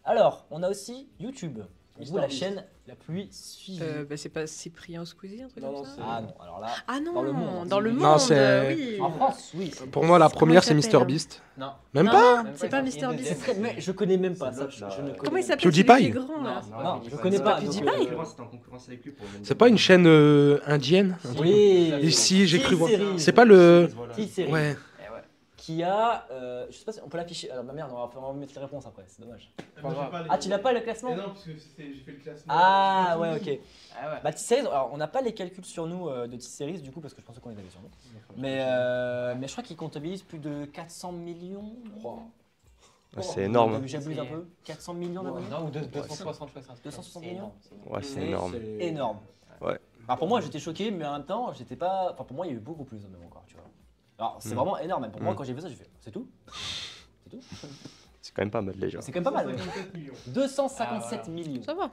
Alors, on a aussi YouTube. Vous, la
Beast.
chaîne la plus suivie.
Bah, c'est pas Cyprien Squeezie, un truc
Non,
comme
non,
ça
c'est-
Ah non, alors là.
Ah non,
Dans le monde.
dans le
Non,
monde,
c'est-
oui.
En France, oui.
Pour moi, la
Comment
première,
il
c'est
s'appelle,
MrBeast.
Non.
Même
Non,
pas
c'est pas Mr. Beast.
Mais je connais même pas ça.
C'est l'autre,
je
là.
ne connais
Comment il
même
s'appelle
PewDiePie.
celui qui est grand là
Non, je connais pas.
PewDiePie.
donc,
C'est en concurrence avec lui pour le
C'est pas une chaîne indienne
Oui.
Et si, j'ai cru voir.
T-Series.
C'est pas le.
T-Series.
Ouais.
Eh ouais.
Qui a. Je sais pas si on peut l'afficher. Alors, ma merde, on va mettre les réponses après, c'est dommage.
Pas grave.
Ah, tu n'as pas le classement
Non, parce que j'ai fait le classement.
Ah, ouais, ok.
Ah ouais.
Bah, T-Series, alors on n'a pas les calculs sur nous de T-Series du coup, parce que je pensais qu'on les avait sur nous. Mais je crois qu'ils comptabilisent plus de 400 millions.
Ouais, c'est énorme.
J'abuse un peu. 400 millions d'abonnés.
Non, ou 260, je crois que c'est un truc.
260
C'est
millions
énorme, c'est énorme.
Ouais, c'est énorme.
Énorme.
Ouais.
Enfin, pour moi, j'étais choqué, mais en même temps, j'étais pas. Enfin, pour moi, il y a eu beaucoup plus même encore, tu vois. Alors, c'est vraiment énorme. Même pour moi, quand j'ai vu ça, j'ai fait. C'est tout C'est tout
C'est quand même pas mal déjà.
C'est quand même pas mal.
257 millions.
257
Ah, voilà.
millions.
Ça va.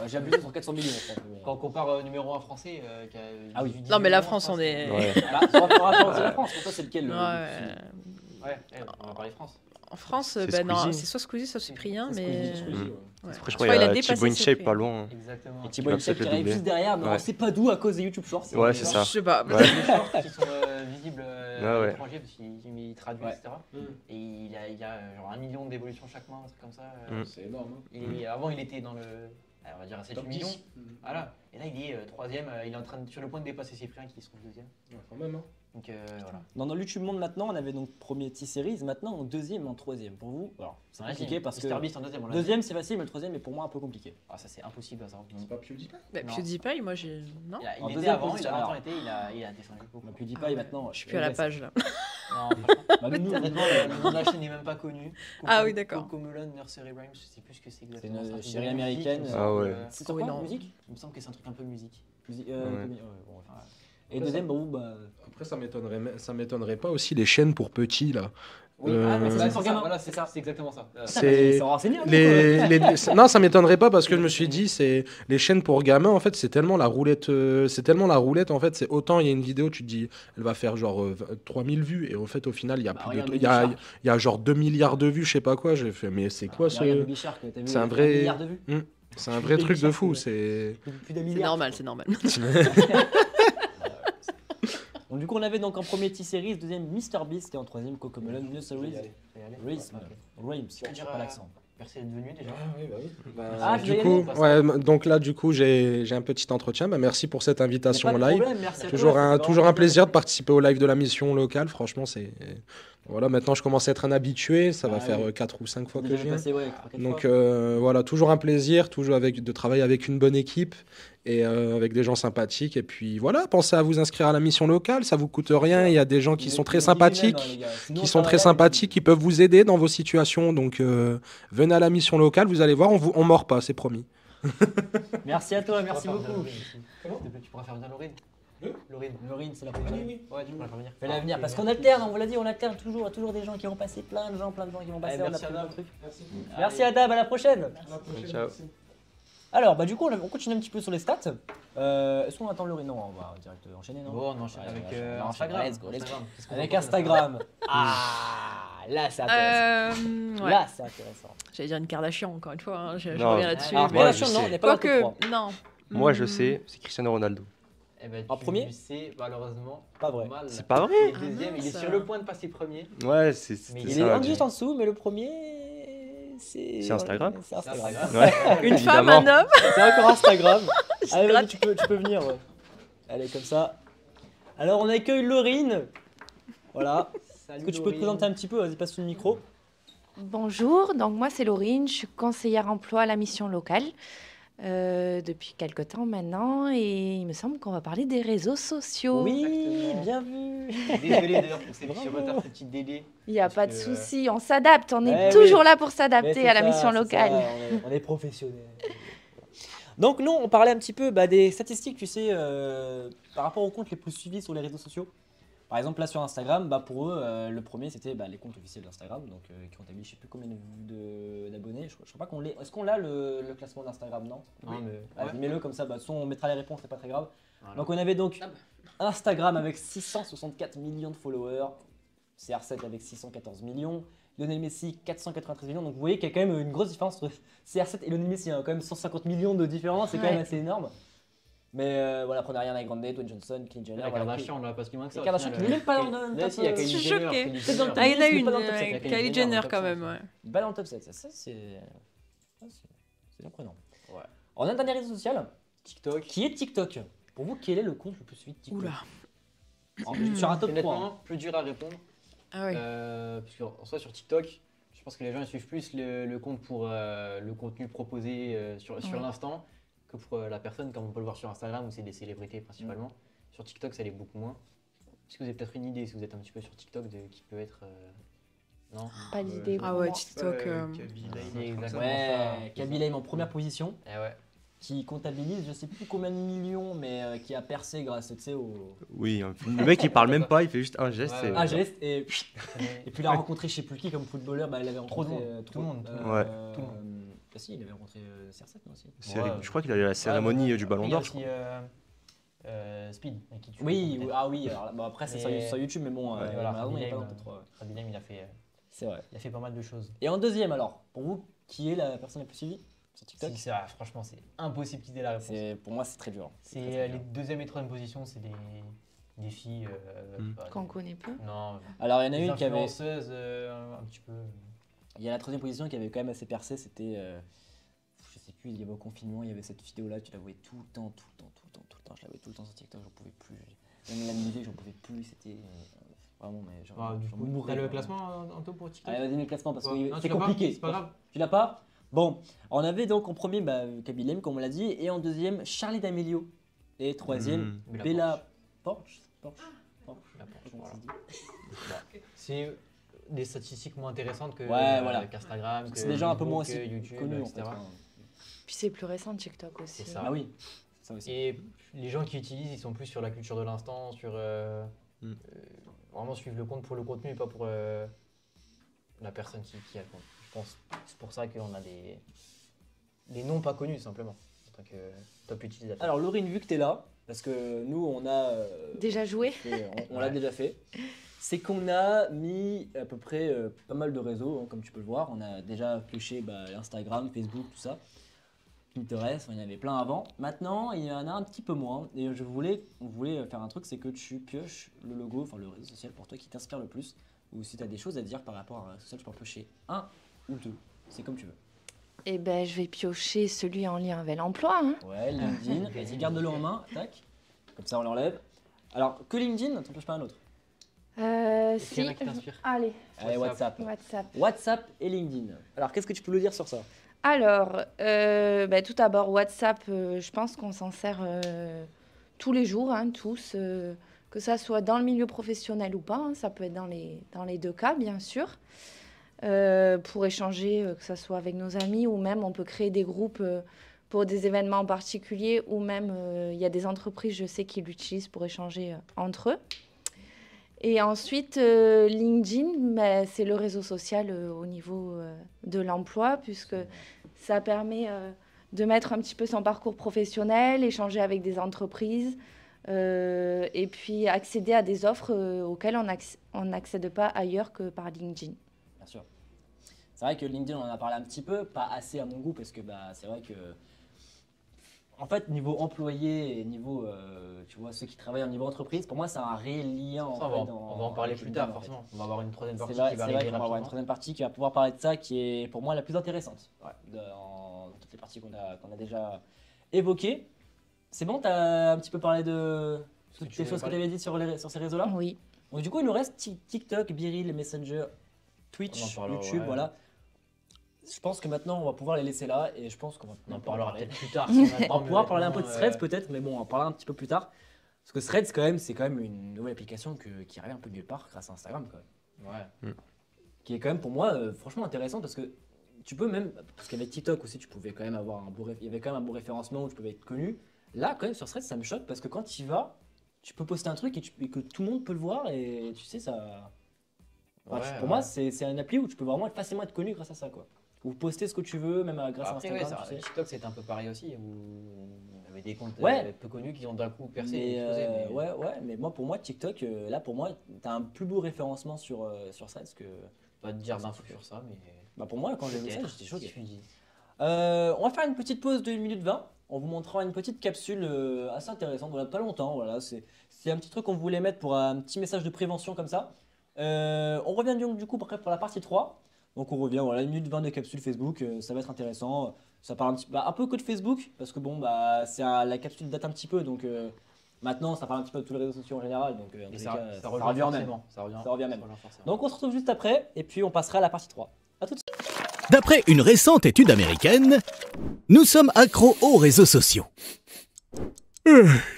J'ai abusé sur 400 millions, je pense. mais-
Quand on compare numéro 1 français, qui a
Ah oui.
18
Non, mais la
millions,
France,
je
on
pense,
est.
Ouais.
Bah, sur rapport à c'est la France. Pour toi, c'est lequel le
Ouais.
plus-
Ouais, on va parler France.
En France,
C'est
bah non,
Squeezie.
c'est soit Squeezie, soit Cyprien,
C'est
mais.
Squeezie,
Ouais.
Après, je
Je
crois
crois
qu'il
qu'il
y
a
a
dépassé
Thibaut InShape
Cyprien.
pas loin. hein.
Exactement.
Et
Tu
Thibaut
vas
InShape
peut-être
qui
le
arrive
doubler.
juste derrière, mais on
Ouais.
sait pas d'où à cause des YouTube Shorts.
Ouais, c'est ça.
Je sais pas.
Ouais.
Les shorts qui sont visibles
Ouais,
à
ouais.
l'étranger parce qu'il traduit,
Ouais.
etc. Et il y a genre 1 million d'évolutions chaque mois, un truc comme ça.
Mm.
C'est énorme.
Avant, il était dans le. On va dire à 7
Top
millions.
10.
Voilà. Et là, il est troisième. Il est en train sur le point de dépasser Cyprien qui se trouve deuxième.
Ouais, quand même, hein.
Donc voilà.
Dans le YouTube Monde maintenant, on avait donc premier T-Series, maintenant en deuxième et en troisième. Pour vous, alors c'est
Vas-y,
compliqué parce que
MrBeast en deuxième, on l'a
deuxième c'est facile, mais le troisième est pour moi un peu compliqué.
Ah, ça c'est impossible à savoir.
C'est pas PewDiePie?
Bah,
Non.
PewDiePie, moi j'ai. Non.
Il
En
était
deuxième
avant, il
position,
a longtemps
alors.
été, il a descendu beaucoup.
Bah, PewDiePie maintenant.
Je suis plus à la page là.
Non, franchement.
Bah, nous,
Honnêtement, le nom de la chaîne n'est même pas connu.
Ah oui, d'accord.
Cocomelon Nursery Rhymes, je sais plus ce que c'est
c'est
exactement.
une
un truc
série
de musique,
américaine.
il me
Ah
semble.
ouais.
C'est
Oui,
quoi,
non.
musique
Il me semble que c'est un truc un peu musique.
Musique,
Ouais.
comédie, bon, enfin, et deuxième, bah.
Après, ça m'étonnerait pas aussi les chaînes pour petits, là.
Oui, mais
Bah,
c'est
c'est
pour
ça,
gamin.
voilà, c'est ça, c'est exactement ça.
C'est
renseigné.
non, ça m'étonnerait pas parce que je me suis dit c'est les chaînes pour gamins en fait c'est tellement la roulette en fait c'est autant il y a une vidéo tu te dis elle va faire genre 3000 vues et en fait au final il y a plus
regarde
de
Baby
il y a genre 2 milliards de vues je sais pas quoi j'ai fait mais c'est quoi ce
Regarde Baby Shark, t'as vu,
c'est un
il y a
vrai
milliard de vues.
c'est un vrai truc de fou c'est
Plus d'un
C'est
milliard.
normal, c'est normal.
Donc du coup on avait donc en premier T-Series, deuxième MrBeast et en troisième Cocomelon Nursery Rhymes. Je sais pas l'accent.
Merci d'être venu déjà.
Ah,
du coup ouais donc là du coup j'ai un petit entretien bah, merci pour cette invitation
Pas de
live
problème, merci à
toujours
toi,
un
c'était
toujours
vraiment
un plaisir de participer au live de la mission locale franchement c'est voilà maintenant je commence à être un habitué ça va
Ah
faire
oui.
4 ou 5 fois
Vous
que
avez
je viens
passé, ouais, 3-4
donc
fois.
voilà toujours un plaisir toujours de travailler avec une bonne équipe et avec des gens sympathiques et puis voilà pensez à vous inscrire à la mission locale ça vous coûte rien il y a des gens qui sont très sympathiques qui peuvent vous aider dans vos situations donc venez à la mission locale vous allez voir on mord pas c'est promis.
Merci à toi, merci beaucoup.
Tu pourras faire venir Laurine.
Laurine, c'est la première.
Oui. Ouais, tu pourras faire venir.
Fais l'avenir, parce qu'on alterne, on vous l'a dit, on alterne toujours, il y a toujours des gens qui vont passer, plein de gens qui vont passer.
Merci
on a plein
Adam.
de trucs. Merci Adam, à la prochaine.
Ciao.
Alors, bah du coup, on continue un petit peu sur les stats. Est-ce qu'on attend Laurine? Non, on va direct enchaîner, non?
Bon, on enchaîne
Ouais,
avec
on enchaîne.
Instagram.
Let's go.
Qu'est-ce qu'on
Avec
fait
Instagram. Ah, là c'est intéressant.
Ouais.
Là c'est intéressant.
J'allais dire une Kardashian encore une fois, hein, je
Non.
reviens là-dessus.
Alors,
mais-
Kardashian, non, on n'est pas dans le top
Quoique,
3.
non.
Moi, je sais, c'est Cristiano Ronaldo.
Eh ben,
En premier
tu sais, malheureusement,
Pas vrai.
mal.
C'est pas vrai.
Il est deuxième, il est
mince.
sur le point de passer premier.
Ouais, c'est
Mais
Il
ça,
est
j'ai-
juste en dessous, mais le premier,
C'est Instagram.
C'est Instagram.
Ouais,
Une femme,
évidemment.
un homme.
C'est encore Instagram.
Je
Allez, vas-y,
gratte.
tu peux venir. Ouais. Allez, comme ça. Alors, on accueille Laurine. Voilà. Est-ce que tu peux te présenter un petit peu? Vas-y, passe le micro.
Bonjour, donc moi c'est Laurine, je suis conseillère emploi à la mission locale depuis quelque temps maintenant et il me semble qu'on va parler des réseaux sociaux.
Oui,
Exactement.
bien vu.
Désolé d'ailleurs pour ces petits
Bravo.
retards, ces petits délais.
Il n'y a
Parce
pas de
que,
souci, on s'adapte, on est
Eh
toujours
oui.
là pour
Mais
s'adapter
c'est
à la
ça,
mission
c'est ça,
locale.
on est professionnels. Donc, nous, on parlait un petit peu des statistiques, tu sais, par rapport aux comptes les plus suivis sur les réseaux sociaux. Par exemple, là sur Instagram, bah, pour eux, le premier c'était les comptes officiels d'Instagram, donc qui comptaient je sais plus combien d'abonnés. Je crois pas qu'on l'ait. Est-ce qu'on l'a le classement d'Instagram? Non.
Non, mais-
Vas-y,
ouais.
mets-le comme ça. Bah, de toute façon, on mettra les réponses, c'est pas très grave.
Voilà.
Donc, on avait donc Instagram avec 664 millions de followers, CR7 avec 614 millions, Lionel Messi 493 millions. Donc, vous voyez qu'il y a quand même une grosse différence entre CR7 et Lionel Messi. Hein, quand même 150 millions de différence, c'est quand même assez énorme. Mais voilà, après on a rien à Grande, Dwayne Johnson, Kylie Jenner.
La Kardashian, on l'a pas ce qui manque ça.
Les Kardashian qui n'est même pas dans le
Là,
top.
si, il y a
Je
Kylie
suis
Jenner.
choquée.
Kylie
C'est dans le
Jenner.
top
Ah, il y en a
10, mais
une,
pas dans le top 7.
Kylie
Jenner
Jenner
dans le
quand
top
même,
7.
ouais.
Pas dans le top 7, ça c'est surprenant.
Ouais.
On a un dernier réseau social
TikTok.
qui est TikTok. Pour vous, quel est le compte le plus suivi de TikTok?
Oula.
Sur un top 3.
Honnêtement, plus dur à répondre.
Ah oui.
Parce qu'en soi, sur TikTok, je pense que les gens ils suivent plus le compte pour le contenu proposé sur
Ouais.
l'instant que pour la personne, comme on peut le voir sur Instagram où c'est des célébrités principalement. Sur TikTok, ça l'est beaucoup moins. Est-ce que vous avez peut-être une idée, si vous êtes un petit peu sur TikTok, de qui peut être. Non
Pas d'idée.
Ah
pour
ouais,
moi.
TikTok.
C'est exactement
Ouais, Kaby Lame en première position,
ça. Eh ouais.
qui comptabilise je sais plus combien de millions, mais qui a percé grâce au
Oui, hein. Le mec il parle même pas, il fait juste un geste.
Ouais,
et
ouais.
un geste et puis il a rencontré je sais plus qui comme footballeur, bah, il avait rencontré
Tout le monde.
Ouais.
tout le monde. Ah si, il avait rencontré CR7 non, aussi.
Je crois qu'il a eu la cérémonie du Ballon d'Or, je crois.
Speed, avec qui tu
Oui,
peut-être.
ah oui, alors bon, après c'est
Mais-
sur YouTube, mais bon,
Ouais, voilà,
malheureusement, il n'est pas dans
Khabib
le top 3.
Khabib, il a fait.
C'est vrai.
Il a fait pas mal de choses.
Et en deuxième alors, pour vous, qui est la personne la plus suivie sur TikTok?
Franchement, c'est impossible qu'ils aient la réponse.
Pour moi, c'est très dur.
C'est
très, très
les
dur.
deuxième et troisième positions, c'est des filles.
Qu'on connaît peu.
Non.
Alors, il y en a
des
une qui avait.
influenceuses, un petit peu.
Il y a la troisième position qui avait quand même assez percé, c'était. Je sais plus
plus, il y avait au confinement, il y avait cette vidéo-là, tu la voyais tout le temps. Je la voyais tout le temps sur TikTok, j'en pouvais plus. Même la musique, j'en pouvais plus, c'était vraiment, mais
du coup, t'as le classement, Anto, pour TikTok?
Allez, vas-y, mets le classement, parce que c'est
compliqué.
compliqué.
C'est pas grave.
Tu l'as pas? Bon, on avait donc en premier Kabilem, comme on l'a dit, et en deuxième, Charlie D'Amelio. Et troisième, Bella Poarch.
C'est des statistiques moins intéressantes que qu'Instagram,
c'est des gens un peu moins
que YouTube,
connus,
etc.
Puis c'est plus récent TikTok aussi.
C'est ça.
Ah oui. Ça aussi.
Et les gens qui utilisent, ils sont plus sur la culture de l'instant, sur vraiment suivre le compte pour le contenu et pas pour la personne qui a le compte. Je pense que c'est pour ça qu'on a des noms pas connus simplement en tant que top utilisateur.
Alors Laurine, vu que tu es là, parce que nous on a
déjà joué,
on l'a déjà fait, c'est qu'on a mis à peu près pas mal de réseaux, hein, comme tu peux le voir. On a déjà pioché Instagram, Facebook, tout ça. Pinterest, il y en avait plein avant. Maintenant, il y en a un petit peu moins. Et on voulait faire un truc, c'est que tu pioches le logo, enfin le réseau social pour toi qui t'inspire le plus. Ou si tu as des choses à dire par rapport à un réseau social, tu peux en piocher un ou deux. C'est comme tu veux.
Eh ben, je vais piocher celui en lien avec l'emploi. Hein.
Ouais, LinkedIn. Vas-y, garde-le en main. Tac. Comme ça, on l'enlève. Alors, que LinkedIn, tu ne pioches pas un autre.
Si. Allez,
WhatsApp. WhatsApp et LinkedIn. Alors, qu'est-ce que tu peux nous dire sur ça?
Alors, tout d'abord, WhatsApp, je pense qu'on s'en sert tous les jours, hein, tous, que ça soit dans le milieu professionnel ou pas, hein, ça peut être dans les deux cas, bien sûr, pour échanger, que ça soit avec nos amis ou même on peut créer des groupes pour des événements particuliers ou même il y a des entreprises, je sais, qui l'utilisent pour échanger entre eux. Et ensuite, LinkedIn, c'est le réseau social au niveau de l'emploi, puisque ça permet de mettre un petit peu son parcours professionnel, échanger avec des entreprises, et puis accéder à des offres auxquelles on n'accède pas ailleurs que par LinkedIn.
Bien sûr. C'est vrai que LinkedIn, on en a parlé un petit peu, pas assez à mon goût, parce que c'est vrai que... En fait, niveau employé et niveau, tu vois, ceux qui travaillent au niveau entreprise, pour moi, c'est un réel lien.
On va en parler plus tard, forcément. On va avoir une troisième partie qui va arriver rapidement.
On va avoir une troisième partie qui va pouvoir parler de ça, qui est pour moi la plus intéressante. Dans toutes les parties qu'on a déjà évoquées. C'est bon, tu as un petit peu parlé de toutes les choses que tu avais dites sur ces réseaux-là?
Oui.
Donc du coup, il nous reste TikTok, Biril, Messenger, Twitch, YouTube, voilà. Je pense que maintenant on va pouvoir les laisser là et je pense qu'on en parlera peut-être plus tard. On va pouvoir parler un peu de Threads peut-être, mais bon, on en parlera un petit peu plus tard. Parce que Threads, c'est quand même une nouvelle application qui arrive un peu de nulle part grâce à Instagram quand même.
Ouais.
Qui est quand même pour moi franchement intéressant parce que tu peux même, parce qu'avec TikTok aussi tu pouvais quand même avoir il y avait quand même un beau référencement où tu pouvais être connu. Là quand même sur Threads ça me choque parce que quand tu y vas, tu peux poster un truc et que tout le monde peut le voir et tu sais ça... pour moi c'est un appli où tu peux vraiment facilement être connu grâce à ça quoi. Ou poster ce que tu veux, même grâce à Instagram.
Tu sais. TikTok, c'était un peu pareil aussi, où on avait des comptes peu connus qui ont d'un coup percé.
Mais pour moi, TikTok, là, pour moi, tu as un plus beau référencement sur Threads que...
Pas te dire d'infos sur ça, mais...
pour moi, quand j'ai vu ça, j'étais choqué. On va faire une petite pause de 1 minute 20. On vous montrera une petite capsule assez intéressante, voilà, pas longtemps. Voilà, c'est un petit truc qu'on voulait mettre pour un petit message de prévention comme ça. On revient du coup pour la partie 3. Donc on revient, voilà, 1 minute 20 de capsule Facebook, ça va être intéressant. Ça parle un peu que de Facebook, parce que bon, la capsule date un petit peu, donc maintenant ça parle un petit peu de tous les réseaux sociaux en général, donc
ça revient même.
Ça revient même. Donc on se retrouve juste après, et puis on passera à la partie 3. À tout de suite.
D'après une récente étude américaine, nous sommes accros aux réseaux sociaux.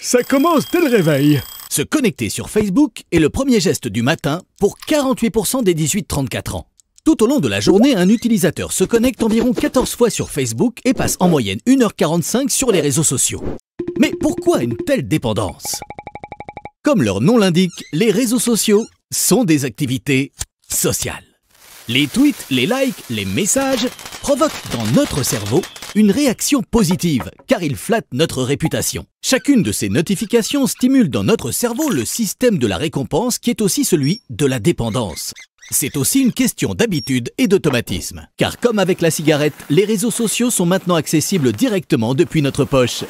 Ça commence dès le réveil. Se connecter sur Facebook est le premier geste du matin pour 48% des 18-34 ans. Tout au long de la journée, un utilisateur se connecte environ 14 fois sur Facebook et passe en moyenne 1h45 sur les réseaux sociaux. Mais pourquoi une telle dépendance? Comme leur nom l'indique, les réseaux sociaux sont des activités sociales. Les tweets, les likes, les messages provoquent dans notre cerveau une réaction positive, car ils flattent notre réputation. Chacune de ces notifications stimule dans notre cerveau le système de la récompense qui est aussi celui de la dépendance. C'est aussi une question d'habitude et d'automatisme. Car comme avec la cigarette, les réseaux sociaux sont maintenant accessibles directement depuis notre poche.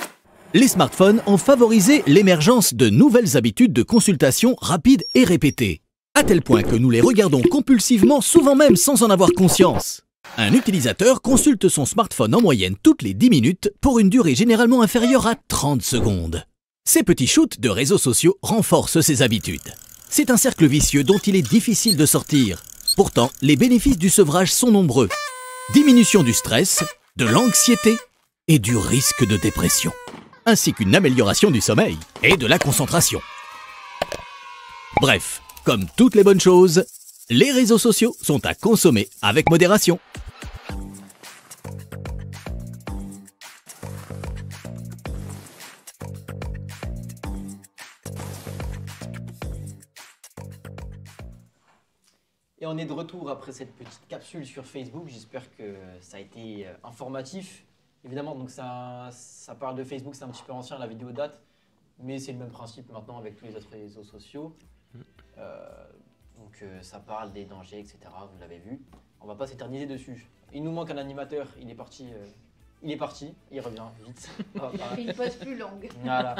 Les smartphones ont favorisé l'émergence de nouvelles habitudes de consultation rapides et répétées, à tel point que nous les regardons compulsivement, souvent même sans en avoir conscience. Un utilisateur consulte son smartphone en moyenne toutes les 10 minutes pour une durée généralement inférieure à 30 secondes. Ces petits shoots de réseaux sociaux renforcent ses habitudes. C'est un cercle vicieux dont il est difficile de sortir. Pourtant, les bénéfices du sevrage sont nombreux. Diminution du stress, de l'anxiété et du risque de dépression, ainsi qu'une amélioration du sommeil et de la concentration. Bref, comme toutes les bonnes choses, les réseaux sociaux sont à consommer avec modération.
Et on est de retour après cette petite capsule sur Facebook. J'espère que ça a été informatif. Évidemment, donc ça parle de Facebook, c'est un petit peu ancien, la vidéo date, mais c'est le même principe maintenant avec tous les autres réseaux sociaux. Donc ça parle des dangers, etc. Vous l'avez vu. On va pas s'éterniser dessus. Il nous manque un animateur, il est parti, il revient vite.
Une pause plus longue.
Voilà.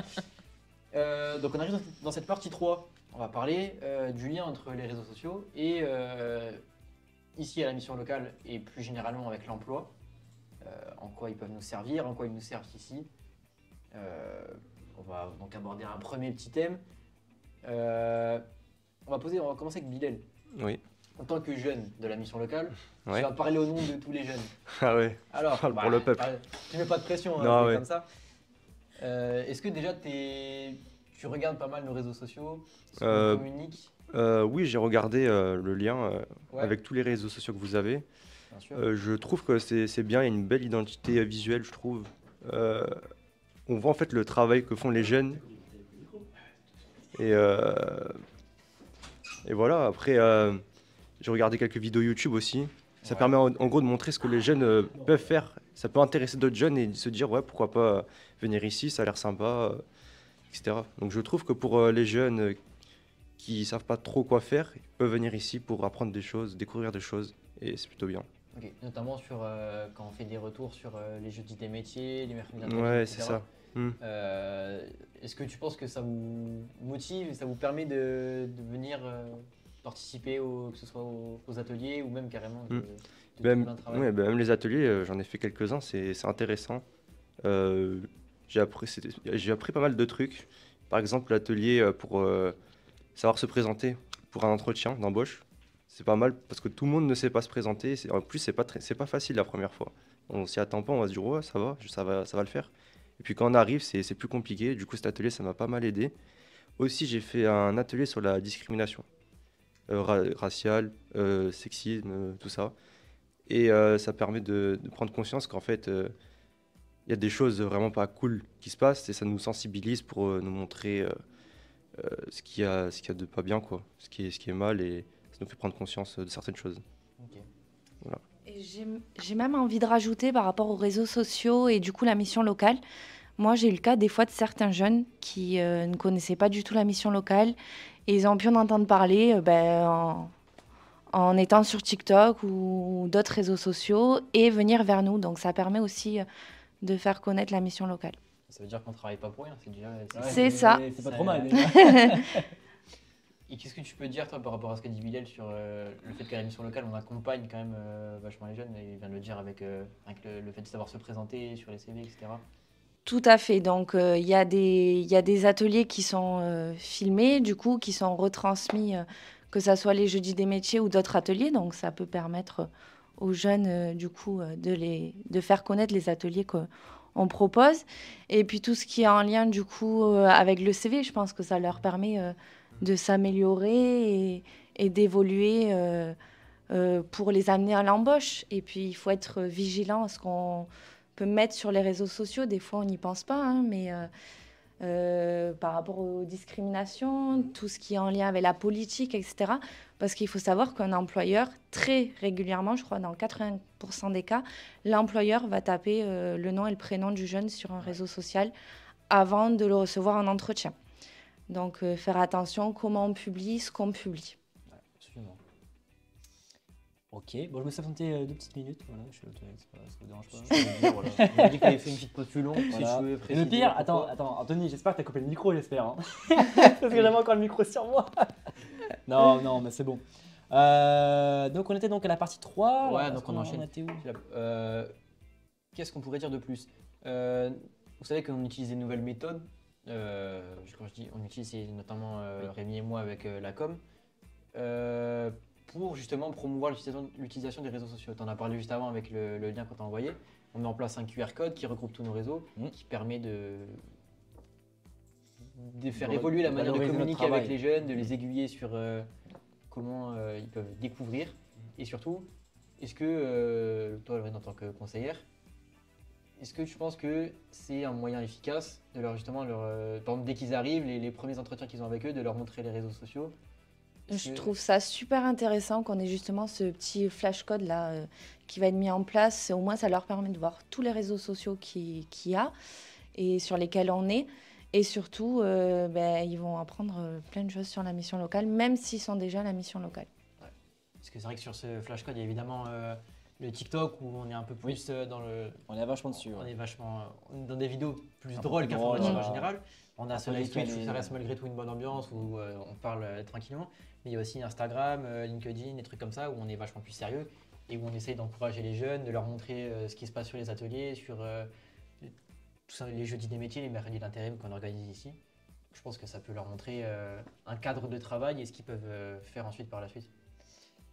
Donc on arrive dans cette partie 3. On va parler du lien entre les réseaux sociaux et ici à la mission locale et plus généralement avec l'emploi. En quoi ils peuvent nous servir, en quoi ils nous servent ici. On va donc aborder un premier petit thème. On va commencer avec Bilal.
Oui.
En tant que jeune de la mission locale,
Ouais.
tu vas parler au nom de tous les jeunes.
Ah ouais.
Alors,
Je parle pour le peuple.
Tu mets pas de pression,
Non,
hein,
ouais.
comme ça. Est-ce que déjà tu regardes pas mal nos réseaux sociaux, est-ce qu'on communique?
Oui, j'ai regardé le lien
Ouais.
avec tous les réseaux sociaux que vous avez.
Bien sûr.
Je trouve que c'est bien, il y a une belle identité visuelle, je trouve. On voit en fait le travail que font les jeunes. Et voilà, après, j'ai regardé quelques vidéos YouTube aussi. Ça permet en gros de montrer ce que les jeunes peuvent faire. Ça peut intéresser d'autres jeunes et se dire, ouais, pourquoi pas venir ici, ça a l'air sympa, etc. Donc je trouve que pour les jeunes qui savent pas trop quoi faire, ils peuvent venir ici pour apprendre des choses, découvrir des choses, et c'est plutôt bien.
Ok, notamment sur quand on fait des retours sur les jeudis des métiers, les mercredis d'atelier,
Ouais,
etc.
c'est ça.
Est-ce que tu penses que ça vous motive, ça vous permet de venir participer que ce soit aux ateliers ou même carrément de
Même,
trouver un travail?
ouais, même les ateliers, j'en ai fait quelques-uns, c'est intéressant. J'ai appris pas mal de trucs. Par exemple, l'atelier pour savoir se présenter pour un entretien d'embauche. C'est pas mal parce que tout le monde ne sait pas se présenter. En plus, c'est pas facile la première fois. On s'y attend pas, on va se dire ouais, ça va le faire. Et puis quand on arrive, c'est plus compliqué. Du coup, cet atelier, ça m'a pas mal aidé. Aussi, j'ai fait un atelier sur la discrimination raciale, sexisme, tout ça. Et ça permet de prendre conscience qu'en fait, il y a des choses vraiment pas cool qui se passent et ça nous sensibilise pour nous montrer ce qu'il y a de pas bien, quoi, ce qui est mal, et ça nous fait prendre conscience de certaines choses.
Ok.
Voilà.
Et j'ai même envie de rajouter par rapport aux réseaux sociaux et du coup la mission locale. Moi, j'ai eu le cas des fois de certains jeunes qui ne connaissaient pas du tout la mission locale et ils ont pu en entendre parler en étant sur TikTok ou d'autres réseaux sociaux et venir vers nous. Donc ça permet aussi de faire connaître la mission locale.
Ça veut dire qu'on travaille pas pour rien, c'est déjà.
C'est ça.
C'est pas trop mal.
Et qu'est-ce que tu peux dire, toi, par rapport à ce qu'a dit Bilal sur le fait qu'à la mission locale, on accompagne quand même vachement les jeunes, et il vient de le dire avec le fait de savoir se présenter sur les CV, etc.
Tout à fait. Donc, il y a des ateliers qui sont filmés, du coup, qui sont retransmis, que ce soit les jeudis des métiers ou d'autres ateliers. Donc, ça peut permettre aux jeunes, du coup, de faire connaître les ateliers qu'on propose. Et puis, tout ce qui est en lien, du coup, avec le CV, je pense que ça leur permet de s'améliorer et d'évoluer pour les amener à l'embauche. Et puis, il faut être vigilant à ce qu'on peut mettre sur les réseaux sociaux. Des fois, on n'y pense pas, hein, mais par rapport aux discriminations, tout ce qui est en lien avec la politique, etc. Parce qu'il faut savoir qu'un employeur, très régulièrement, je crois dans 80% des cas, l'employeur va taper le nom et le prénom du jeune sur un réseau social avant de le recevoir en entretien. Donc, faire attention comment on publie ce qu'on publie.
Absolument. Ok, bon, je me suis absenté 2 petites minutes. Voilà, je suis aux toilettes, ça vous dérange pas.
Voilà. On a dit qu'il avait fait une petite pause plus longue.
Voilà.
Si je veux
Et
préciser
le pire,
pourquoi.
attends, Anthony, j'espère que t'as coupé le micro, j'espère. Hein. Parce que j'avais encore le micro sur moi. Non, mais c'est bon. Donc on était donc à la partie 3.
Ouais,
alors,
donc on enchaîne.
était où
Qu'est-ce qu'on pourrait dire de plus Vous savez qu'on utilise des nouvelles méthodes. Quand je dis on utilise, c'est notamment Rémi et moi avec la com. Pour justement promouvoir l'utilisation des réseaux sociaux. Tu en as parlé juste avant avec le lien qu'on t'a envoyé. On met en place un QR code qui regroupe tous nos réseaux, qui permet de faire évoluer la manière de communiquer avec les jeunes, de les aiguiller sur comment ils peuvent découvrir. Et surtout, est-ce que, toi Lorraine en tant que conseillère, est-ce que tu penses que c'est un moyen efficace de leur justement, par exemple, dès qu'ils arrivent, les premiers entretiens qu'ils ont avec eux, de leur montrer les réseaux sociaux?
Je trouve ça super intéressant qu'on ait justement ce petit flash code là qui va être mis en place. Au moins, ça leur permet de voir tous les réseaux sociaux qu'il y a et sur lesquels on est. Et surtout, ils vont apprendre plein de choses sur la mission locale, même s'ils sont déjà à la mission locale.
Ouais. Parce que c'est vrai que sur ce flash code, il y a évidemment le TikTok où on est un peu plus dans le...
On est vachement dessus.
On est vachement dans des vidéos plus drôles qu'informatives en général. On a ce live Twitch où ça reste malgré tout une bonne ambiance, où on parle tranquillement. Mais il y a aussi Instagram, LinkedIn, des trucs comme ça où on est vachement plus sérieux et où on essaye d'encourager les jeunes, de leur montrer ce qui se passe sur les ateliers, sur tout ça, les jeudis des métiers, les mercredis d'intérim qu'on organise ici. Je pense que ça peut leur montrer un cadre de travail et ce qu'ils peuvent faire ensuite par la suite.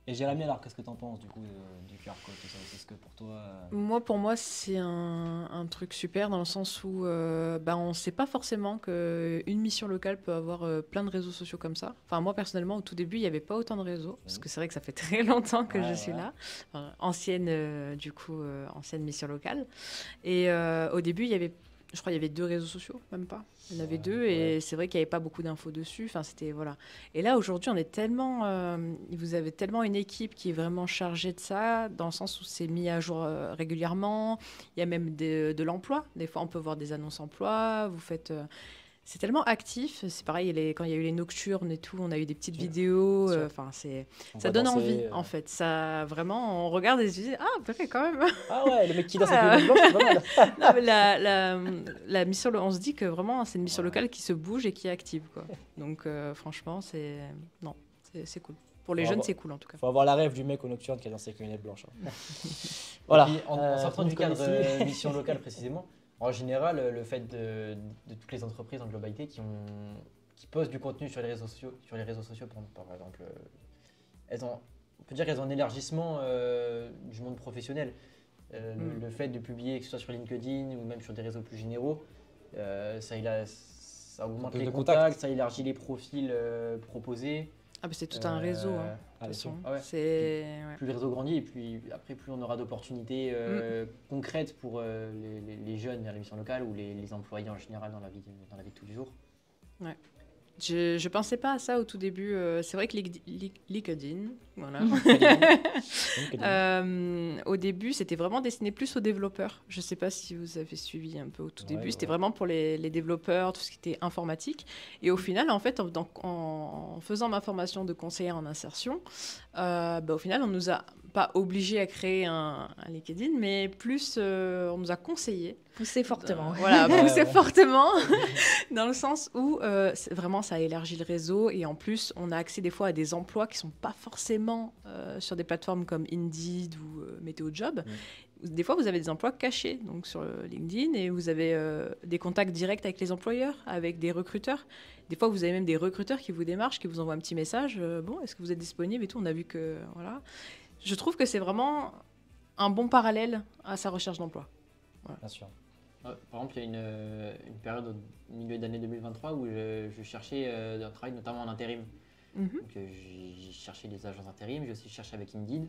Et Jérémy, alors qu'est-ce que tu en penses du coup du QR code, tout ça? Est-ce que pour toi
Pour moi, c'est un truc super dans le sens où on ne sait pas forcément qu'une mission locale peut avoir plein de réseaux sociaux comme ça. Enfin, moi, personnellement, au tout début, il n'y avait pas autant de réseaux, parce que c'est vrai que ça fait très longtemps que je suis là. Enfin, ancienne mission locale. Et au début, je crois qu'il y avait 2 réseaux sociaux, même pas. Il y en avait 2 et c'est vrai qu'il n'y avait pas beaucoup d'infos dessus. Enfin, c'était voilà. Et là, aujourd'hui, on est tellement, vous avez tellement une équipe qui est vraiment chargée de ça, dans le sens où c'est mis à jour régulièrement. Il y a même de l'emploi. Des fois, on peut voir des annonces emploi. Vous faites. C'est tellement actif. C'est pareil, quand il y a eu les nocturnes et tout, on a eu des petites vidéos. Enfin, ça donne envie, en fait. Ça, vraiment, on regarde et on se dit, ah, purée, quand même.
Ah ouais, le mec qui danse avec les blanches, c'est pas mal.
Non, mais la mission, on se dit que vraiment, c'est une mission locale qui se bouge et qui est active, quoi. Donc, franchement, c'est cool. Pour les jeunes, c'est cool, en tout cas.
Faut avoir la rêve du mec au nocturne qui a dansé avec une lunette blanche. Voilà.
Et puis, en sortant du cadre mission locale, précisément, en général, le fait de toutes les entreprises en globalité qui postent du contenu sur les réseaux sociaux, par exemple, on peut dire qu'elles ont un élargissement du monde professionnel. Le fait de publier, que ce soit sur LinkedIn ou même sur des réseaux plus généraux, ça augmente les contacts, ça élargit les profils proposés.
Ah, c'est tout un réseau.
Plus le réseau grandit et puis après plus on aura d'opportunités concrètes pour les jeunes vers les missions locales ou les employés en général dans la vie de tous les jours.
Ouais. Je pensais pas à ça au tout début. C'est vrai que LinkedIn, voilà. Au début, c'était vraiment destiné plus aux développeurs. Je sais pas si vous avez suivi un peu au tout début. C'était vraiment pour les développeurs, tout ce qui était informatique. Et au final, en fait, en faisant ma formation de conseillère en insertion, au final, on nous a pas obligé à créer un LinkedIn, mais plus on nous a conseillé.
Poussé fortement.
Voilà, poussé fortement, dans le sens où vraiment ça élargit le réseau et en plus on a accès des fois à des emplois qui sont pas forcément sur des plateformes comme Indeed ou Météo Job. Des fois vous avez des emplois cachés donc sur LinkedIn et vous avez des contacts directs avec les employeurs, avec des recruteurs. Des fois vous avez même des recruteurs qui vous démarchent, qui vous envoient un petit message. Bon, est-ce que vous êtes disponible et tout. On a vu que voilà. Je trouve que c'est vraiment un bon parallèle à sa recherche d'emploi. Voilà.
Bien sûr.
Par exemple, il y a une période au milieu d'année 2023 où je cherchais un travail, notamment en intérim. Donc, j'ai cherché des agences intérim, j'ai aussi cherché avec Indeed.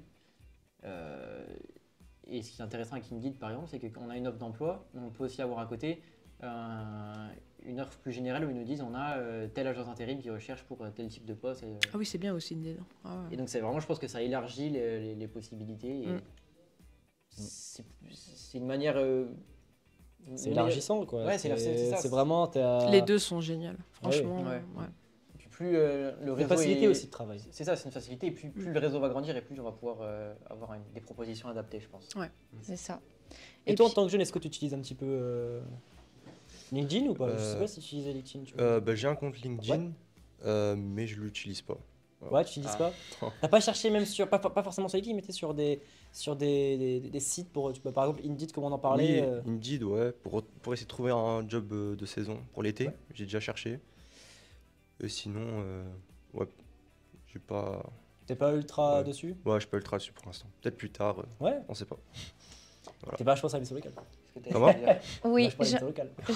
Et ce qui est intéressant avec Indeed, par exemple, c'est que quand on a une offre d'emploi, on peut aussi avoir à côté une offre plus générale où ils nous disent on a telle agence intérim qui recherche pour tel type de poste.
Ah oui, c'est bien aussi Indeed. Ah ouais.
Et donc, c'est vraiment, je pense que ça élargit les possibilités. Et c'est une manière.
C'est élargissant, quoi.
Ouais, c'est ça.
C'est vraiment.
Les deux sont géniaux, franchement.
Ouais. Puis plus le réseau.
C'est une facilité aussi de travail.
C'est ça, c'est une facilité. Et plus le réseau va grandir et plus on va pouvoir avoir des propositions adaptées, je pense.
Ouais,
c'est ça.
Et toi, en tant que jeune, est-ce que tu utilises un petit peu LinkedIn ou pas? Je sais pas si tu utilises LinkedIn.
J'ai un compte LinkedIn, mais je l'utilise pas.
Ouais, tu n'utilises pas. T'as pas cherché même sur, pas forcément sur Indeed, mais sur des sites pour, par exemple Indeed, comme on en parlait.
Oui, Indeed, ouais, pour essayer de trouver un job de saison pour l'été. J'ai déjà cherché. Et sinon, ouais, j'ai pas.
T'es pas ultra dessus?
Ouais, je suis pas ultra dessus pour l'instant. Peut-être plus tard.
Ouais.
On sait pas. Voilà.
T'es pas, je pense, à l'émission locale.
Comment?
Oui,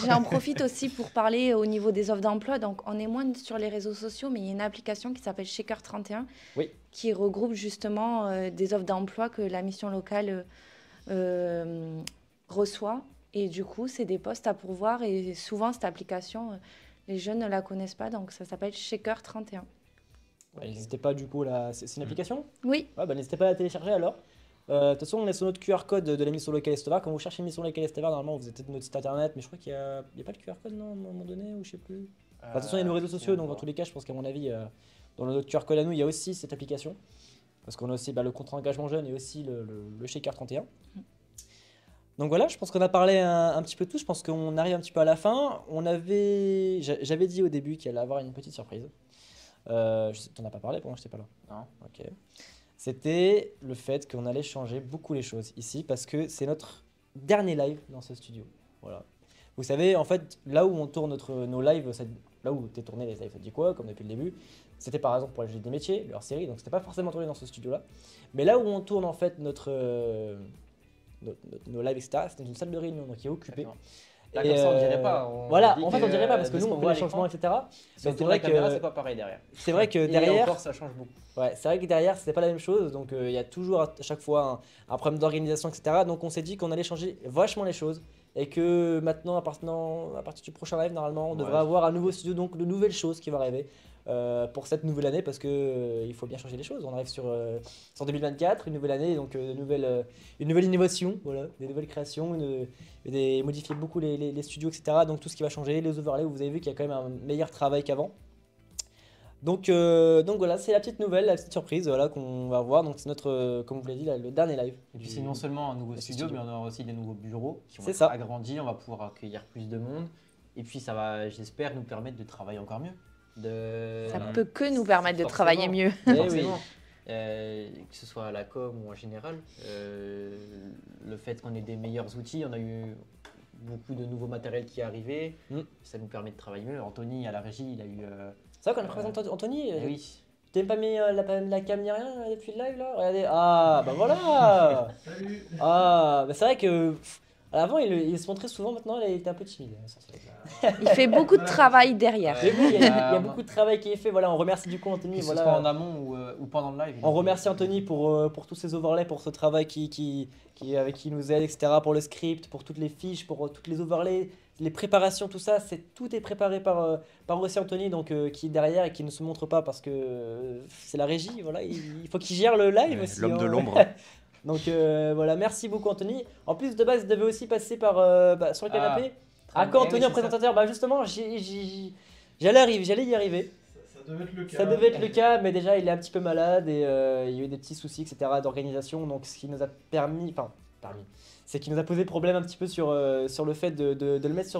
j'en profite aussi pour parler au niveau des offres d'emploi. Donc, on est moins sur les réseaux sociaux, mais il y a une application qui s'appelle Shaker31 qui regroupe justement des offres d'emploi que la mission locale reçoit. Et du coup, c'est des postes à pourvoir. Et souvent, cette application, les jeunes ne la connaissent pas. Donc, ça s'appelle Shaker31.
Ouais, n'hésitez pas, du coup, c'est une application?
Oui.
Ouais, bah, n'hésitez pas à la télécharger alors. De toute façon, on est sur notre QR code de l'émission locale Estevar. Quand vous cherchez l'émission locale Estevar, normalement, vous êtes peut-être notre site internet, mais je crois qu'il n'y a pas de QR code, non, à un moment donné, ou je sais plus. Enfin, de toute façon, il y a nos réseaux sociaux, donc dans tous les cas, je pense qu'à mon avis, dans notre QR code à nous, il y a aussi cette application. Parce qu'on a aussi le contrat engagement jeune et aussi le Shaker 31. Donc voilà, je pense qu'on a parlé un petit peu de tout. Je pense qu'on arrive un petit peu à la fin. J'avais dit au début qu'il allait avoir une petite surprise. T'en as pas parlé, pour moi, je n'étais pas là.
Non.
Ok. C'était le fait qu'on allait changer beaucoup les choses ici parce que c'est notre dernier live dans ce studio. Voilà. Vous savez, en fait, là où on tourne nos lives, là où t'es tourné les lives, ça dit quoi, comme depuis le début, c'était par exemple pour la des métiers, leur série, donc c'était pas forcément tourné dans ce studio-là. Mais là où on tourne en fait nos lives, etc., c'était une salle de réunion, donc qui est occupée.
Là, comme ça, on dirait pas.
Voilà, en fait, on dirait pas parce que nous, on voit les changements, etc.
Mais c'est vrai que c'est pas pareil derrière.
C'est vrai que derrière.
Et encore, ça change beaucoup.
Ouais, c'est vrai que derrière, c'était pas la même chose. Donc, il y a toujours à chaque fois un problème d'organisation, etc. Donc, on s'est dit qu'on allait changer vachement les choses. Et que maintenant, à partir du prochain live, normalement, on devrait avoir un nouveau studio, donc de nouvelles choses qui vont arriver pour cette nouvelle année parce que il faut bien changer les choses. On arrive sur 2024, une nouvelle année, donc une nouvelle innovation, voilà, des nouvelles créations, modifier beaucoup les studios, etc. Donc tout ce qui va changer, les overlays, vous avez vu qu'il y a quand même un meilleur travail qu'avant. Donc voilà, c'est la petite nouvelle, la petite surprise voilà, qu'on va voir. Donc c'est notre, comme vous l'avez dit, le dernier live.
Et puis c'est non seulement un nouveau studio, mais on aura aussi des nouveaux bureaux qui vont être
ça.
agrandis, on va pouvoir accueillir plus de monde. Et puis ça va, j'espère, nous permettre de travailler encore mieux.
Ça peut que nous permettre de travailler mieux.
Forcément. Que ce soit à la com ou en général, le fait qu'on ait des meilleurs outils, on a eu beaucoup de nouveaux matériels qui est arrivé, ça nous permet de travailler mieux. Anthony à la régie, il a eu...
C'est vrai qu'on a présenté Anthony
oui.
T'as pas mis la cam ni rien depuis le live là? Regardez, ah bah voilà.
Salut.
Ah bah c'est vrai que avant il se montrait souvent, maintenant il était un peu timide.
Il fait beaucoup de travail derrière.
Il y a beaucoup de travail qui est fait, voilà, on remercie du coup Anthony.
Que ce
voilà.
soit en amont ou pendant le live.
On remercie Anthony pour tous ces overlays, pour ce travail avec qui nous aide, etc. Pour le script, pour toutes les fiches, pour toutes les overlays, les préparations, tout ça, tout est préparé par aussi Anthony, donc qui est derrière et qui ne se montre pas parce que c'est la régie, voilà, il faut qu'il gère le live aussi.
L'homme de l'ombre.
Donc voilà, merci beaucoup Anthony. En plus de base, il devait aussi passer sur le canapé. Quand Anthony en présentateur, justement, j'allais y arriver.
Ça devait être le cas.
Ça devait être le cas, mais déjà il est un petit peu malade et il y a eu des petits soucis, etc. d'organisation. Donc ce qui nous a c'est qu'il nous a posé problème un petit peu sur le fait de le mettre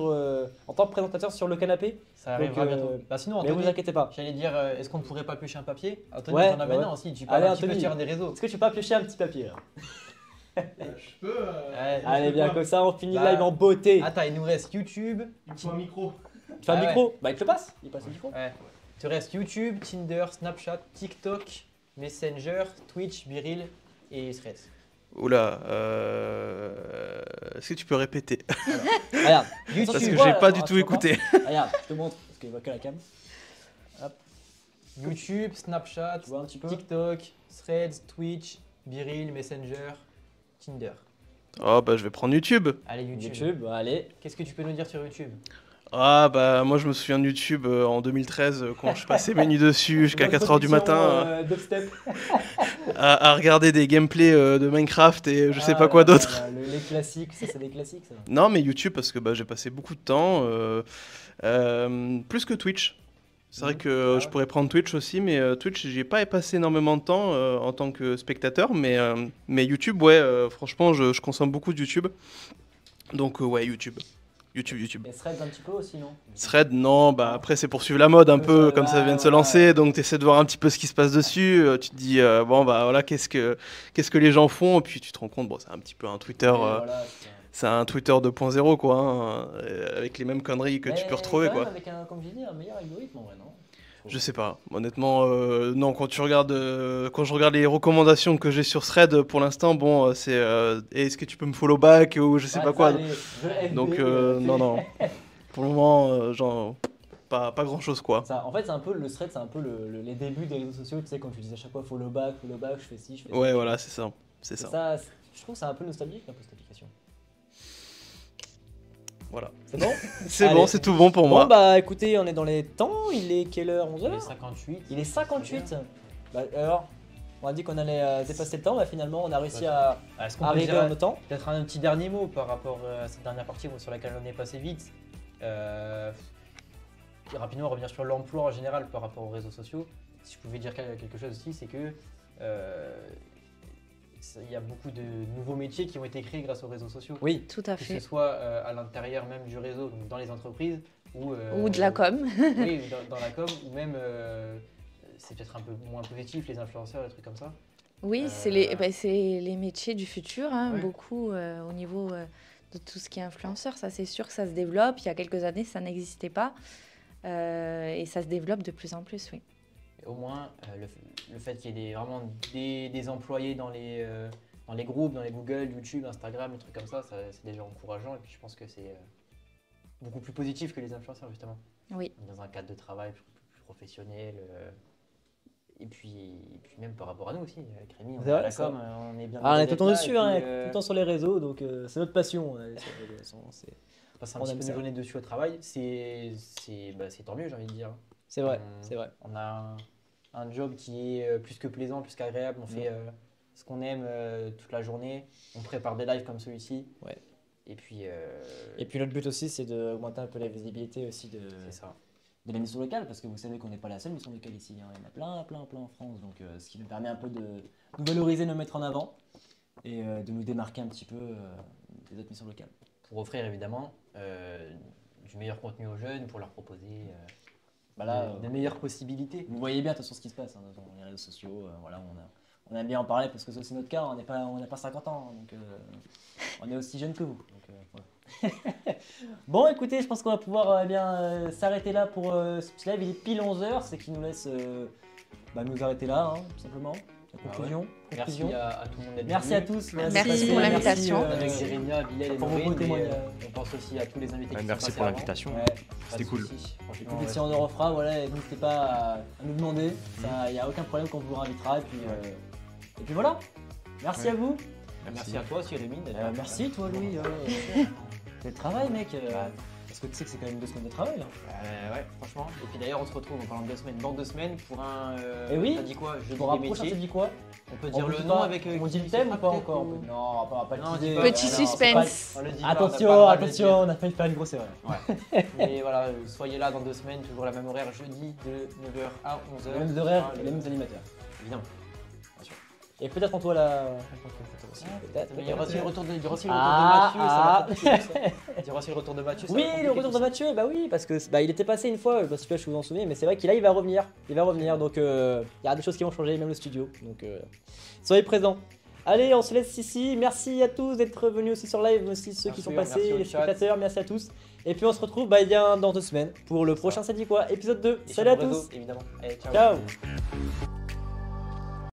en tant que présentateur sur le canapé.
Ça arrivera bientôt.
Sinon, Anthony, mais vous inquiétez pas.
J'allais dire, est-ce qu'on ne pourrait pas piocher un papier? Anthony,
ouais,
t'en as maintenant aussi, tu peux
Allez,
un petit peu
Anthony,
sur des réseaux.
Est-ce que tu peux pas piocher un petit papier là?
Je peux.
Allez, bien, comme ça on finit le live en beauté.
Attends, il nous reste YouTube.
Il me faut un micro.
Tu fais un micro? Bah, il te le passe. Il passe le micro.
Ouais. Il te reste YouTube, Tinder, Snapchat, TikTok, Messenger, Twitch, Biril et Threads.
Oula, est-ce que tu peux répéter?
Regarde, YouTube.
Parce que j'ai pas du tout écouté.
Regarde, je te montre parce qu'il voit que la cam. Hop.
YouTube, Snapchat,
tu vois un petit peu.
TikTok, Threads, Twitch, Biril, Messenger, Tinder.
Oh bah je vais prendre YouTube.
Allez, YouTube.
YouTube, allez.
Qu'est-ce que tu peux nous dire sur YouTube?
Ah bah moi je me souviens de YouTube en 2013 quand je passais mes nuits dessus jusqu'à 4h du matin à regarder des gameplays de Minecraft et je sais pas quoi d'autre.
Les classiques, ça c'est des classiques ça.
Non mais YouTube parce que j'ai passé beaucoup de temps, plus que Twitch. C'est vrai que je pourrais prendre Twitch aussi, mais Twitch j'y ai pas passé énormément de temps en tant que spectateur, mais YouTube ouais, franchement je consomme beaucoup de YouTube. Donc ouais, YouTube.
YouTube. Et Threads un petit peu aussi, non?
Thread, non, bah après c'est pour suivre la mode un peu, comme ça vient de se lancer, donc tu essaies de voir un petit peu ce qui se passe dessus, tu te dis, bon bah voilà, qu'est-ce que les gens font, et puis tu te rends compte, bon c'est un petit peu un Twitter, c'est un Twitter 2.0 quoi, hein, avec les mêmes conneries que tu peux retrouver quoi.
Avec comme j'ai dit, un meilleur algorithme en vrai, non?
Je sais pas, honnêtement, non, quand je regarde les recommandations que j'ai sur Thread, pour l'instant, bon, c'est est-ce que tu peux me follow back ou je sais pas quoi. Donc, non. Pour le moment, genre, pas grand chose quoi.
Ça, en fait, c'est un peu le Thread, c'est un peu les débuts des réseaux sociaux, tu sais, quand tu disais à chaque fois follow back, je fais ci, je fais ça.
Ouais, voilà, c'est ça. C'est ça.
Je trouve que c'est un peu nostalgique, un peu cette application.
Voilà.
C'est bon?
C'est bon, c'est tout bon pour moi.
Bon, bah écoutez, on est dans les temps. Il est quelle heure? 11h?
Il est 58.
Il est 58. Bah, alors, on a dit qu'on allait dépasser le temps. Bah, finalement, on a réussi à arriver en temps.
Peut-être un petit dernier mot par rapport à cette dernière partie sur laquelle on est passé vite. Rapidement, revenir sur l'emploi en général par rapport aux réseaux sociaux. Si je pouvais dire quelque chose aussi, c'est que il y a beaucoup de nouveaux métiers qui ont été créés grâce aux réseaux sociaux.
Oui,
tout à fait.
Que ce soit à l'intérieur même du réseau, donc dans les entreprises, ou
de la com.
Oui, dans la com, ou même, c'est peut-être un peu moins positif, les influenceurs, des trucs comme ça.
Oui, c'est les métiers du futur, hein, beaucoup au niveau de tout ce qui est influenceur. Ça, c'est sûr que ça se développe. Il y a quelques années, ça n'existait pas. Et ça se développe de plus en plus, oui.
Au moins, le fait qu'il y ait vraiment des employés dans les groupes, dans les Google, YouTube, Instagram, des trucs comme ça, c'est déjà encourageant. Et puis je pense que c'est beaucoup plus positif que les influenceurs, justement.
Oui.
Dans un cadre de travail plus professionnel. Et puis même par rapport à nous aussi, avec Rémi, on est à la com, on est bien.
On est tout le temps dessus, hein, tout le temps sur les réseaux, donc c'est notre passion.
On passe un petit peu de journée dessus au travail, c'est tant mieux, j'ai envie de dire.
C'est vrai, c'est vrai.
On a un job qui est plus que plaisant, plus qu'agréable. On fait ce qu'on aime toute la journée. On prépare des lives comme celui-ci.
Ouais.
Et puis
notre but aussi, c'est d'augmenter un peu la visibilité aussi de l'émission locale, parce que vous savez qu'on n'est pas la seule émission locale ici. Hein. Il y en a plein en France. Donc ce qui nous permet un peu de nous valoriser, de nous mettre en avant et de nous démarquer un petit peu des autres missions locales.
Pour offrir évidemment du meilleur contenu aux jeunes, pour leur proposer de meilleures possibilités.
Vous voyez bien de toute façon ce qui se passe dans les réseaux sociaux. Voilà, on aime bien en parler parce que c'est aussi notre cas. On n'a pas 50 ans, hein, donc on est aussi jeune que vous. Donc, voilà. Bon, écoutez, je pense qu'on va pouvoir s'arrêter là pour ce petit live. Il est pile 11h, c'est qui nous laisse nous arrêter là, hein, tout simplement. La conclusion.
Merci à tout le monde d'être
Merci
venu.
à tous.
Merci pour l'invitation.
Avec Jérémia, Bilal et Maureen. On pense aussi à tous les invités qui sont
merci
passés
pour
avant.
l'invitation.
C'était
cool.
Et si on en refera, voilà, n'hésitez pas à nous demander. Il n'y a aucun problème qu'on vous réinvitera. Et puis voilà. Merci à vous.
Merci à toi aussi, Rémi.
Merci toi, Louis. C'est le travail, mec. Parce que tu sais que c'est quand même 2 semaines de travail. Là.
Ouais, franchement. Et puis d'ailleurs, on se retrouve en parlant de 2 semaines, dans 2 semaines pour un.
Et oui.
T'as dit quoi? Jeudi
pour un
des
prochain,
métiers.
t'as dit quoi?
On peut dire le nom avec.
On dit le thème ou pas encore? Non, pas le teaser.
Petit suspense.
Attention, on a failli faire une grosse erreur.
Ouais. Mais voilà, soyez là dans 2 semaines, toujours la même horaire, jeudi de 9h à 11h.
Les mêmes horaires, les mêmes animateurs.
Évidemment.
Et peut-être en toi la.
Il y aura aussi le retour de Mathieu. Il y aura aussi le retour de Mathieu.
Oui, le retour de Mathieu, bah oui, parce que il était passé une fois, je sais pas si vous vous en souvenez, mais c'est vrai qu'il va revenir. Donc il y a des choses qui vont changer, même le studio. Donc soyez présents. Allez, on se laisse ici. Merci à tous d'être venus aussi sur live, aussi ceux qui sont passés, les spectateurs, merci à tous. Et puis on se retrouve dans 2 semaines pour le prochain Ça dit quoi, épisode 2. Salut à tous.
Évidemment. Allez,
ciao.